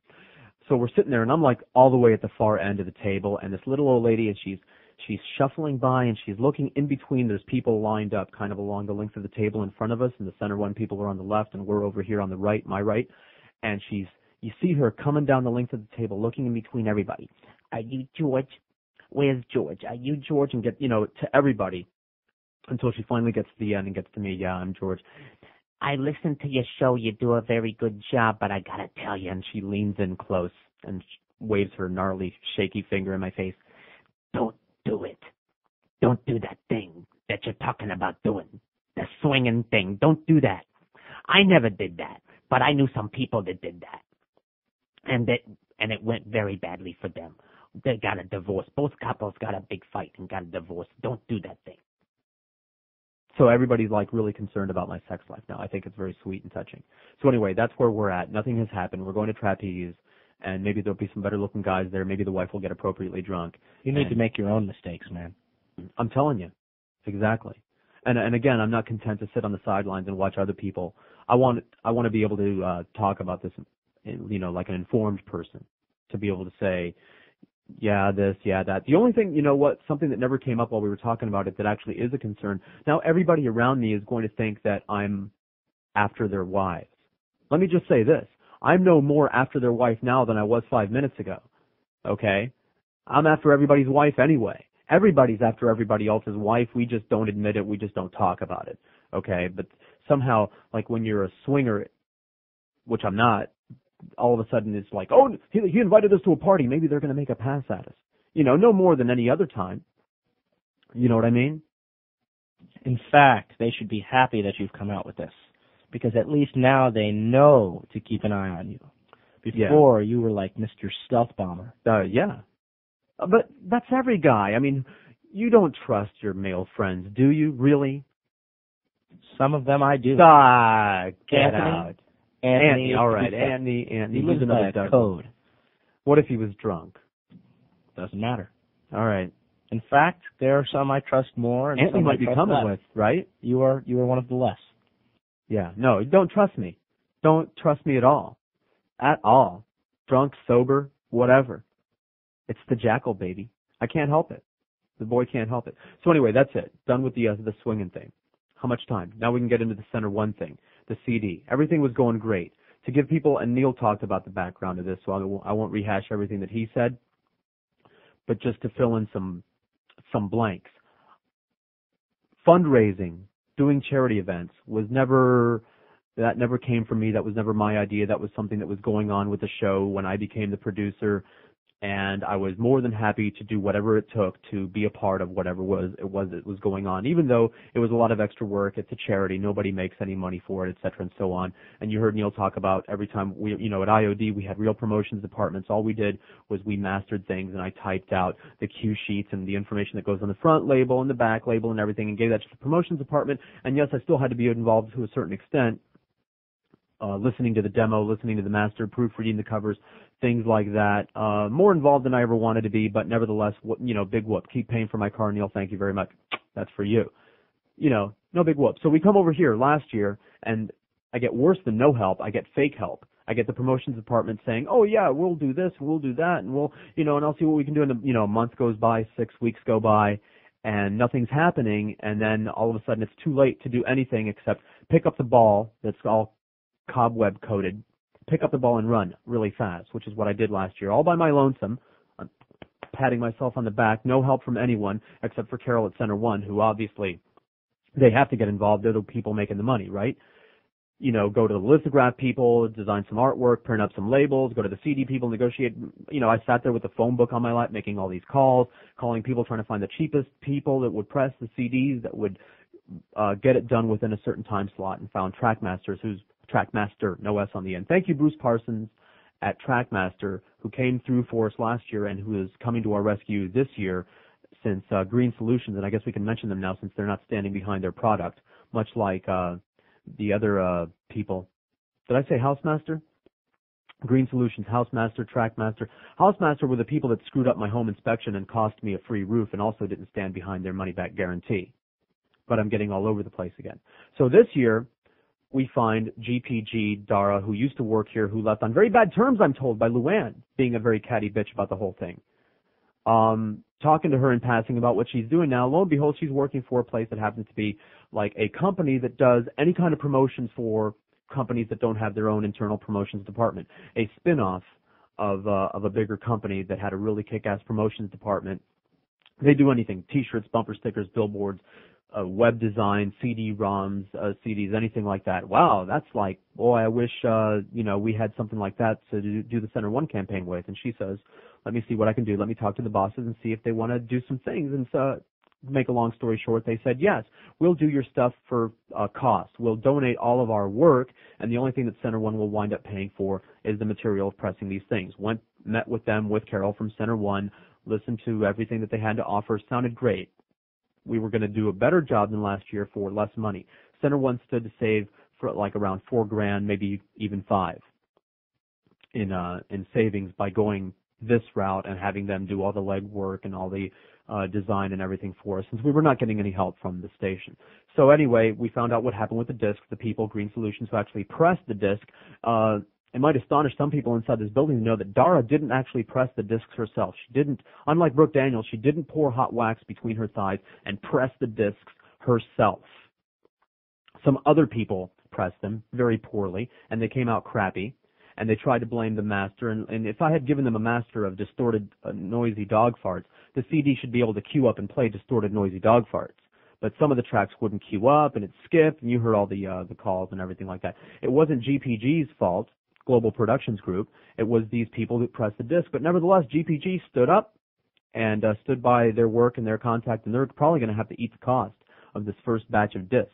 So we're sitting there, and I'm like all the way at the far end of the table, and this little old lady, and she's shuffling by, and she's looking in between. There's people lined up kind of along the length of the table in front of us, and the center one people are on the left, and we're over here on the right, my right. And you see her coming down the length of the table, looking in between everybody. Are you George? Where's George? Are you George? And get, to everybody until she finally gets to the end and gets to me. Yeah, I'm George. I listened to your show. You do a very good job, but I got to tell you. And she leans in close and waves her gnarly, shaky finger in my face. Don't do it. Don't do that thing that you're talking about doing. The swinging thing. Don't do that. I never did that, but I knew some people that did that. And it went very badly for them. They got a divorce. Both couples got a big fight and got a divorce. Don't do that thing. So everybody's really concerned about my sex life now. I think it's very sweet and touching. So anyway, that's where we're at. Nothing has happened. We're going to trapeze, and maybe there'll be some better looking guys there. Maybe the wife will get appropriately drunk. You need to make your own mistakes, man. I'm telling you. Exactly. And again, I'm not content to sit on the sidelines and watch other people. I want to be able to talk about this, like an informed person, to be able to say, yeah, this, yeah, that. The only thing, something that never came up while we were talking about it that actually is a concern. Now, everybody around me is going to think that I'm after their wives. Let me just say this. I'm no more after their wife now than I was 5 minutes ago. Okay? I'm after everybody's wife anyway. Everybody's after everybody else's wife. We just don't admit it. We just don't talk about it. Okay? But somehow, like when you're a swinger, which I'm not, all of a sudden it's like, oh, he invited us to a party. Maybe they're going to make a pass at us. No more than any other time. You know what I mean? In fact, they should be happy that you've come out with this, because at least now they know to keep an eye on you. Before, you were like Mr. Stealth Bomber. Yeah. But that's every guy. I mean, you don't trust your male friends, do you? Really? Some of them I do. Get out. Anthony, all right. Anthony. He lives by a code. What if he was drunk? Doesn't matter. All right. In fact, there are some I trust more, and Anthony some might be coming less. with, right? You are one of the less. Yeah. No, don't trust me. Don't trust me at all. At all. Drunk, sober, whatever. It's the jackal, baby. I can't help it. The boy can't help it. So anyway, that's it. Done with the swinging thing. How much time? Now we can get into the center one thing. The CD. Everything was going great. To give people, and Neil talked about the background of this, so I won't rehash everything that he said, but just to fill in some blanks. Fundraising, doing charity events that never came from me. That was never my idea. That was something that was going on with the show when I became the producer. And I was more than happy to do whatever it took to be a part of whatever it was going on, even though it was a lot of extra work. It's a charity. Nobody makes any money for it, et cetera, and so on. And you heard Neil talk about every time at IOD, we had real promotions departments. All we did was we mastered things, and I typed out the cue sheets and the information that goes on the front label and the back label and everything and gave that to the promotions department. And yes, I still had to be involved to a certain extent. Listening to the demo, listening to the master, proofreading the covers, things like that. More involved than I ever wanted to be, but nevertheless, big whoop. Keep paying for my car, Neil. Thank you very much. That's for you. No big whoop. So we come over here last year, and I get worse than no help. I get fake help. I get the promotions department saying, oh, yeah, we'll do this, we'll do that, and we'll, and I'll see what we can do. And, a month goes by, 6 weeks go by, and nothing's happening, and then all of a sudden it's too late to do anything except pick up the ball that's all cobweb coated, pick up the ball and run really fast, which is what I did last year, all by my lonesome. I'm patting myself on the back, no help from anyone except for Carol at Center One, who obviously they have to get involved. They're the people making the money, right? Go to the lithograph people, design some artwork, print up some labels, go to the CD people, negotiate. I sat there with the phone book on my lap, making all these calls, calling people, trying to find the cheapest people that would press the CDs, that would get it done within a certain time slot, and found Trackmasters, who's Trackmaster, no S on the end. Thank you, Bruce Parsons at Trackmaster, who came through for us last year and who is coming to our rescue this year since Green Solutions, and I guess we can mention them now since they're not standing behind their product, much like the other people. Did I say Housemaster? Green Solutions, Housemaster, Trackmaster. Housemaster were the people that screwed up my home inspection and cost me a free roof and also didn't stand behind their money-back guarantee. But I'm getting all over the place again. So this year, we find GPG Dara, who used to work here, who left on very bad terms, I'm told, by Luann, being a very catty bitch about the whole thing. Talking to her in passing about what she's doing now, lo and behold, she's working for a place that happens to be like a company that does any kind of promotions for companies that don't have their own internal promotions department. A spin-off of a bigger company that had a really kick-ass promotions department. They do anything: T-shirts, bumper stickers, billboards, web design, CD-ROMs, CDs, anything like that. Wow, that's like, boy, I wish we had something like that to do the Center One campaign with. And she says, let me see what I can do. Let me talk to the bosses and see if they want to do some things. And so, make a long story short, they said, yes, we'll do your stuff for cost. We'll donate all of our work, and the only thing that Center One will wind up paying for is the material of pressing these things. Met with them, with Carol from Center One, listened to everything that they had to offer. Sounded great. We were going to do a better job than last year for less money. Center One stood to save for like around $4,000, maybe even $5,000 in savings by going this route and having them do all the legwork and all the design and everything for us, since we were not getting any help from the station. So anyway, we found out what happened with the disc. The people, Green Solutions, who actually pressed the disc. It might astonish some people inside this building to know that Dara didn't actually press the discs herself. She didn't, unlike Brooke Daniels, she didn't pour hot wax between her thighs and press the discs herself. Some other people pressed them very poorly, and they came out crappy, and they tried to blame the master. And if I had given them a master of distorted, noisy dog farts, the CD should be able to queue up and play distorted, noisy dog farts. But some of the tracks wouldn't queue up, and it skipped, and you heard all the calls and everything like that. It wasn't GPG's fault, Global Productions Group. It was these people that pressed the disc. But nevertheless, GPG stood up and stood by their work and their contact, and they're probably going to have to eat the cost of this first batch of discs.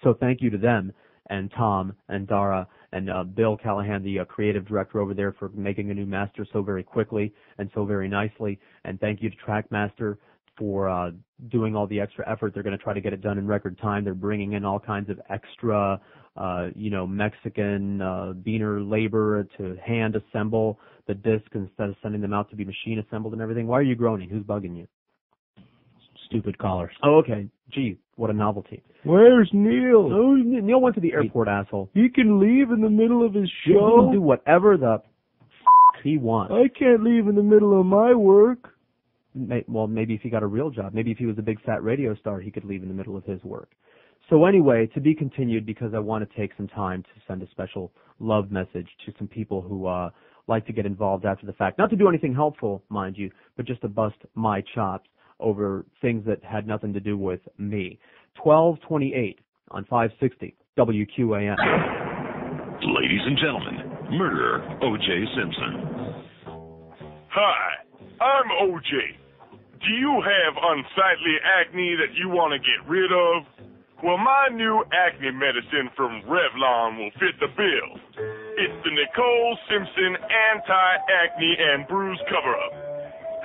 So thank you to them and Tom and Dara and Bill Callahan, the creative director over there, for making a new master so very quickly and so very nicely. And thank you to Trackmaster for doing all the extra effort. They're going to try to get it done in record time. They're bringing in all kinds of extra, Mexican beaner labor to hand assemble the disc instead of sending them out to be machine assembled and everything. Why are you groaning? Who's bugging you? Stupid callers. Oh, okay. Gee, what a novelty. Where's Neil? Oh, Neil went to the airport, asshole. He can leave in the middle of his He show. can do whatever the he wants. I can't leave in the middle of my work. Well, maybe if he got a real job. Maybe if he was a big fat radio star, he could leave in the middle of his work. So anyway, to be continued, because I want to take some time to send a special love message to some people who like to get involved after the fact. Not to do anything helpful, mind you, but just to bust my chops over things that had nothing to do with me. 1228 on 560 WQAM. Ladies and gentlemen, murderer O.J. Simpson. Hi, I'm O.J. Do you have unsightly acne that you want to get rid of? Well, my new acne medicine from Revlon will fit the bill. It's the Nicole Simpson Anti-Acne and Bruise Cover-Up.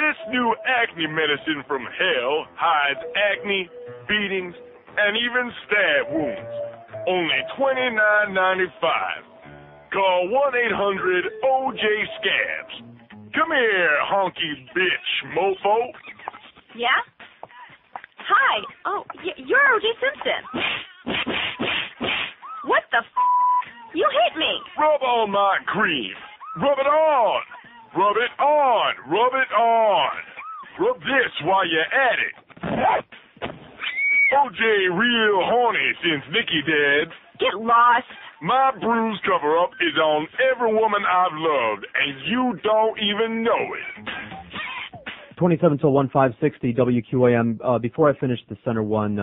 This new acne medicine from hell hides acne, beatings, and even stab wounds. Only $29.95. Call 1-800-OJ-SCABS. Come here, honky bitch mofo. Yeah? Hi. Oh, you're O.J. Simpson. What the You hit me. Rub on my cream. Rub it on. Rub it on. Rub it on. Rub this while you're at it. O.J. real horny since Nikki dead. Get lost. My bruise cover-up is on every woman I've loved, and you don't even know it. 27 till 1560 WQAM. Before I finish the Center One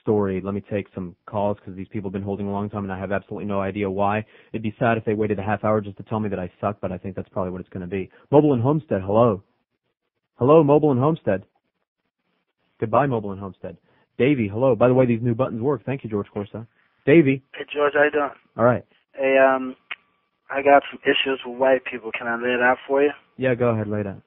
story, let me take some calls because these people have been holding a long time and I have absolutely no idea why. It'd be sad if they waited a half hour just to tell me that I suck, but I think that's probably what it's going to be. Mobile and Homestead, hello. Hello, Mobile and Homestead. Goodbye, Mobile and Homestead. Davey, hello. By the way, these new buttons work. Thank you, George Corsa. Davey. Hey, George, how you doing? All right. Hey, I got some issues with white people. Can I lay it out for you? Yeah, go ahead, lay it out.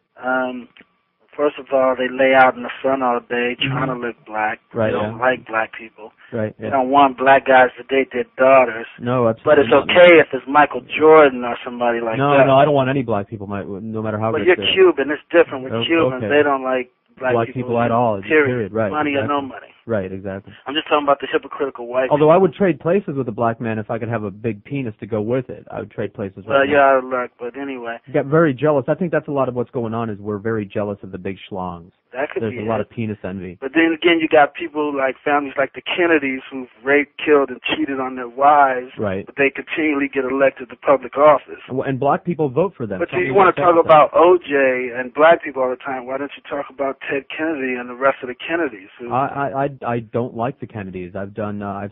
First of all, they lay out in the sun all day trying to look black. Right, They don't like black people. Right, They don't want black guys to date their daughters. No, absolutely But it's not. okay if it's Michael Jordan or somebody like that. No, I don't want any black people, no matter how But rich you're they are. Cuban. It's different with Oh, Cubans. okay. They don't like Black people at all. Period. Right. Money or no exactly. money. Right, exactly. I'm just talking about the hypocritical white Although I would trade places with a black man if I could have a big penis to go with it. I would trade places Well, with you're out of luck, but anyway. Get very jealous. I think that's a lot of what's going on is we're very jealous of the big schlongs. That could There's be a lot it. of penis envy. But then again, you got people like families like the Kennedys who've raped, killed, and cheated on their wives. Right. But they continually get elected to public office. And black people vote for them. But Something you want to like talk that. about O.J. and black people all the time. Why don't you talk about Ted Kennedy and the rest of the Kennedys? I don't like the Kennedys. I've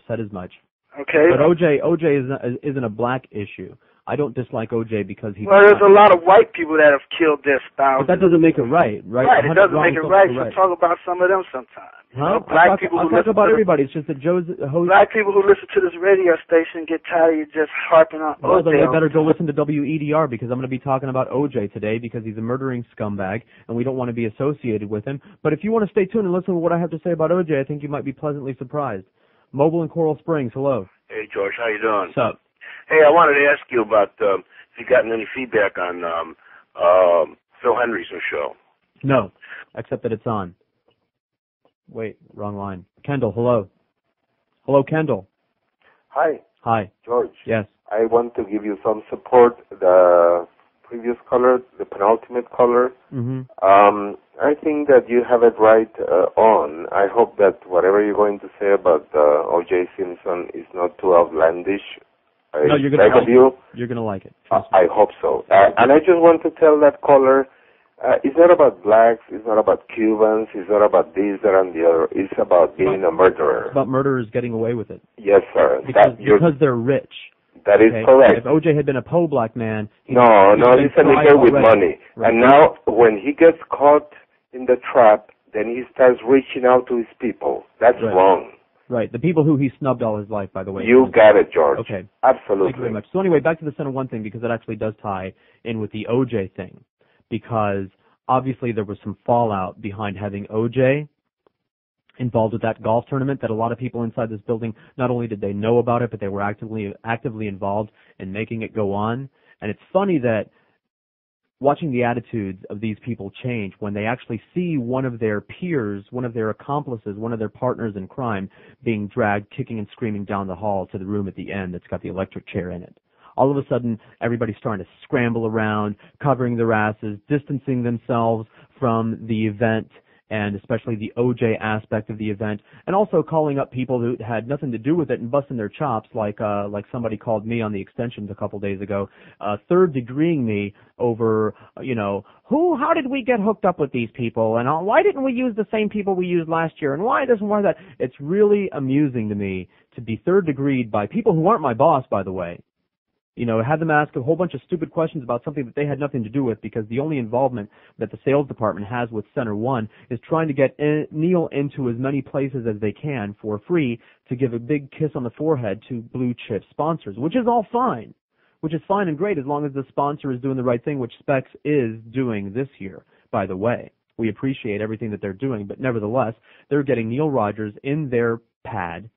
said as much. Okay. But OJ isn't a black issue. I don't dislike OJ because he. Well, there's a lot of white people that have killed their spouses. But that doesn't make it right, right? Right, it doesn't make it right. So Right. talk about some of them sometime. You know, Huh? people I'll who talk listen about to everybody. It's just that Joe's host. black people who listen to this radio station get tired of you just harping on Well, then O.J. they better go listen to WEDR because I'm going to be talking about OJ today because he's a murdering scumbag and we don't want to be associated with him. But if you want to stay tuned and listen to what I have to say about OJ, I think you might be pleasantly surprised. Mobile in Coral Springs, hello. Hey, George, how you doing? What's up? Hey, I wanted to ask you about if you gotten any feedback on Phil Henry's new show. No, except that it's on. Wait, wrong line. Kendall, hello. Hello, Kendall. Hi, Hi. George. Yes. I want to give you some support. The previous caller, the penultimate caller, Mm-hmm. I think that you have it right on. I hope that whatever you're going to say about O.J. Simpson is not too outlandish. No, you're beg gonna of you. You're gonna like it. I hope so. And I just want to tell that caller, it's not about blacks, it's not about Cubans, it's not about this, that, and the other. It's about being a murderer. It's about murderers getting away with it. Yes, sir. Because they're rich. That is Okay? correct. If OJ had been a poor black man, No, he'd been he's a tried nigger with already. money. Right. And now, when he gets caught in the trap, then he starts reaching out to his people. That's Right. wrong. Right. The people who he snubbed all his life, by the way. You got it, George. Okay. Absolutely. Thank you very much. So anyway, back to the Center One thing, because it actually does tie in with the OJ thing. Because obviously there was some fallout behind having OJ involved with that golf tournament that a lot of people inside this building, not only did they know about it, but they were actively involved in making it go on. And it's funny that watching the attitudes of these people change when they actually see one of their peers, one of their accomplices, one of their partners in crime being dragged kicking and screaming down the hall to the room at the end that's got the electric chair in it. All of a sudden, everybody's starting to scramble around, covering their asses, distancing themselves from the event, and especially the OJ aspect of the event, and also calling up people who had nothing to do with it and busting their chops, like somebody called me on the extensions a couple days ago, third degreeing me over, how did we get hooked up with these people, and why didn't we use the same people we used last year, and why this and why that. It's really amusing to me to be third degreed by people who aren't my boss, by the way. Had them ask a whole bunch of stupid questions about something that they had nothing to do with, because the only involvement that the sales department has with Center One is trying to get Neil into as many places as they can for free to give a big kiss on the forehead to blue chip sponsors, which is all fine. Which is fine and great as long as the sponsor is doing the right thing, which Specs is doing this year, by the way. We appreciate everything that they're doing, but nevertheless, they're getting Neil Rogers in their pad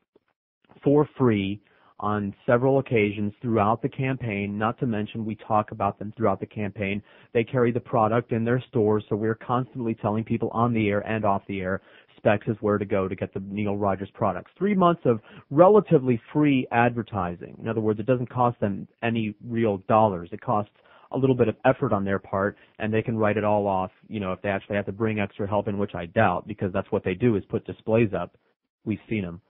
for free on several occasions throughout the campaign, not to mention we talk about them throughout the campaign. They carry the product in their stores, so we're constantly telling people on the air and off the air specs is where to go to get the Neil Rogers products. 3 months of relatively free advertising. In other words, it doesn't cost them any real dollars. It costs a little bit of effort on their part, and they can write it all off, if they actually have to bring extra help in, which I doubt, because that's what they do is put displays up. We've seen them.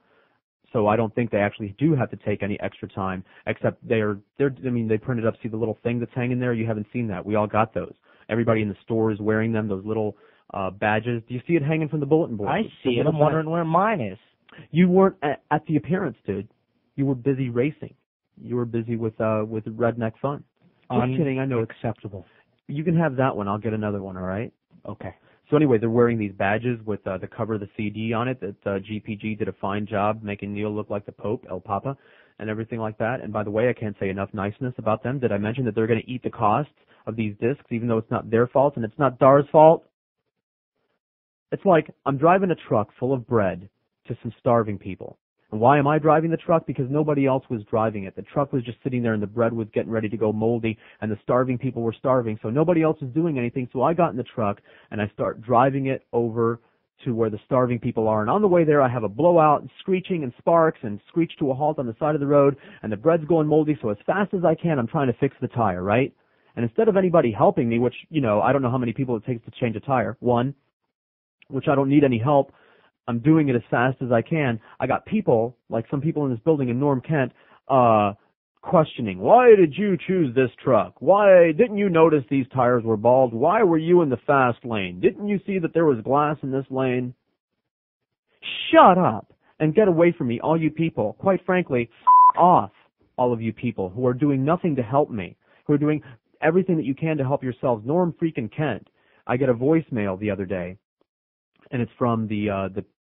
So I don't think they actually do have to take any extra time, except they printed up, see the little thing that's hanging there? You haven't seen that. We all got those. Everybody in the store is wearing them, those little badges. Do you see it hanging from the bulletin board? I see it. I'm wondering where mine is. You weren't at the appearance, dude. You were busy racing. You were busy with redneck fun. I'm kidding. I know. Acceptable. You can have that one. I'll get another one, all right? Okay. So anyway, they're wearing these badges with the cover of the CD on it that GPG did a fine job making Neil look like the Pope, El Papa, and everything like that. And by the way, I can't say enough niceness about them. Did I mention that they're going to eat the costs of these discs, even though it's not their fault and it's not Dar's fault? It's like I'm driving a truck full of bread to some starving people. And why am I driving the truck? Because nobody else was driving it. The truck was just sitting there and the bread was getting ready to go moldy and the starving people were starving. So nobody else was doing anything. So I got in the truck and I start driving it over to where the starving people are. And on the way there I have a blowout and screeching and sparks and screech to a halt on the side of the road and the bread's going moldy. So as fast as I can, I'm trying to fix the tire, right? And instead of anybody helping me, which, I don't know how many people it takes to change a tire, one, which I don't need any help, I'm doing it as fast as I can. I got people, like some people in this building in Norm Kent, questioning, why did you choose this truck? Why didn't you notice these tires were bald? Why were you in the fast lane? Didn't you see that there was glass in this lane? Shut up and get away from me, all you people. Quite frankly, off, all of you people who are doing nothing to help me, who are doing everything that you can to help yourselves. Norm freaking Kent. I get a voicemail the other day, and it's from the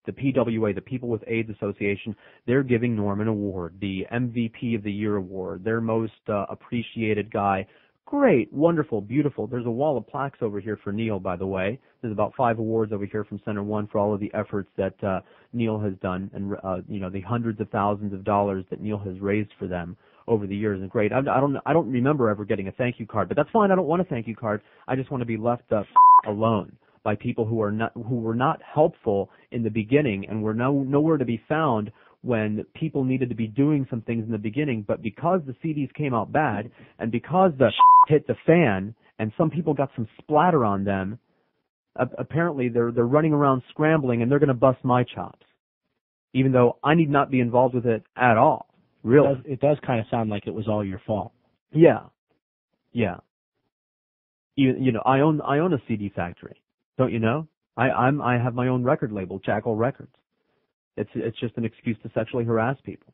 PWA, the People with AIDS Association. They're giving Norm an award, the MVP of the Year award, their most appreciated guy. Great, wonderful, beautiful. There's a wall of plaques over here for Neil, by the way. There's about 5 awards over here from Center One for all of the efforts that Neil has done, and the hundreds of thousands of dollars that Neil has raised for them over the years. And great. I don't remember ever getting a thank you card, but that's fine. I don't want a thank you card. I just want to be left alone by people who were not helpful in the beginning and were nowhere to be found when people needed to be doing some things in the beginning. But because the CDs came out bad and because the hit the fan and some people got some splatter on them, apparently they're running around scrambling and they're going to bust my chops, even though I need not be involved with it at all. Really, it does kind of sound like it was all your fault. Yeah. I own a CD factory. Don't you know? I have my own record label, Jackal Records. It's just an excuse to sexually harass people.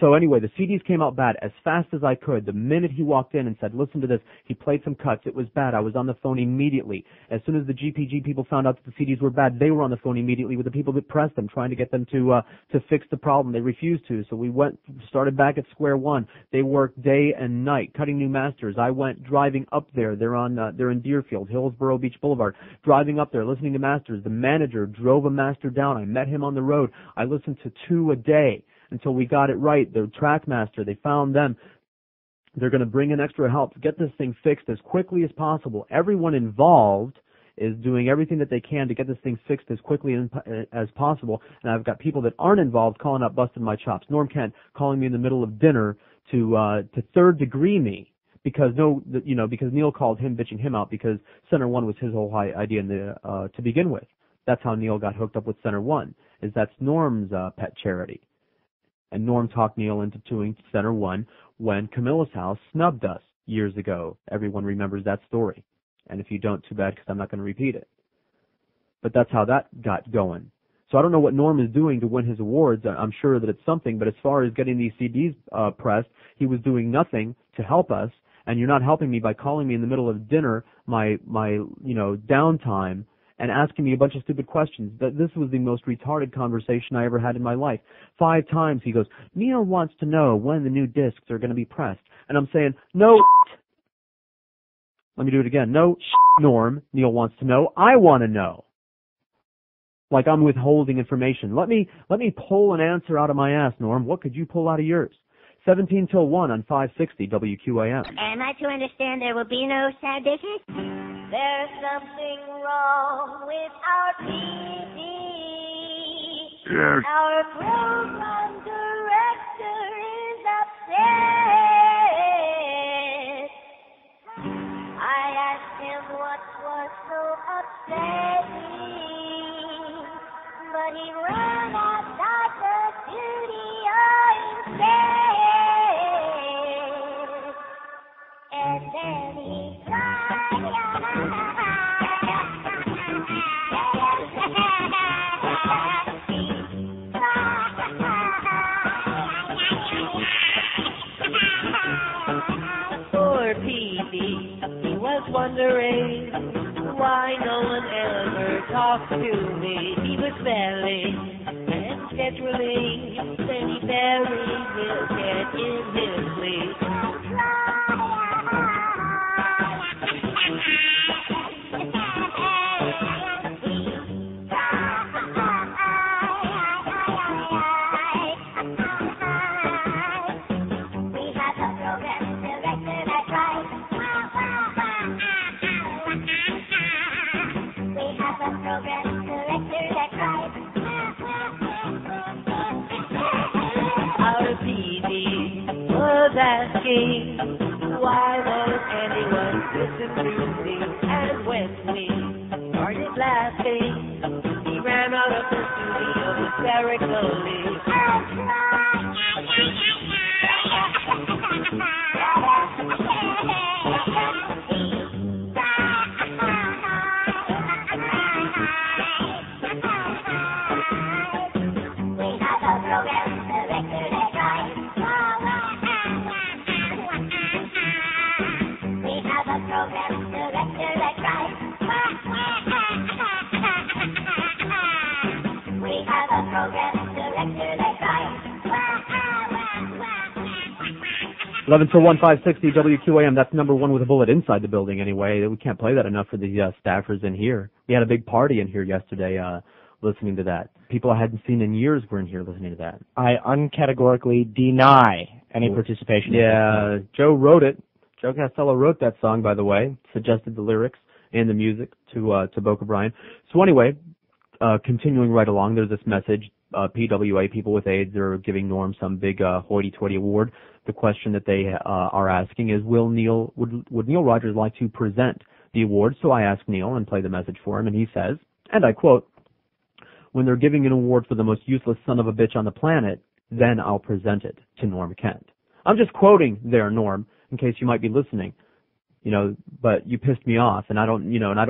So anyway, the CDs came out bad as fast as I could. The minute he walked in and said, listen to this, he played some cuts. It was bad. I was on the phone immediately. As soon as the GPG people found out that the CDs were bad, they were on the phone immediately with the people that pressed them, trying to get them to fix the problem. They refused to, so we started back at square one. They worked day and night, cutting new masters. I went driving up there. They're in Deerfield, Hillsborough Beach Boulevard, driving up there, listening to masters. The manager drove a master down. I met him on the road. I listened to 2 a day until we got it right. The track master, they found them. They're going to bring in extra help to get this thing fixed as quickly as possible. Everyone involved is doing everything that they can to get this thing fixed as quickly as possible. And I've got people that aren't involved calling up, busting my chops. Norm Kent calling me in the middle of dinner to third degree me because Neil called him, bitching him out because Center One was his whole idea to begin with. That's how Neil got hooked up with Center One. That's Norm's pet charity. And Norm talked Neil into doing Center One when Camilla's House snubbed us years ago. Everyone remembers that story. And if you don't, too bad, because I'm not going to repeat it. But that's how that got going. So I don't know what Norm is doing to win his awards. I'm sure that it's something. But as far as getting these CDs pressed, he was doing nothing to help us. And you're not helping me by calling me in the middle of dinner, my downtime, and asking me a bunch of stupid questions. This was the most retarded conversation I ever had in my life. 5 times he goes, Neil wants to know when the new discs are going to be pressed. And I'm saying, no. Let me do it again. No, Norm. Neil wants to know. I want to know. Like I'm withholding information. Let me pull an answer out of my ass, Norm. What could you pull out of yours? 17 till 1 on 560 WQAM. Am I to understand there will be no sad dishes? There's something wrong with our PD. Yes. Our program director is upset. I asked him what was so upsetting, but he ran outside the studio instead. And then he cried. Poor P.D. He was wondering why no one ever talked to me. He was belling and scheduling, then he buried his head in his sleep. Our PD was asking why won't anyone listen to me, and when we started laughing, he ran out of the studio hysterically. Eleven till 1, 560 WQAM. That's number one with a bullet inside the building anyway. We can't play that enough for the staffers in here. We had a big party in here yesterday listening to that. People I hadn't seen in years were in here listening to that. I uncategorically deny any participation. Yeah, Joe wrote it. Joe Costello wrote that song, by the way, suggested the lyrics and the music to Boca Brian. So anyway, continuing right along, there's this message. PWA, people with AIDS, are giving Norm some big hoity-toity award. The question that they are asking is, would Neil Rogers like to present the award? So I asked Neil and play the message for him, and he says, and I quote, "When they're giving an award for the most useless son of a bitch on the planet, then I'll present it to Norm Kent." I'm just quoting there, Norm, in case you might be listening. But you pissed me off, and I don't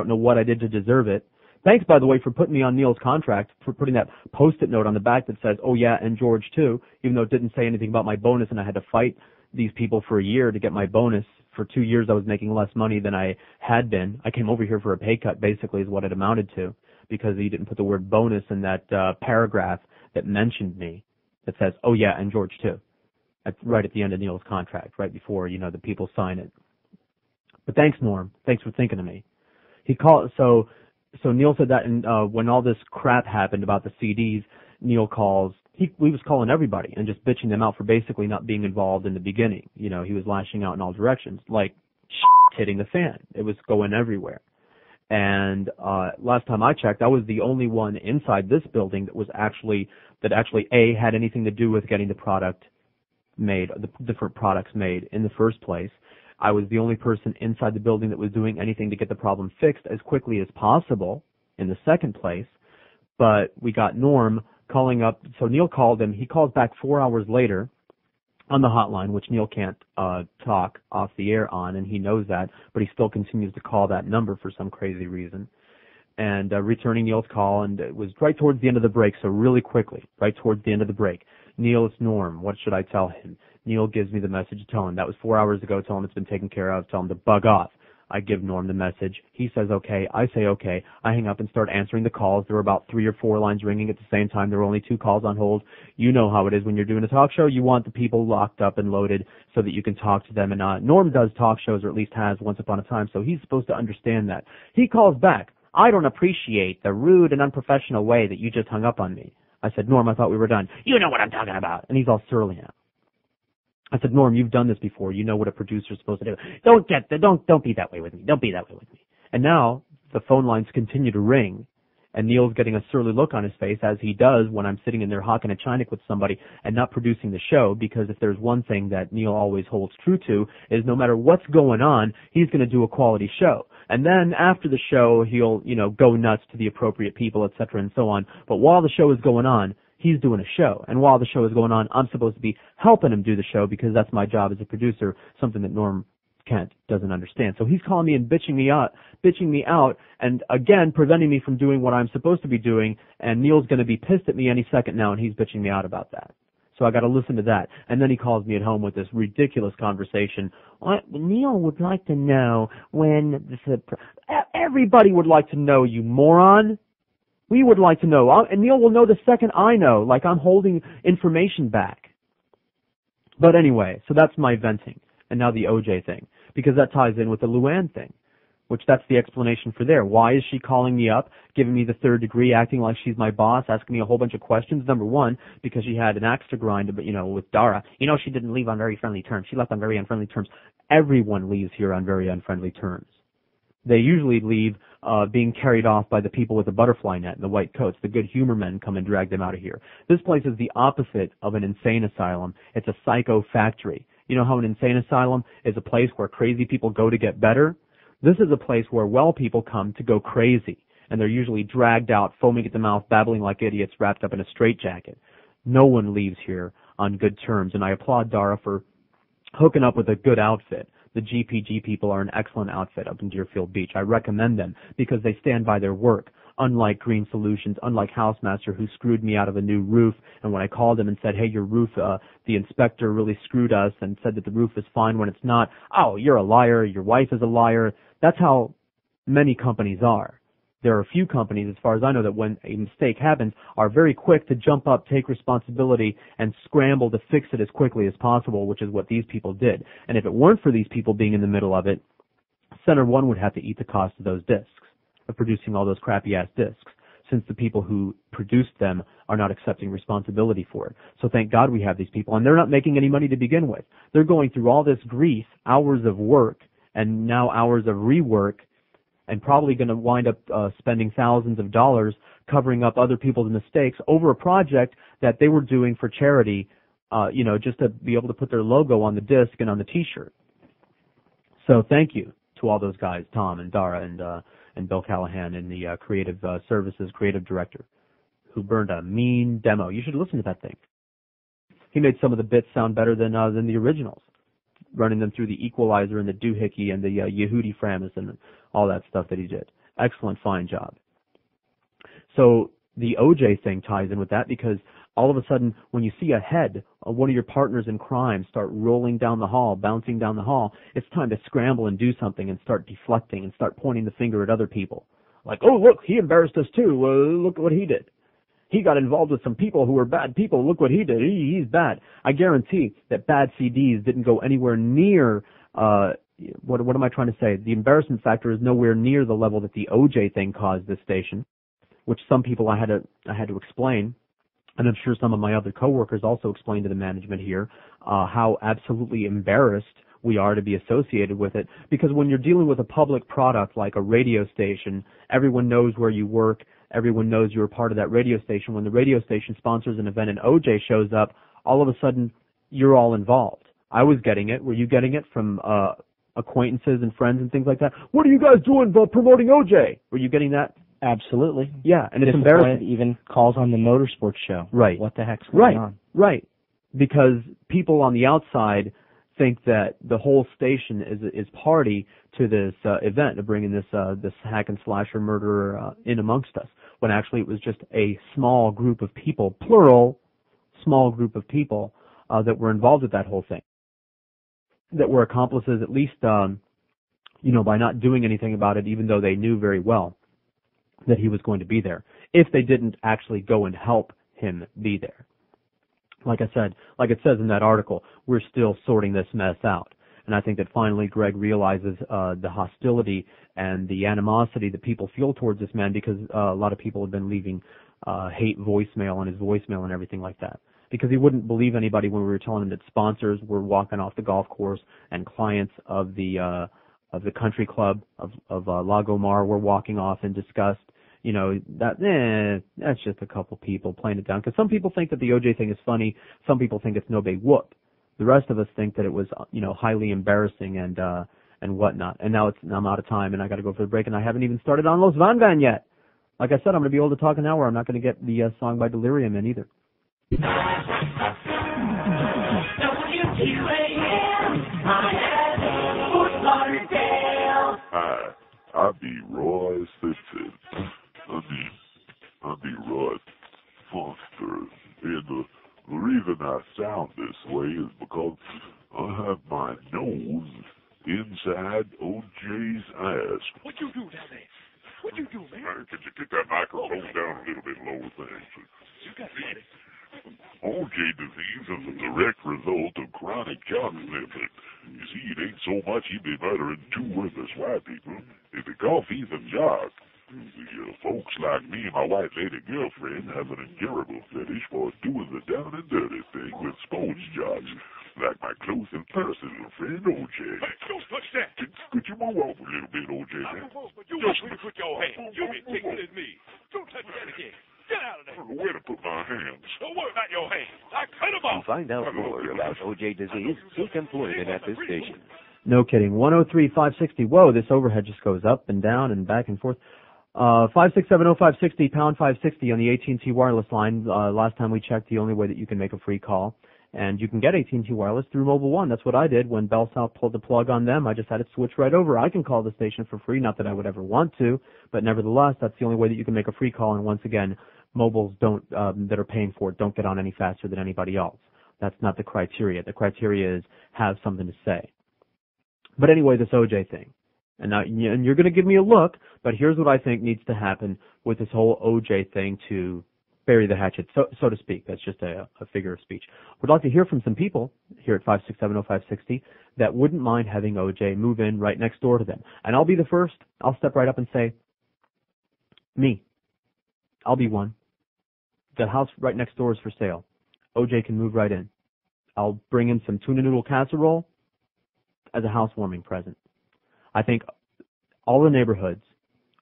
know what I did to deserve it. Thanks, by the way, for putting me on Neil's contract, for putting that Post-it note on the back that says, "Oh yeah, and George too," even though it didn't say anything about my bonus, and I had to fight these people for a year to get my bonus. For 2 years, I was making less money than I had been. I came over here for a pay cut, basically, is what it amounted to, because he didn't put the word bonus in that paragraph that mentioned me, that says, "Oh yeah, and George too," right at the end of Neil's contract, right before, the people sign it. But thanks, Norm. Thanks for thinking of me. He called, so Neil said that, and when all this crap happened about the CDs, Neil calls. He was calling everybody and just bitching them out for basically not being involved in the beginning. He was lashing out in all directions, like hitting the fan. It was going everywhere. And last time I checked, I was the only one inside this building that actually had anything to do with getting the product made, the different products made in the first place. I was the only person inside the building that was doing anything to get the problem fixed as quickly as possible in the second place. But we got Norm calling up. So Neil called him. He calls back 4 hours later on the hotline, which Neil can't talk off the air on, and he knows that, but he still continues to call that number for some crazy reason. And returning Neil's call, and it was right towards the end of the break, so really quickly, right towards the end of the break. "Neil, it's Norm. What should I tell him?" Neil gives me the message to tell him. That was 4 hours ago. Tell him it's been taken care of. Tell him to bug off. I give Norm the message. He says okay. I say okay. I hang up and start answering the calls. There were about 3 or 4 lines ringing at the same time. There were only 2 calls on hold. You know how it is when you're doing a talk show. You want the people locked up and loaded so that you can talk to them. And Norm does talk shows, or at least has once upon a time, so he's supposed to understand that. He calls back. "I don't appreciate the rude and unprofessional way that you just hung up on me." I said, "Norm, I thought we were done." "You know what I'm talking about." And he's all surly now. I said, Norm, you've done this before. You know what a producer's supposed to do. Don't be that way with me. Don't be that way with me. And now the phone lines continue to ring, and Neil's getting a surly look on his face, as he does when I'm sitting in there hawking a Chinik with somebody and not producing the show, because if there's one thing that Neil always holds true to is no matter what's going on, he's going to do a quality show. And then after the show, he'll, go nuts to the appropriate people, etc., and so on. But while the show is going on, he's doing a show. And while the show is going on, I'm supposed to be helping him do the show because that's my job as a producer, something that Norm Kent doesn't understand. So he's calling me and bitching me out, and again, preventing me from doing what I'm supposed to be doing, and Neil's going to be pissed at me any second now, and he's bitching me out about that. So I got to listen to that. And then he calls me at home with this ridiculous conversation. Neil would like to know when everybody would like to know, you moron. We would like to know. And Neil will know the second I know, like I'm holding information back. But anyway, so that's my venting. And now the OJ thing, because that ties in with the Luann thing, which that's the explanation for there. Why is she calling me up, giving me the third degree, acting like she's my boss, asking me a whole bunch of questions? Number one, because she had an axe to grind, with Dara. She didn't leave on very friendly terms. She left on very unfriendly terms. Everyone leaves here on very unfriendly terms. They usually leave being carried off by the people with the butterfly net and the white coats. The good humor men come and drag them out of here. This place is the opposite of an insane asylum. It's a psycho factory. You know how an insane asylum is a place where crazy people go to get better? This is a place where well people come to go crazy, and they're usually dragged out, foaming at the mouth, babbling like idiots, wrapped up in a straitjacket. No one leaves here on good terms, and I applaud Dara for hooking up with a good outfit. The GPG people are an excellent outfit up in Deerfield Beach. I recommend them because they stand by their work. Unlike Green Solutions, unlike Housemaster, who screwed me out of a new roof, and when I called him and said, hey, your roof, the inspector really screwed us and said that the roof is fine when it's not, oh, you're a liar, your wife is a liar. That's how many companies are. There are a few companies, as far as I know, that when a mistake happens, are very quick to jump up, take responsibility, and scramble to fix it as quickly as possible, which is what these people did. And if it weren't for these people being in the middle of it, Center One would have to eat the cost of those discs, of producing all those crappy-ass discs, since the people who produced them are not accepting responsibility for it. So thank God we have these people, and they're not making any money to begin with. They're going through all this grief, hours of work, and now hours of rework, and probably going to wind up spending thousands of dollars covering up other people's mistakes over a project that they were doing for charity, just to be able to put their logo on the disc and on the T-shirt. So thank you to all those guys, Tom and Dara and Bill Callahan and the creative services creative director, who burned a mean demo. You should listen to that thing. He made some of the bits sound better than the originals, running them through the equalizer and the doohickey and the Yehudi Framus and all that stuff that he did. Excellent, fine job. So the OJ thing ties in with that, because all of a sudden when you see a head of one of your partners in crime start rolling down the hall, bouncing down the hall, it's time to scramble and do something and start deflecting and start pointing the finger at other people. Like, oh, look, he embarrassed us too. Look what he did. He got involved with some people who were bad people. Look what he did. He's bad. I guarantee that bad CDs didn't go anywhere near, what am I trying to say? The embarrassment factor is nowhere near the level that the OJ thing caused this station, which some people I had to explain. And I'm sure some of my other coworkers also explained to the management here how absolutely embarrassed we are to be associated with it. Because when you're dealing with a public product like a radio station, everyone knows where you work. Everyone knows you're a part of that radio station. When the radio station sponsors an event and OJ shows up, all of a sudden you're all involved. I was getting it. Were you getting it from acquaintances and friends and things like that? What are you guys doing about promoting OJ? Were you getting that? Absolutely. Yeah, and it's embarrassing. It even calls on the motorsports show. Right. What the heck's going on? Right. Because people on the outside think that the whole station is party to this event of bringing this hack and slasher murderer in amongst us, when actually it was just a small group of people, plural, small group of people that were involved with that whole thing, that were accomplices at least, by not doing anything about it, even though they knew very well that he was going to be there, if they didn't actually go and help him be there. Like I said, like it says in that article, we're still sorting this mess out. And I think that finally Greg realizes the hostility and the animosity that people feel towards this man, because a lot of people have been leaving hate voicemail on his voicemail and everything like that. because he wouldn't believe anybody when we were telling him that sponsors were walking off the golf course and clients of the country club of Lagomar were walking off in disgust. You know, that's just a couple people playing it down. Because some people think that the OJ thing is funny. Some people think it's no big whoop. The rest of us think that it was, you know, highly embarrassing and whatnot. And now I'm out of time and I got to go for the break, and I haven't even started on Los Van yet. Like I said, I'm going to be able to talk an hour. I'm not going to get the song by Delirium in either. WQAM, Fort Lauderdale. Hi, I be Roy Simpson. I be Roy Foster. And the reason I sound this way is because I have my nose inside OJ's ass. What you do down there? What you do, man? Could you get that microphone down a little bit lower, thanks? You got it. OJ disease is a direct result of chronic job sniffing. You see, it ain't so much he be murdering two worthless white people. It's because he's a jock. Folks like me and my white lady girlfriend have an incurable fetish for doing the down and dirty thing with sports jocks, like my close and personal friend OJ. Hey, don't touch that. Could you move off a little bit, OJ? I won't, but you want me to put your hand. You be tickling me. Don't touch that again. Get out of there. I don't know where to put my hands. Don't worry about your hands. I cut them off. To find out more about OJ disease, seek employment at this station. No kidding. 103-560. Whoa, this overhead just goes up and down and back and forth. 5670560, pound 560 on the AT&T wireless line. Last time we checked, the only way that you can make a free call. And you can get AT&T wireless through Mobile One. That's what I did when Bell South pulled the plug on them. I just had it switch right over. I can call the station for free. Not that I would ever want to, but nevertheless, that's the only way that you can make a free call. And once again, mobiles don't that are paying for it don't get on any faster than anybody else. That's not the criteria. The criteria is have something to say. But anyway, this OJ thing. And now, and you're going to give me a look, but here's what I think needs to happen with this whole OJ thing to bury the hatchet, so to speak. That's just a figure of speech. We'd like to hear from some people here at 5670560 that wouldn't mind having OJ move in right next door to them. And I'll be the first. I'll step right up and say, me. I'll be one. The house right next door is for sale. OJ can move right in. I'll bring him some tuna noodle casserole as a housewarming present. I think all the neighborhoods,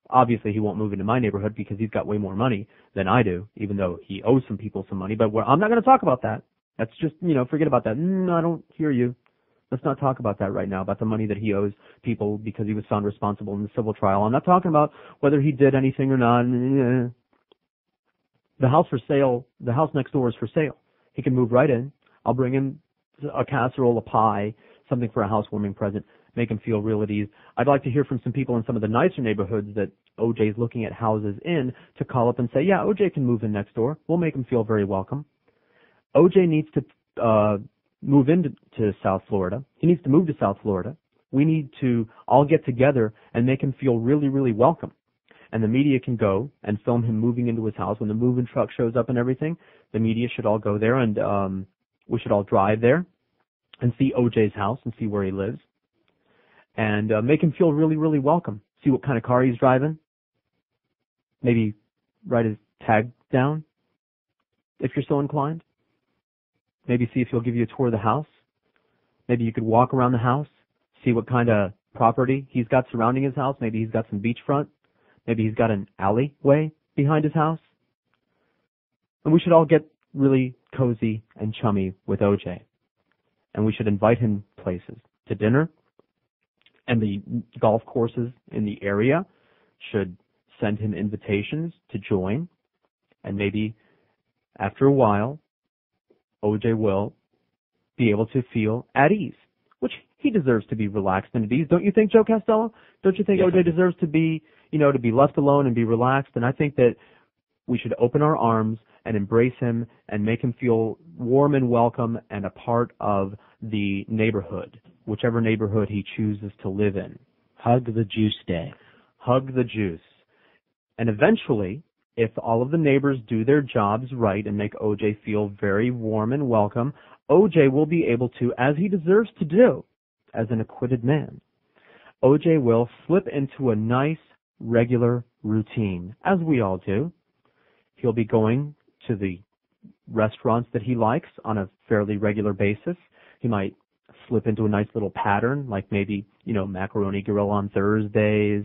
obviously he won't move into my neighborhood because he's got way more money than I do, even though he owes some people some money, but I'm not going to talk about that. That's just, forget about that. I don't hear you. Let's not talk about that right now, about the money that he owes people because he was found responsible in the civil trial. I'm not talking about whether he did anything or not. The house for sale, the house next door is for sale. He can move right in. I'll bring him a casserole, a pie, something for a housewarming present. Make him feel real at ease. I'd like to hear from some people in some of the nicer neighborhoods that OJ is looking at houses in to call up and say, yeah, OJ can move in next door. We'll make him feel very welcome. OJ needs to move into South Florida. He needs to move to South Florida. We need to all get together and make him feel really, really welcome. And the media can go and film him moving into his house. When the moving truck shows up and everything, the media should all go there, and we should all drive there and see OJ's house and see where he lives. And make him feel really, really welcome. See what kind of car he's driving. Maybe write his tag down, if you're so inclined. Maybe see if he'll give you a tour of the house. Maybe you could walk around the house, see what kind of property he's got surrounding his house. Maybe he's got some beachfront. Maybe he's got an alleyway behind his house. And we should all get really cozy and chummy with OJ. And we should invite him places, to dinner. And the golf courses in the area should send him invitations to join. And maybe after a while, OJ will be able to feel at ease, which he deserves to be relaxed and at ease. Don't you think, Joe Costello? Don't you think OJ deserves to be, to be left alone and be relaxed? And I think that we should open our arms and embrace him and make him feel warm and welcome and a part of the neighborhood, whichever neighborhood he chooses to live in. Hug the juice day. Hug the juice. And eventually, if all of the neighbors do their jobs right and make OJ feel very warm and welcome, OJ will be able to, as he deserves to do, as an acquitted man, OJ will slip into a nice, regular routine, as we all do. He'll be going to the restaurants that he likes on a fairly regular basis. He might slip into a nice little pattern, like maybe, Macaroni Grill on Thursdays.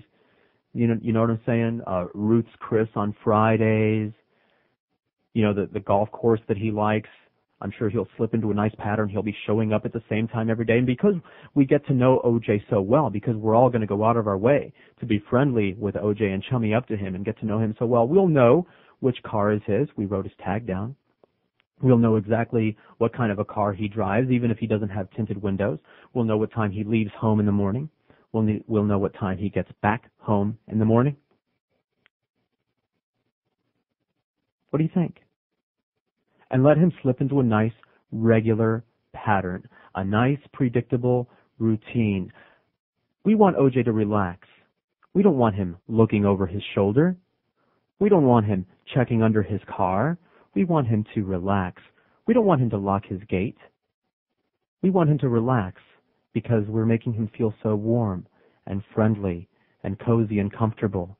You know what I'm saying? Roots Chris on Fridays. The golf course that he likes. I'm sure he'll slip into a nice pattern. He'll be showing up at the same time every day. And because we get to know OJ so well, because we're all going to go out of our way to be friendly with OJ and chummy up to him and get to know him so well, we'll know which car is his. We wrote his tag down. We'll know exactly what kind of a car he drives, even if he doesn't have tinted windows. We'll know what time he leaves home in the morning. We'll know what time he gets back home in the morning. What do you think? And let him slip into a nice, regular pattern, a nice, predictable routine. We want OJ to relax. We don't want him looking over his shoulder. We don't want him checking under his car. We want him to relax. We don't want him to lock his gate. We want him to relax because we're making him feel so warm and friendly and cozy and comfortable.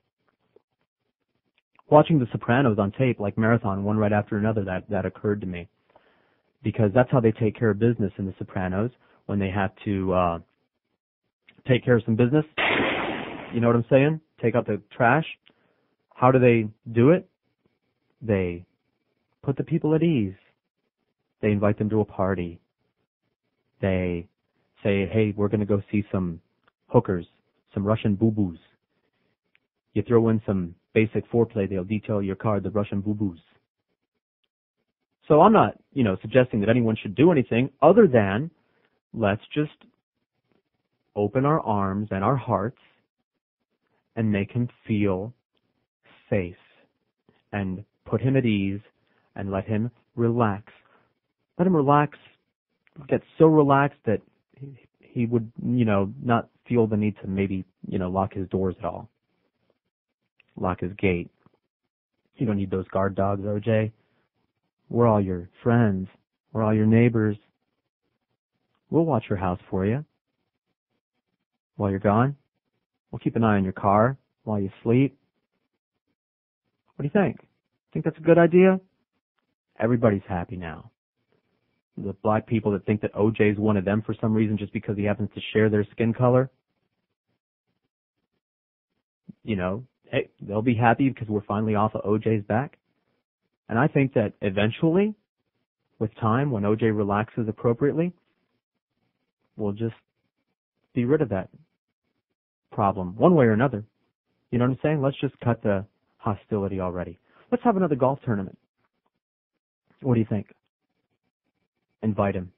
Watching The Sopranos on tape, like marathon, one right after another, that occurred to me. Because that's how they take care of business in The Sopranos, when they have to take care of some business. You know what I'm saying? Take out the trash. How do they do it? They put the people at ease. They invite them to a party. They say, hey, we're going to go see some hookers, some Russian boo-boos. You throw in some basic foreplay, they'll detail your car, the Russian boo-boos. So I'm not, suggesting that anyone should do anything other than let's just open our arms and our hearts and make him feel safe and put him at ease and let him relax. Let him relax, get so relaxed that he would, not feel the need to maybe, lock his doors at all. Lock his gate. You don't need those guard dogs, OJ. We're all your friends. We're all your neighbors. We'll watch your house for you. While you're gone, we'll keep an eye on your car while you sleep. What do you think? Think that's a good idea? Everybody's happy now. The black people that think that OJ's one of them for some reason just because he happens to share their skin color, hey, they'll be happy because we're finally off of OJ's back. And I think that eventually, with time, when OJ relaxes appropriately, we'll just be rid of that problem one way or another. You know what I'm saying? Let's just cut the hostility already. Let's have another golf tournament. What do you think? Invite him.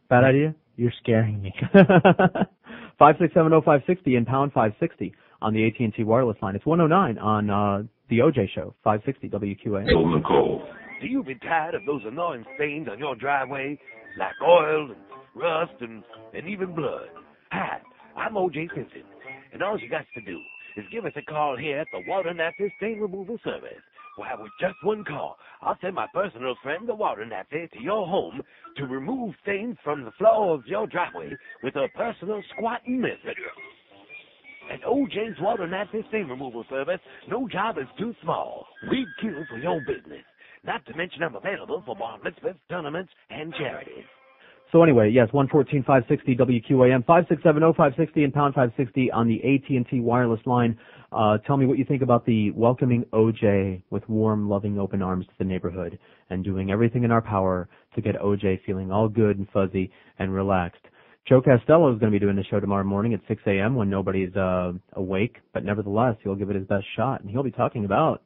Bad idea? You're scaring me. 5670560 and pound 560 on the AT&T wireless line. It's 109 on the OJ Show, 560 WQAM. Nicole. Do you be tired of those annoying stains on your driveway, like oil and rust and even blood? Hi, I'm OJ Simpson, and all you got to do is give us a call here at the Water Nazi Stain Removal Service. Why, with just one call, I'll send my personal friend, the Water Nazi, to your home to remove stains from the floor of your driveway with a personal squatting method. At OJ's Water Nazi Stain Removal Service, no job is too small. We'd kill for your business. Not to mention I'm available for bar mitzvahs, tournaments, and charities. So anyway, yes, 114-560 WQAM, 5670560 and pound 560 on the AT&T wireless line. Tell me what you think about the welcoming OJ with warm, loving, open arms to the neighborhood and doing everything in our power to get OJ feeling all good and fuzzy and relaxed. Joe Costello is going to be doing the show tomorrow morning at 6 a.m. when nobody's awake, but nevertheless, he'll give it his best shot, and he'll be talking about...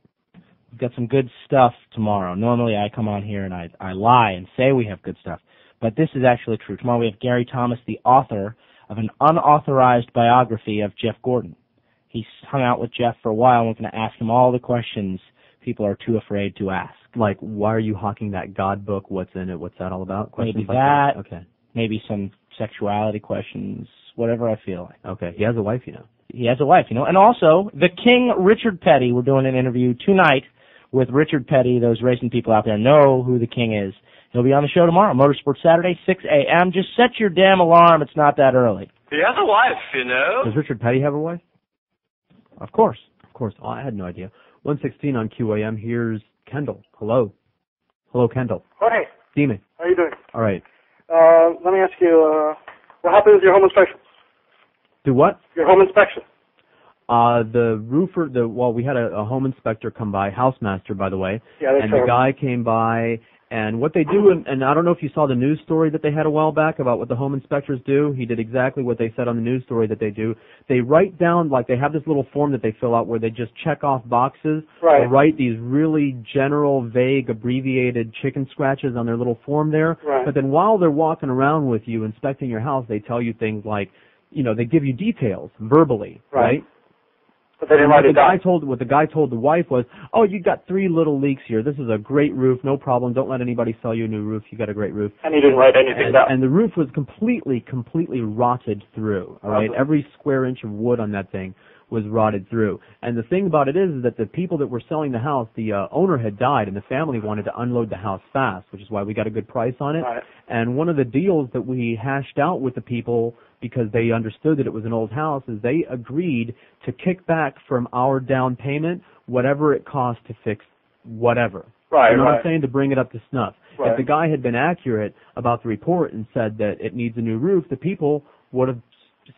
We've got some good stuff tomorrow. Normally I come on here and I lie and say we have good stuff. But this is actually true. Tomorrow we have Gary Thomas, the author of an unauthorized biography of Jeff Gordon. He's hung out with Jeff for a while, and we're going to ask him all the questions people are too afraid to ask. Like, why are you hawking that God book? What's in it? What's that all about? Questions Maybe like that. Okay. Maybe some sexuality questions, whatever I feel like. Okay. He has a wife, He has a wife, And also, the King Richard Petty, we're doing an interview tonight with Richard Petty. Those racing people out there know who the King is. He'll be on the show tomorrow, Motorsports Saturday, 6 a.m. Just set your damn alarm. It's not that early. He has a wife, Does Richard Petty have a wife? Of course. Oh, I had no idea. 116 on QAM. Here's Kendall. Hello. Hello, Kendall. Jorge, Dime. how you doing? All right. Let me ask you, what happened with your home inspection? Do what? Your home inspection. The roofer, we had a home inspector come by, housemaster, by the way. Yeah, that's and the guy came by, and what they do, and I don't know if you saw the news story that they had a while back about what the home inspectors do. He did exactly what they said on the news story that they do. They write down, like they have this little form that they fill out where they just check off boxes. Right. Or write these really general, vague, abbreviated chicken scratches on their little form there. Right. But then while they're walking around with you, inspecting your house, they tell you things like, they give you details verbally, right? But they didn't write it down. What the guy told the wife was, "Oh, you got 3 little leaks here. This is a great roof, no problem. Don't let anybody sell you a new roof. You got a great roof." And he didn't write anything down. And the roof was completely rotted through. All right, every square inch of wood on that thing was rotted through. And the thing about it is that the people that were selling the house, the owner had died, and the family wanted to unload the house fast, which is why we got a good price on it. Right. And one of the deals that we hashed out with the people, because they understood that it was an old house, is they agreed to kick back from our down payment whatever it cost to fix whatever. Right, You know what right. I'm saying? To bring it up to snuff. Right. If the guy had been accurate about the report and said that it needs a new roof, the people would have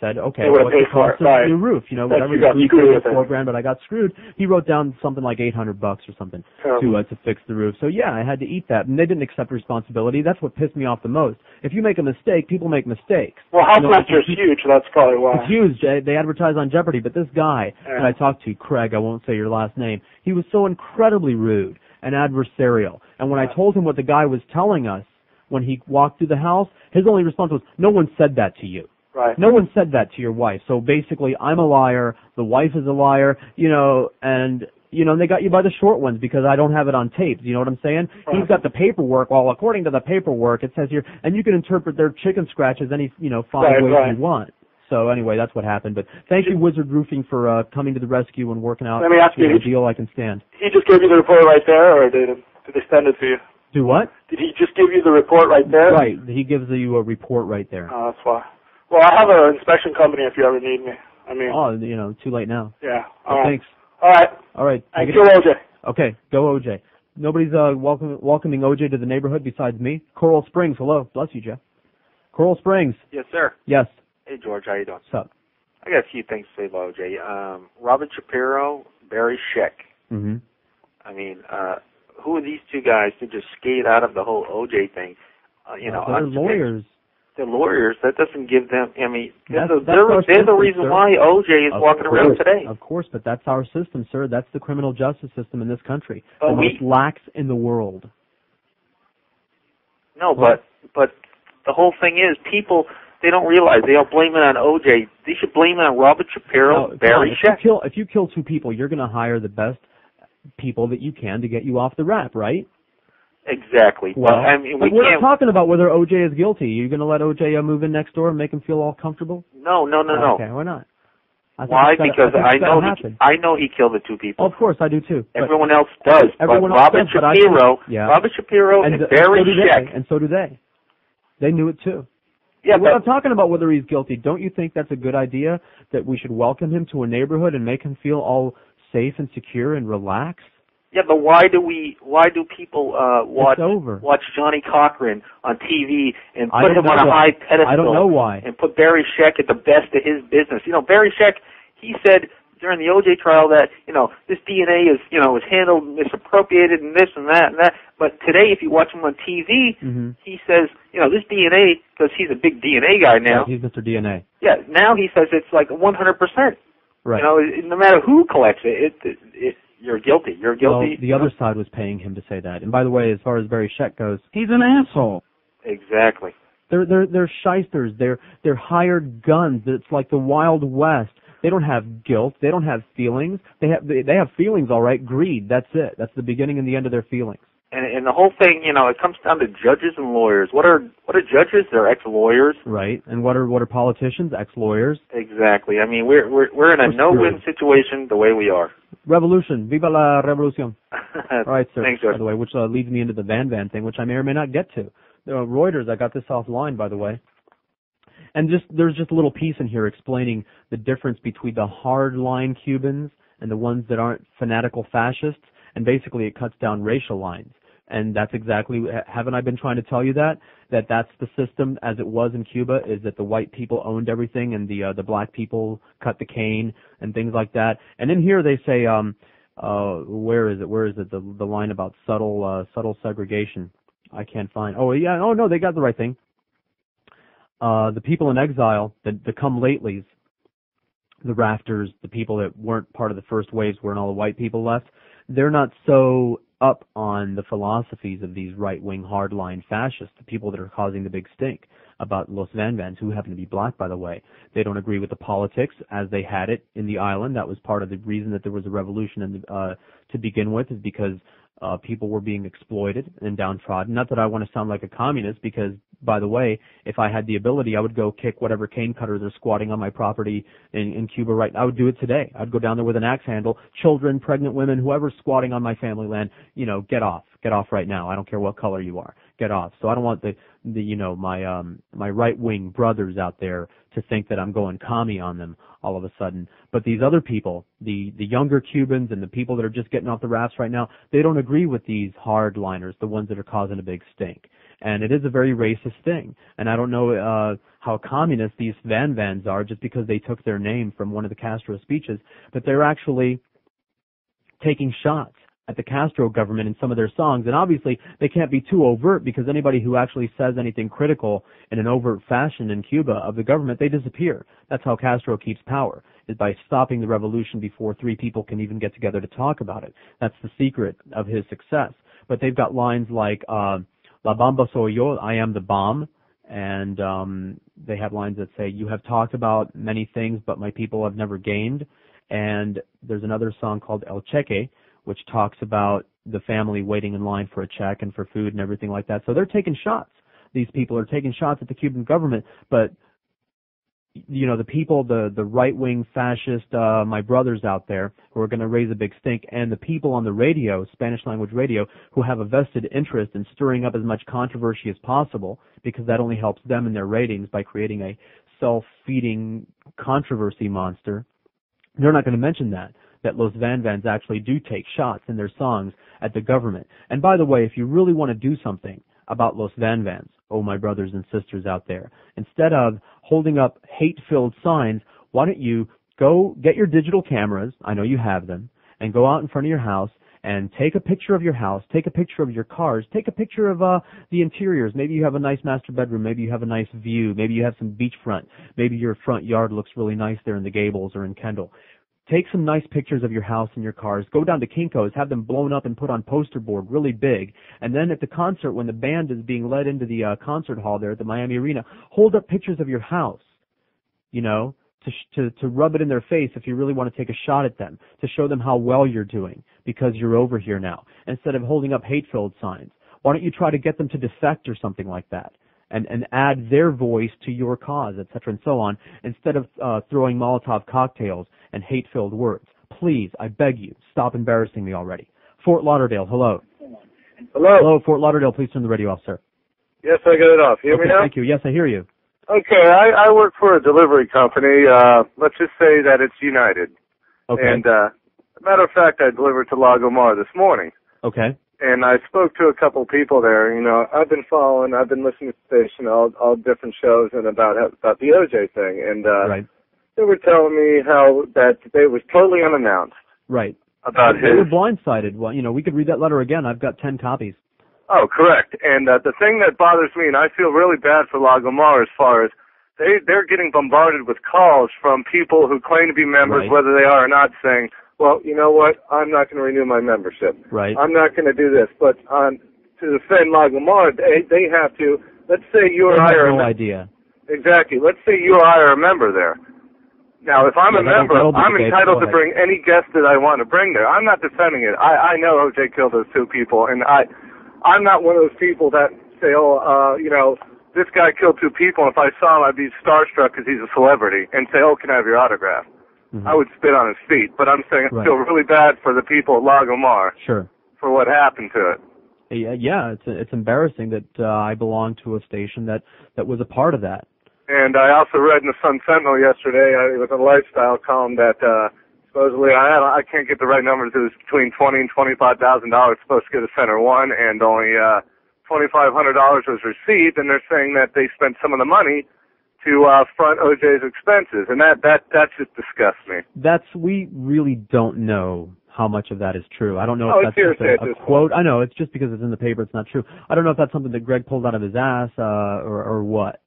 said, okay, They would have what's the paid for cost it, of right. a new roof? Whatever. You got screwed with it. $4,000, but I got screwed. He wrote down something like $800 or something to fix the roof. So yeah, I had to eat that, and they didn't accept responsibility. That's what pissed me off the most. If you make a mistake, people make mistakes. Well, Housemaster is huge, so that's probably why. It's huge. They advertise on Jeopardy, but this guy that I talked to, Craig, I won't say your last name, he was so incredibly rude and adversarial. And when I told him what the guy was telling us when he walked through the house, his only response was, "No one said that to you." Right. No one said that to your wife. So basically, I'm a liar, the wife is a liar, and they got you by the short ones because I don't have it on tape. You know what I'm saying? Right. He's got the paperwork. Well, according to the paperwork, it says here, and you can interpret their chicken scratches any, 5 ways you want. So anyway, that's what happened. But thank you, Wizard Roofing, for coming to the rescue and working out Let me ask you, a deal I can stand. He just gave you the report right there, or did they send it to you? Do what? Did he just give you the report right there? Right. He gives you a report right there. Oh, that's why. Well, I have an inspection company if you ever need me. I mean. Oh, too late now. Yeah. Well, thanks. All right. All right. Thank you, OJ. Okay, go OJ. Nobody's welcoming OJ to the neighborhood besides me. Coral Springs, hello. Bless you, Jeff. Coral Springs. Yes, sir. Yes. Hey, George, how you doing? What's up? I got a few things to say about OJ. Robert Shapiro, Barry Scheck. Mm-hmm. I mean, who are these two guys to just skate out of the whole OJ thing? They're lawyers. They're lawyers. That doesn't give them. I mean, they're That's the reason why OJ is walking around today. Of course, but that's our system, sir. That's the criminal justice system in this country. But the most lax in the world. No, but the whole thing is, people, they don't realize. They don't blame it on OJ. They should blame it on Robert Shapiro, Barry Scheck. If you kill 2 people, you're going to hire the best people that you can to get you off the rap, right? Exactly. Well, I mean, we're not talking about whether OJ is guilty. You're going to let OJ move in next door and make him feel all comfortable? No. Okay, why not? Why? Because I know he killed the 2 people. Oh, of course, I do too. Everyone else does. Everyone but else Robert does, but Shapiro, Robert Shapiro and Barry Scheck. And so do they. They knew it too. Yeah, we're not talking about whether he's guilty. Don't you think that's a good idea, that we should welcome him to a neighborhood and make him feel all safe and secure and relaxed? Yeah, but why do people watch Johnny Cochran on TV and put him on a high pedestal? I don't know why. And put Barry Scheck at the best of his business. Barry Scheck, he said during the OJ trial that, this DNA is, was handled misappropriated and this and that and that. But today, if you watch him on TV, he says, this DNA, because he's a big DNA guy now. Yeah, he's Mr. DNA. Yeah, now he says it's like 100%. Right. No matter who collects it, you're guilty. You're guilty. Well, the other side was paying him to say that. And by the way, as far as Barry Scheck goes, he's an asshole. Exactly. They're shysters. They're hired guns. It's like the Wild West. They don't have guilt. They don't have feelings. They have feelings, all right. Greed. That's it. That's the beginning and the end of their feelings. And the whole thing, it comes down to judges and lawyers. What are judges? They're ex-lawyers. Right. And what are politicians? Ex-lawyers. Exactly. I mean, we're in a no-win situation the way we are. Revolution. Viva la revolución. All right, sir. Thanks, sir. By the way, which leads me into the Van thing, which I may or may not get to. Reuters, I got this offline, by the way. And there's just a little piece in here explaining the difference between the hardline Cubans and the ones that aren't fanatical fascists, and basically it cuts down racial lines. And that's exactly, haven't I been trying to tell you that that's the system as it was in Cuba, is that the white people owned everything and the black people cut the cane and things like that. And in here they say, where is it? The line about subtle segregation. I can't find. Oh yeah, oh no, they got the right thing. The people in exile, the come-latelys, the rafters, the people that weren't part of the first waves when all the white people left, they're not so up on the philosophies of these right-wing hardline fascists, the people that are causing the big stink about Los Fen-Phens, who happen to be black, by the way. They don't agree with the politics as they had it in the island. That was part of the reason that there was a revolution to begin with, is because people were being exploited and downtrodden. Not that I want to sound like a communist, because, by the way, if I had the ability, I would go kick whatever cane cutters are squatting on my property in Cuba right now. I would do it today. I'd go down there with an axe handle. Children, pregnant women, whoever's squatting on my family land, get off. Get off right now. I don't care what color you are. Get off. So I don't want my right-wing brothers out there to think that I'm going commie on them all of a sudden. But these other people, the younger Cubans and the people that are just getting off the rafts right now, they don't agree with these hardliners, the ones that are causing a big stink. And it is a very racist thing. And I don't know how communist these Fen-Phens are just because they took their name from one of the Castro speeches, but they're actually taking shots at the Castro government in some of their songs. And obviously they can't be too overt, because anybody who actually says anything critical in an overt fashion in Cuba of the government, they disappear. That's how Castro keeps power, is by stopping the revolution before three people can even get together to talk about it. That's the secret of his success. But they've got lines like, La Bamba soy yo, I am the bomb. And they have lines that say, you have talked about many things, but my people have never gained. And there's another song called El Cheque, which talks about the family waiting in line for a check and for food and everything like that. So they're taking shots. These people are taking shots at the Cuban government, but the people, the right-wing fascist, my brothers out there who are going to raise a big stink, and the people on the radio, Spanish language radio, who have a vested interest in stirring up as much controversy as possible, because that only helps them in their ratings by creating a self-feeding controversy monster. They're not going to mention that Los Fen-Phens actually do take shots in their songs at the government. And by the way, if you really want to do something about Los Fen-Phens, oh my brothers and sisters out there, instead of holding up hate-filled signs, why don't you go get your digital cameras, I know you have them, and go out in front of your house and take a picture of your house, take a picture of your cars, take a picture of the interiors. Maybe you have a nice master bedroom, maybe you have a nice view, maybe you have some beachfront, maybe your front yard looks really nice there in the Gables or in Kendall. Take some nice pictures of your house and your cars. Go down to Kinko's, have them blown up and put on poster board really big. And then at the concert, when the band is being led into the concert hall there at the Miami Arena, hold up pictures of your house, to rub it in their face if you really want to take a shot at them, to show them how well you're doing because you're over here now, instead of holding up hate-filled signs. Why don't you try to get them to defect or something like that? And add their voice to your cause, et cetera, and so on, instead of throwing Molotov cocktails and hate-filled words. Please, I beg you, stop embarrassing me already. Fort Lauderdale, hello. Hello. Hello, Fort Lauderdale, please turn the radio off, sir. Yes, I got it off. You hear me now? Thank you. Yes, I hear you. Okay, I work for a delivery company. Let's just say that it's United. Okay. And, matter of fact, I delivered to Lagomar this morning. Okay. And I spoke to a couple people there. I've been listening to the station, all different shows, and about the OJ thing. And right. They were telling me how that they was totally unannounced. Right. About they were blindsided. Well, we could read that letter again. I've got 10 copies. Oh, correct. And the thing that bothers me, and I feel really bad for Lagomar as far as they're getting bombarded with calls from people who claim to be members, right. whether they are or not, saying, well, you know what, I'm not going to renew my membership. Right. I'm not going to do this. But to defend Lagomar, they have to, let's say you or I are no idea. Exactly. Let's say you or I are a member there. Now, if I'm a member, I'm entitled to bring any guest that I want to bring there. I'm not defending it. I know O.J. killed those two people, and I'm not one of those people that say, this guy killed two people, and if I saw him, I'd be starstruck because he's a celebrity, and say, can I have your autograph? Mm-hmm. I would spit on his feet. But I'm saying I feel really bad for the people at Lagomar. Sure. For what happened to it. Yeah, it's embarrassing that I belong to a station that was a part of that. And I also read in the Sun Sentinel yesterday, it was a lifestyle column, that Supposedly, I can't get the right numbers. It was between $20,000 and $25,000 supposed to go to Center One, and only $2,500 was received. And they're saying that they spent some of the money to front OJ's expenses, and that just disgusts me. We really don't know how much of that is true. I don't know if that's just a quote. I know, it's just because it's in the paper, it's not true. I don't know if that's something that Greg pulled out of his ass or what.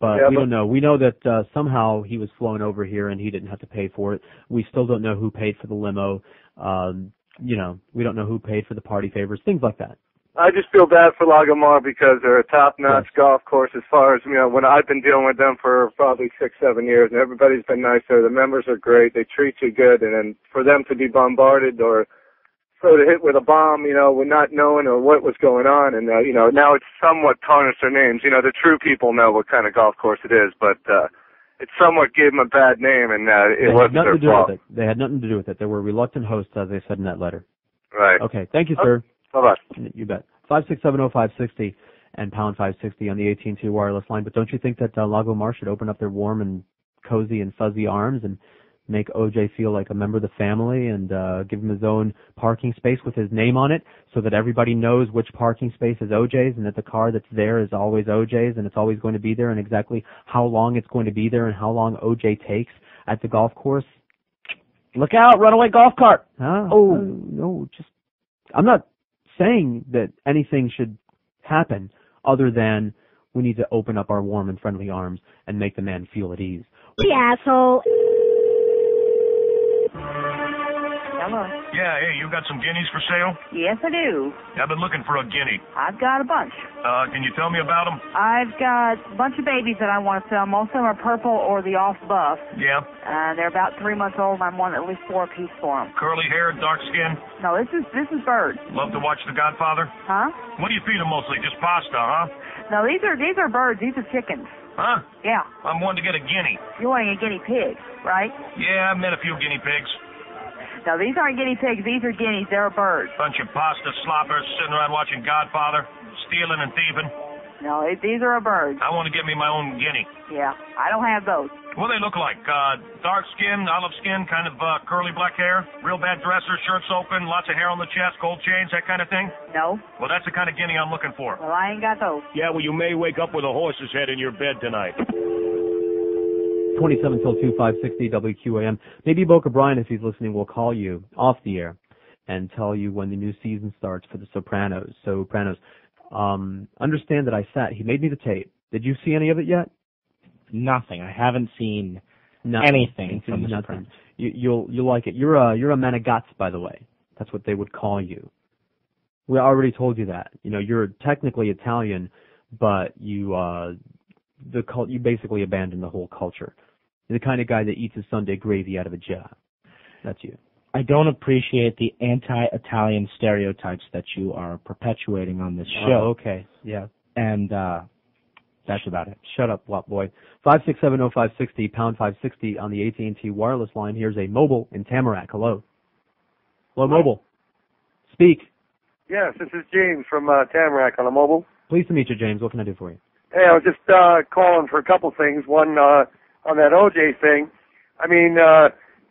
But we don't know. We know that somehow he was flown over here and he didn't have to pay for it. We still don't know who paid for the limo. We don't know who paid for the party favors, things like that. I just feel bad for Lagomar because they're a top-notch golf course as far as, when I've been dealing with them for probably 6-7 years, and everybody's been nice there. The members are great. They treat you good. And then for them to be bombarded or sort of hit with a bomb, with not knowing or what was going on, and, now it's somewhat tarnished their names. The true people know what kind of golf course it is, but it somewhat gave them a bad name, and it wasn't their fault. They had nothing to do with it. They were reluctant hosts, as they said in that letter. Right. Okay. Thank you, sir. Bye-bye. You bet. 5670560 and pound 560 on the AT&T wireless line. But don't you think that Lagomar should open up their warm and cozy and fuzzy arms and make OJ feel like a member of the family and give him his own parking space with his name on it so that everybody knows which parking space is OJ's and that the car that's there is always OJ's and it's always going to be there and exactly how long it's going to be there and how long OJ takes at the golf course? Look out, runaway golf cart. No, I'm not saying that anything should happen other than we need to open up our warm and friendly arms and make the man feel at ease. The asshole. Hello. Yeah, hey, you got some guineas for sale? Yes, I do. I've been looking for a guinea. I've got a bunch. Can you tell me about them? I've got a bunch of babies that I want to sell. Most of them are purple or the off buff. Yeah. They're about 3 months old, and I want at least 4 apiece for them. Curly hair, dark skin? No, this is birds. Love to watch The Godfather? Huh? What do you feed them mostly? Just pasta, huh? No, these are birds. These are chickens. Huh? Yeah. I'm wanting to get a guinea. You're wanting a guinea pig, right? Yeah, I've met a few guinea pigs. No, these aren't guinea pigs. These are guineas. They're a bird. Bunch of pasta sloppers sitting around watching Godfather, stealing and thieving. No, these are a bird. I want to get me my own guinea. Yeah, I don't have those. What do they look like? Dark skin, olive skin, kind of curly black hair, real bad dresser, shirts open, lots of hair on the chest, gold chains, that kind of thing? No. Well, that's the kind of guinea I'm looking for. Well, I ain't got those. Yeah, well, you may wake up with a horse's head in your bed tonight. 27 till 2, 560 WQAM. Maybe Boca Brian, if he's listening, will call you off the air and tell you when the new season starts for the Sopranos. Understand that he made me the tape. Did you see any of it yet? Nothing. I haven't seen anything from the Sopranos. You'll like it. You're a man of guts, by the way. That's what they would call you. We already told you that. You're technically Italian, but you basically abandoned the whole culture. You're the kind of guy that eats his Sunday gravy out of a jar. That's you. I don't appreciate the anti-Italian stereotypes that you are perpetuating on this show. Oh, okay. Yeah. And that's about it. Shut up, Wop Boy. 5670560, pound 560 on the AT&T wireless line. Here's a mobile in Tamarack. Hello. Hello, mobile. Speak. Yes, this is James from Tamarack on a mobile. Pleased to meet you, James. What can I do for you? Hey, I was just calling for a couple things. One, on that OJ thing. I mean,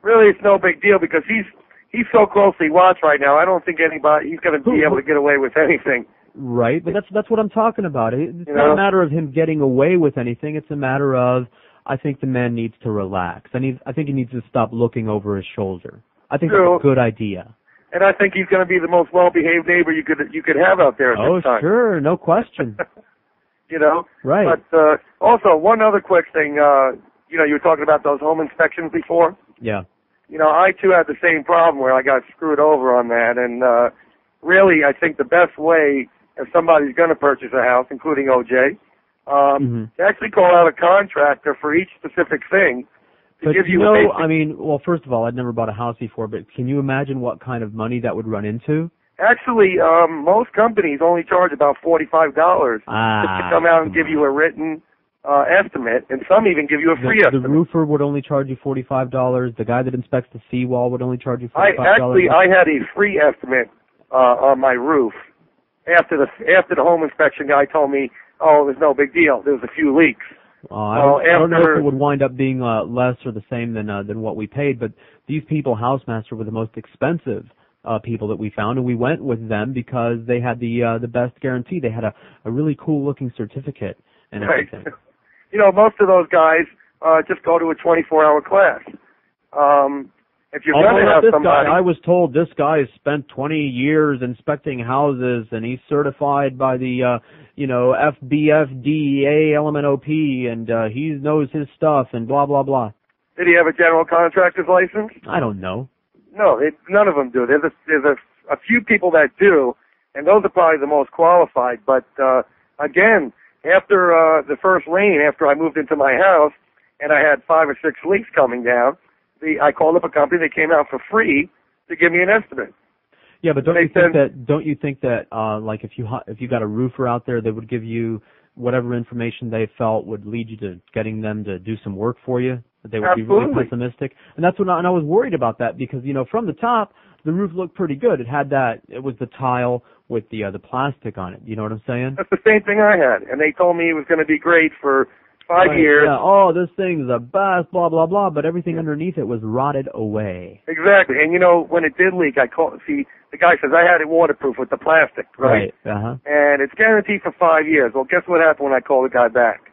really it's no big deal because he's so closely watched right now. I don't think he's going to be able to get away with anything. Right, but that's what I'm talking about. It's not a matter of him getting away with anything. It's a matter of, I think the man needs to relax. I think he needs to stop looking over his shoulder. I think that's a good idea. And I think he's going to be the most well-behaved neighbor you could have out there at this time. Oh, sure, no question. Right. But also, one other quick thing. You were talking about those home inspections before. Yeah. I too had the same problem where I got screwed over on that. And really, I think the best way, if somebody's going to purchase a house, including OJ, to actually call out a contractor for each specific thing. But well, first of all, I'd never bought a house before, but can you imagine what kind of money that would run into? Actually, most companies only charge about $45 to come out and give you a written estimate, and some even give you a free estimate. The roofer would only charge you $45. The guy that inspects the seawall would only charge you $45. I had a free estimate on my roof. After the home inspection guy told me, oh, it was no big deal. There was a few leaks. I don't know if it would wind up being less or the same than what we paid, but these people, Housemaster, were the most expensive people that we found, and we went with them because they had the best guarantee. They had a really cool looking certificate and everything. You know, most of those guys just go to a 24-hour class. If you're going to have somebody, I was told this guy has spent 20 years inspecting houses, and he's certified by the FBFDEA LMNOP, and he knows his stuff, and blah blah blah. Did he have a general contractor's license? I don't know. No, none of them do. There's a few people that do, and those are probably the most qualified. But again, after the first rain, after I moved into my house, and I had 5 or 6 leaks coming down, I called up a company. They came out for free to give me an estimate. Yeah, but don't you think that like if you got a roofer out there, they would give you whatever information they felt would lead you to getting them to do some work for you? That they would be really pessimistic, and that's what. And I was worried about that because from the top the roof looked pretty good. It was the tile with the plastic on it. You know what I'm saying? That's the same thing I had, and they told me it was going to be great for 5 years. Yeah. Oh, this thing's the best. Blah blah blah. But everything underneath it was rotted away. Exactly, and when it did leak, the guy says I had it waterproof with the plastic, right? And it's guaranteed for 5 years. Well, guess what happened when I called the guy back?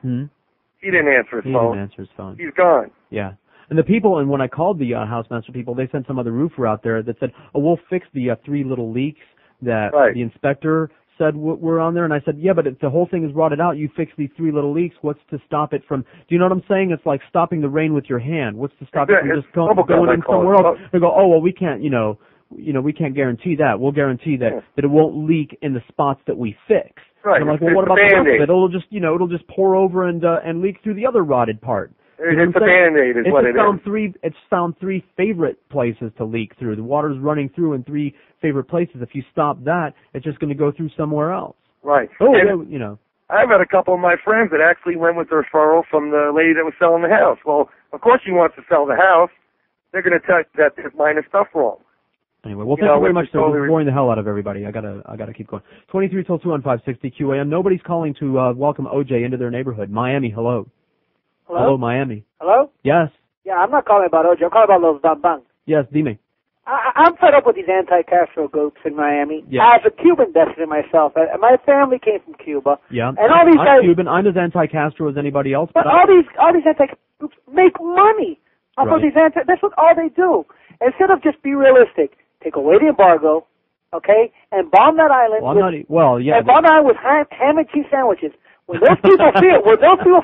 He didn't answer his phone. He didn't answer his phone. He's gone. Yeah. And the people, and when I called the Housemaster people, they sent some other roofer out there that said, "Oh, we'll fix the 3 little leaks that the inspector said were on there." And I said, "Yeah, but the whole thing is rotted out. You fix these 3 little leaks. What's to stop it from? Do you know what I'm saying? It's like stopping the rain with your hand. What's to stop it from just going in somewhere else?" They go, "Oh, well, we can't. We can't guarantee that. We'll guarantee that it won't leak in the spots that we fix." Right. And I'm like, "Well, what about the rest of it? It'll just pour over and leak through the other rotted part." It's a Band-Aid is what it is. It's found 3 favorite places to leak through. The water's running through in 3 favorite places. If you stop that, it's just going to go through somewhere else. Right. Oh, I've had a couple of my friends that actually went with the referral from the lady that was selling the house. Well, of course she wants to sell the house. They're going to tell you that there's minor stuff wrong. Anyway, well, thank you very much, sir. We're boring the hell out of everybody. I gotta keep going. 23 till 2 on 560 QAM. Nobody's calling to welcome OJ into their neighborhood. Miami, hello. Hello, Miami. Hello? Yes. Yeah, I'm not calling about OJ. I'm calling about Los Bambang. Yes, dime. I'm fed up with these anti-Castro groups in Miami. Yeah. As a Cuban descendant myself, and my family came from Cuba. Yeah. And all these I'm Cuban. I'm as anti-Castro as anybody else. But all these anti-Castro groups make money off of these that's what all they do. Instead of just be realistic, take away the embargo, okay, and bomb that island. And bomb that island with ham and cheese sandwiches. When those people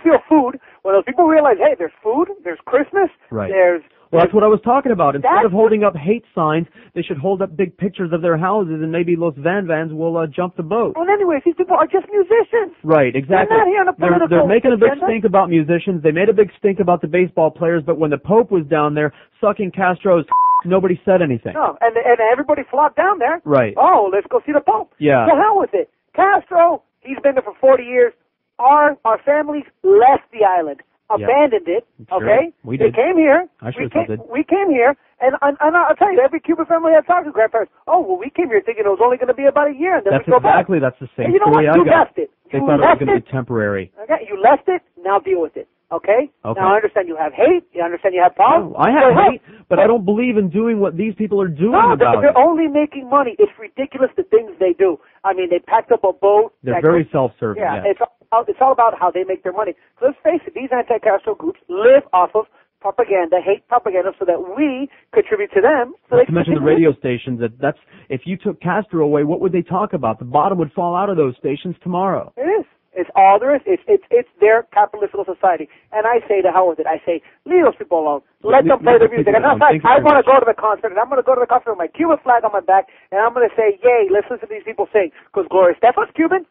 feel food, when those people realize, hey, there's food, there's Christmas, there's... Well, that's what I was talking about. Instead of holding up hate signs, they should hold up big pictures of their houses, and maybe Los Van-Vans will jump the boat. Well, anyways, these people are just musicians. Right, exactly. They're not here on a political They're making a big agenda. stink about musicians. They made a big stink about the baseball players, but when the Pope was down there sucking Castro's, nobody said anything. No, and everybody flocked down there. Right. Oh, let's go see the Pope. Yeah. To hell with it. Castro, he's been there for 40 years. Our families left the island, abandoned it, okay? We did. They came here. I sure did. We came here, and I'll tell you, every Cuban family I talked to, grandparents, we came here thinking it was only going to be about a year, and then we go back. That's the same and you know story what? I You got. left it. They thought it was going to be temporary. Okay, you left it, now deal with it. Okay? Now I understand you have hate, you understand you have problems. I have hate, but I don't believe in doing what these people are doing about it. They're only making money. It's ridiculous the things they do. I mean, they packed up a boat. They're very self-serving. Yeah, it's all about how they make their money. So let's face it, these anti-Castro groups live off of propaganda, hate propaganda, so that we contribute to them. So Not to mention the radio stations. That's if you took Castro away, what would they talk about? The bottom would fall out of those stations tomorrow. It is. It's all there is. It's their capitalistic society. And I say to hell with it. I say, leave those people alone. Let them play their music. And in fact, I want to go to the concert, and I'm going to go to the concert with my Cuban flag on my back, and I'm going to say, yay, listen to these people sing. Because Gloria Estefan's Cuban.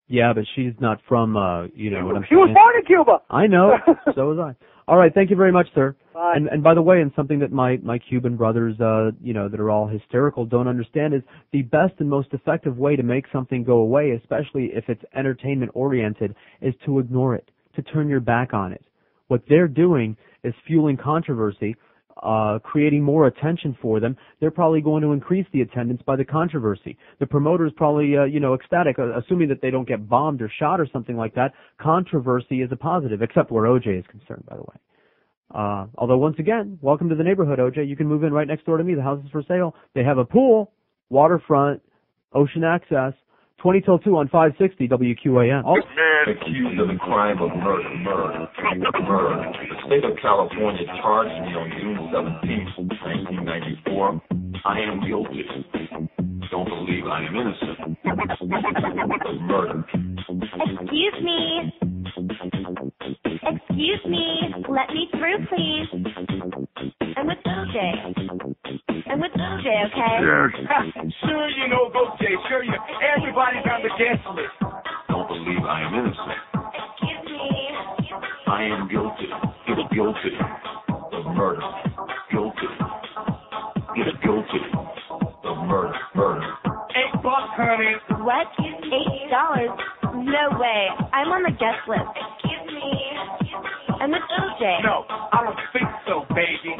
Yeah, but she's not from, what I'm saying. She was born in Cuba. I know. So was I. All right, thank you very much, sir. Bye. And by the way, and something that my Cuban brothers, that are all hysterical don't understand is the best and most effective way to make something go away, especially if it's entertainment oriented, is to ignore it, to turn your back on it. What they're doing is fueling controversy creating more attention for them, they're probably going to increase the attendance by the controversy. The promoter's probably, ecstatic, assuming that they don't get bombed or shot or something like that. Controversy is a positive, except where OJ is concerned, by the way. Although, once again, welcome to the neighborhood, OJ. You can move in right next door to me. The house is for sale. They have a pool, waterfront, ocean access. 20 till 2 on 560 WQAM. Accused of the crime of murder. The state of California charged me on June 17, 1994. I am guilty. Don't believe I am innocent of murder. Excuse me. Excuse me. Let me through, please. I'm with OJ. I'm with OJ, okay? Sure, you know OJ. Sure, you. Everybody's on the guest list. Don't believe I am innocent. Excuse me. I am guilty. Guilty of murder. Guilty. Guilty of murder. $8, honey. What? $8? No way. I'm on the guest list. Excuse me. I'm with OJ. No, I don't think so, baby.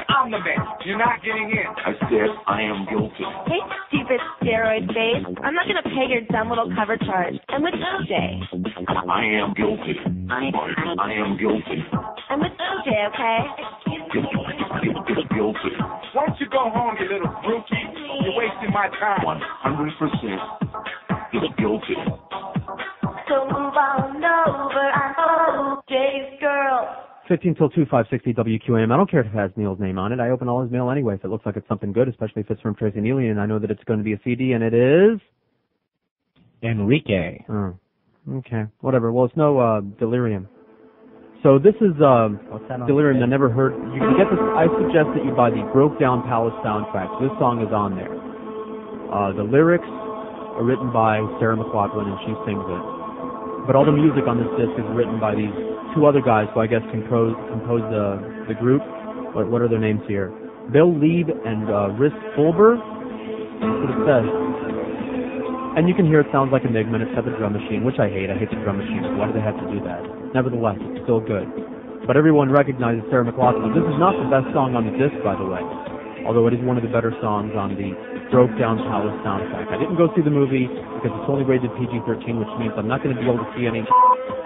I'm the man. You're not getting in. I said I am guilty. Hey, stupid steroid face. I'm not going to pay your dumb little cover charge. I'm with OJ. I am guilty. I am guilty. I'm with OJ, okay? Guilty. Why don't you go home, you little brookie? You're wasting my time. 100% guilty. So move on over. I'm OJ's girl. 15 till 2, 560 WQAM. I don't care if it has Neil's name on it. I open all his mail anyway if it looks like it's something good, especially if it's from Tracy Neely, and I know that it's going to be a CD, and it is... Enrique. Oh, okay. Whatever. Well, it's no Delirium. So this is Delirium I never heard. You can get this. I suggest that you buy the Broke Down Palace soundtrack. This song is on there. The lyrics are written by Sarah McLachlan, and she sings it. But all the music on this disc is written by these two other guys who I guess composed the group. What are their names here? Bill Lieb and Risk Fulber. That's what it says. And you can hear it sounds like Enigma, and it's got the drum machine, which I hate. I hate the drum machine. Why do they have to do that? Nevertheless, it's still good. But everyone recognizes Sarah McLachlan. This is not the best song on the disc, by the way, although it is one of the better songs on the Broke Down Palace soundtrack. I didn't go see the movie because it's only rated PG-13, which means I'm not going to be able to see any.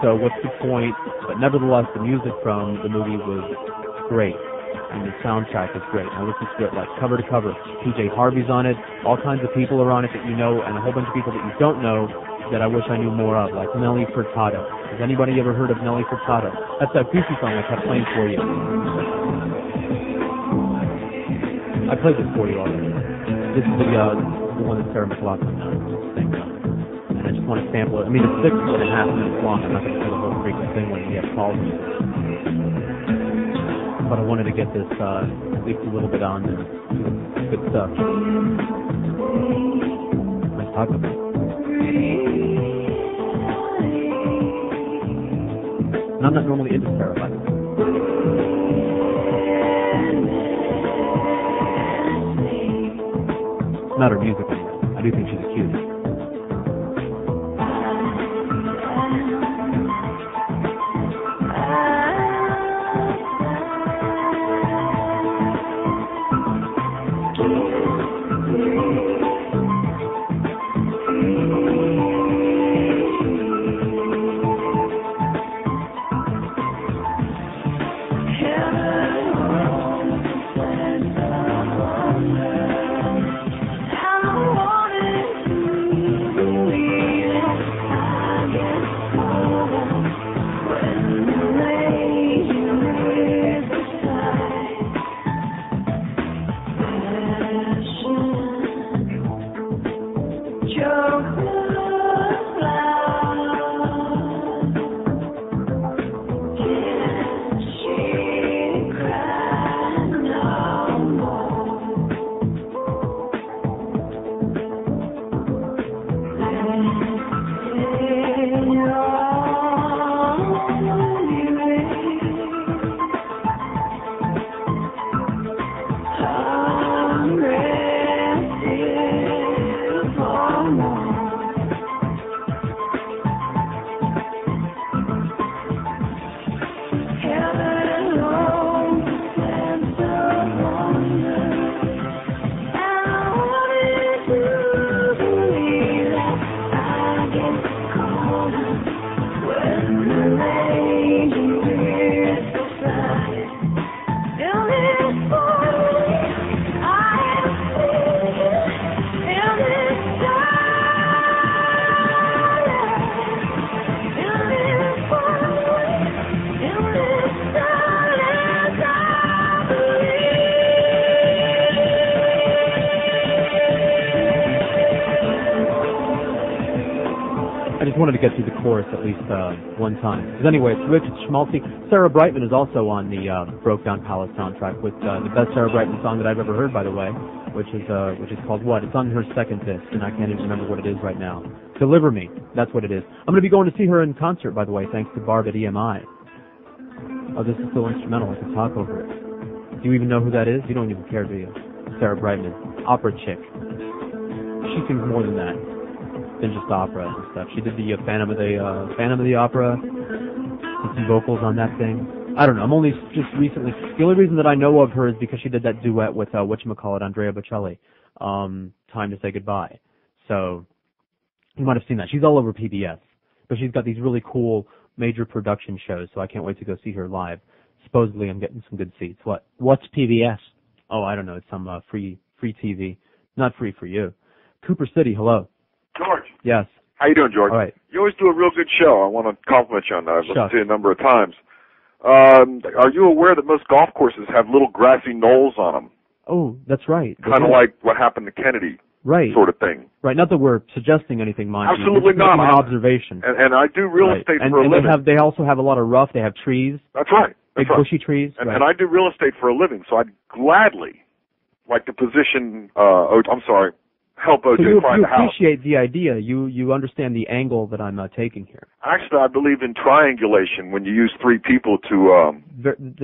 So what's the point? But nevertheless, the music from the movie was great, and the soundtrack is great. I listened to it like cover to cover. PJ Harvey's on it. All kinds of people are on it that you know, and a whole bunch of people that you don't know that I wish I knew more of, like Nelly Furtado. Has anybody ever heard of Nelly Furtado? That's that goofy song I kept playing for you. I played it for you already. This is the one that Sarah McLachlan sings. And I just want to sample it. I mean, it's 6.5 minutes long. I'm not going to play the whole freaking thing when we have calls. But I wanted to get this at least a little bit on there. Good stuff. Let's talk about it. And I'm not normally into Sarah, by the way. Not her music anyway. I do think she's a cutie. wanted to get through the chorus at least one time. Because anyway, it's rich, it's schmaltzy. Sarah Brightman is also on the Broke Down Palace soundtrack with the best Sarah Brightman song that I've ever heard, by the way, which is called what? It's on her second disc, and I can't even remember what it is right now. Deliver Me, that's what it is. I'm going to be going to see her in concert, by the way, thanks to Barb at EMI. Oh, this is still instrumental. I can talk over it. Do you even know who that is? You don't even care, do you? Sarah Brightman, opera chick. She sings more than that. Than just opera and stuff. She did the Phantom of the Opera. Did some vocals on that thing. I don't know. I'm only just recently. The only reason that I know of her is because she did that duet with whatchamacallit, Andrea Bocelli. Time to Say Goodbye. So you might have seen that. She's all over PBS, but she's got these really cool major production shows. So I can't wait to go see her live. Supposedly, I'm getting some good seats. What's PBS? Oh, I don't know. It's some free TV. Not free for you. Cooper City. Hello. George. Yes. How you doing, George? All right. You always do a real good show. I want to compliment you on that. I've listened to you a number of times. Are you aware that most golf courses have little grassy knolls on them? Oh, that's right. Kind of like what happened to Kennedy. Right. Sort of thing. Right. Not that we're suggesting anything, mind you. Absolutely not. An observation. And I do real estate for a living. They also have a lot of rough. They have trees. That's right. Big bushy trees. And I do real estate for a living, so I'd gladly like to position. Help OJ find you the house. Appreciate the idea. You understand the angle that I'm taking here. Actually, I believe in triangulation when you use three people to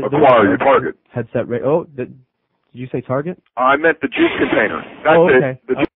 acquire your target. Headset. Did you say target? I meant the juice container. That's it.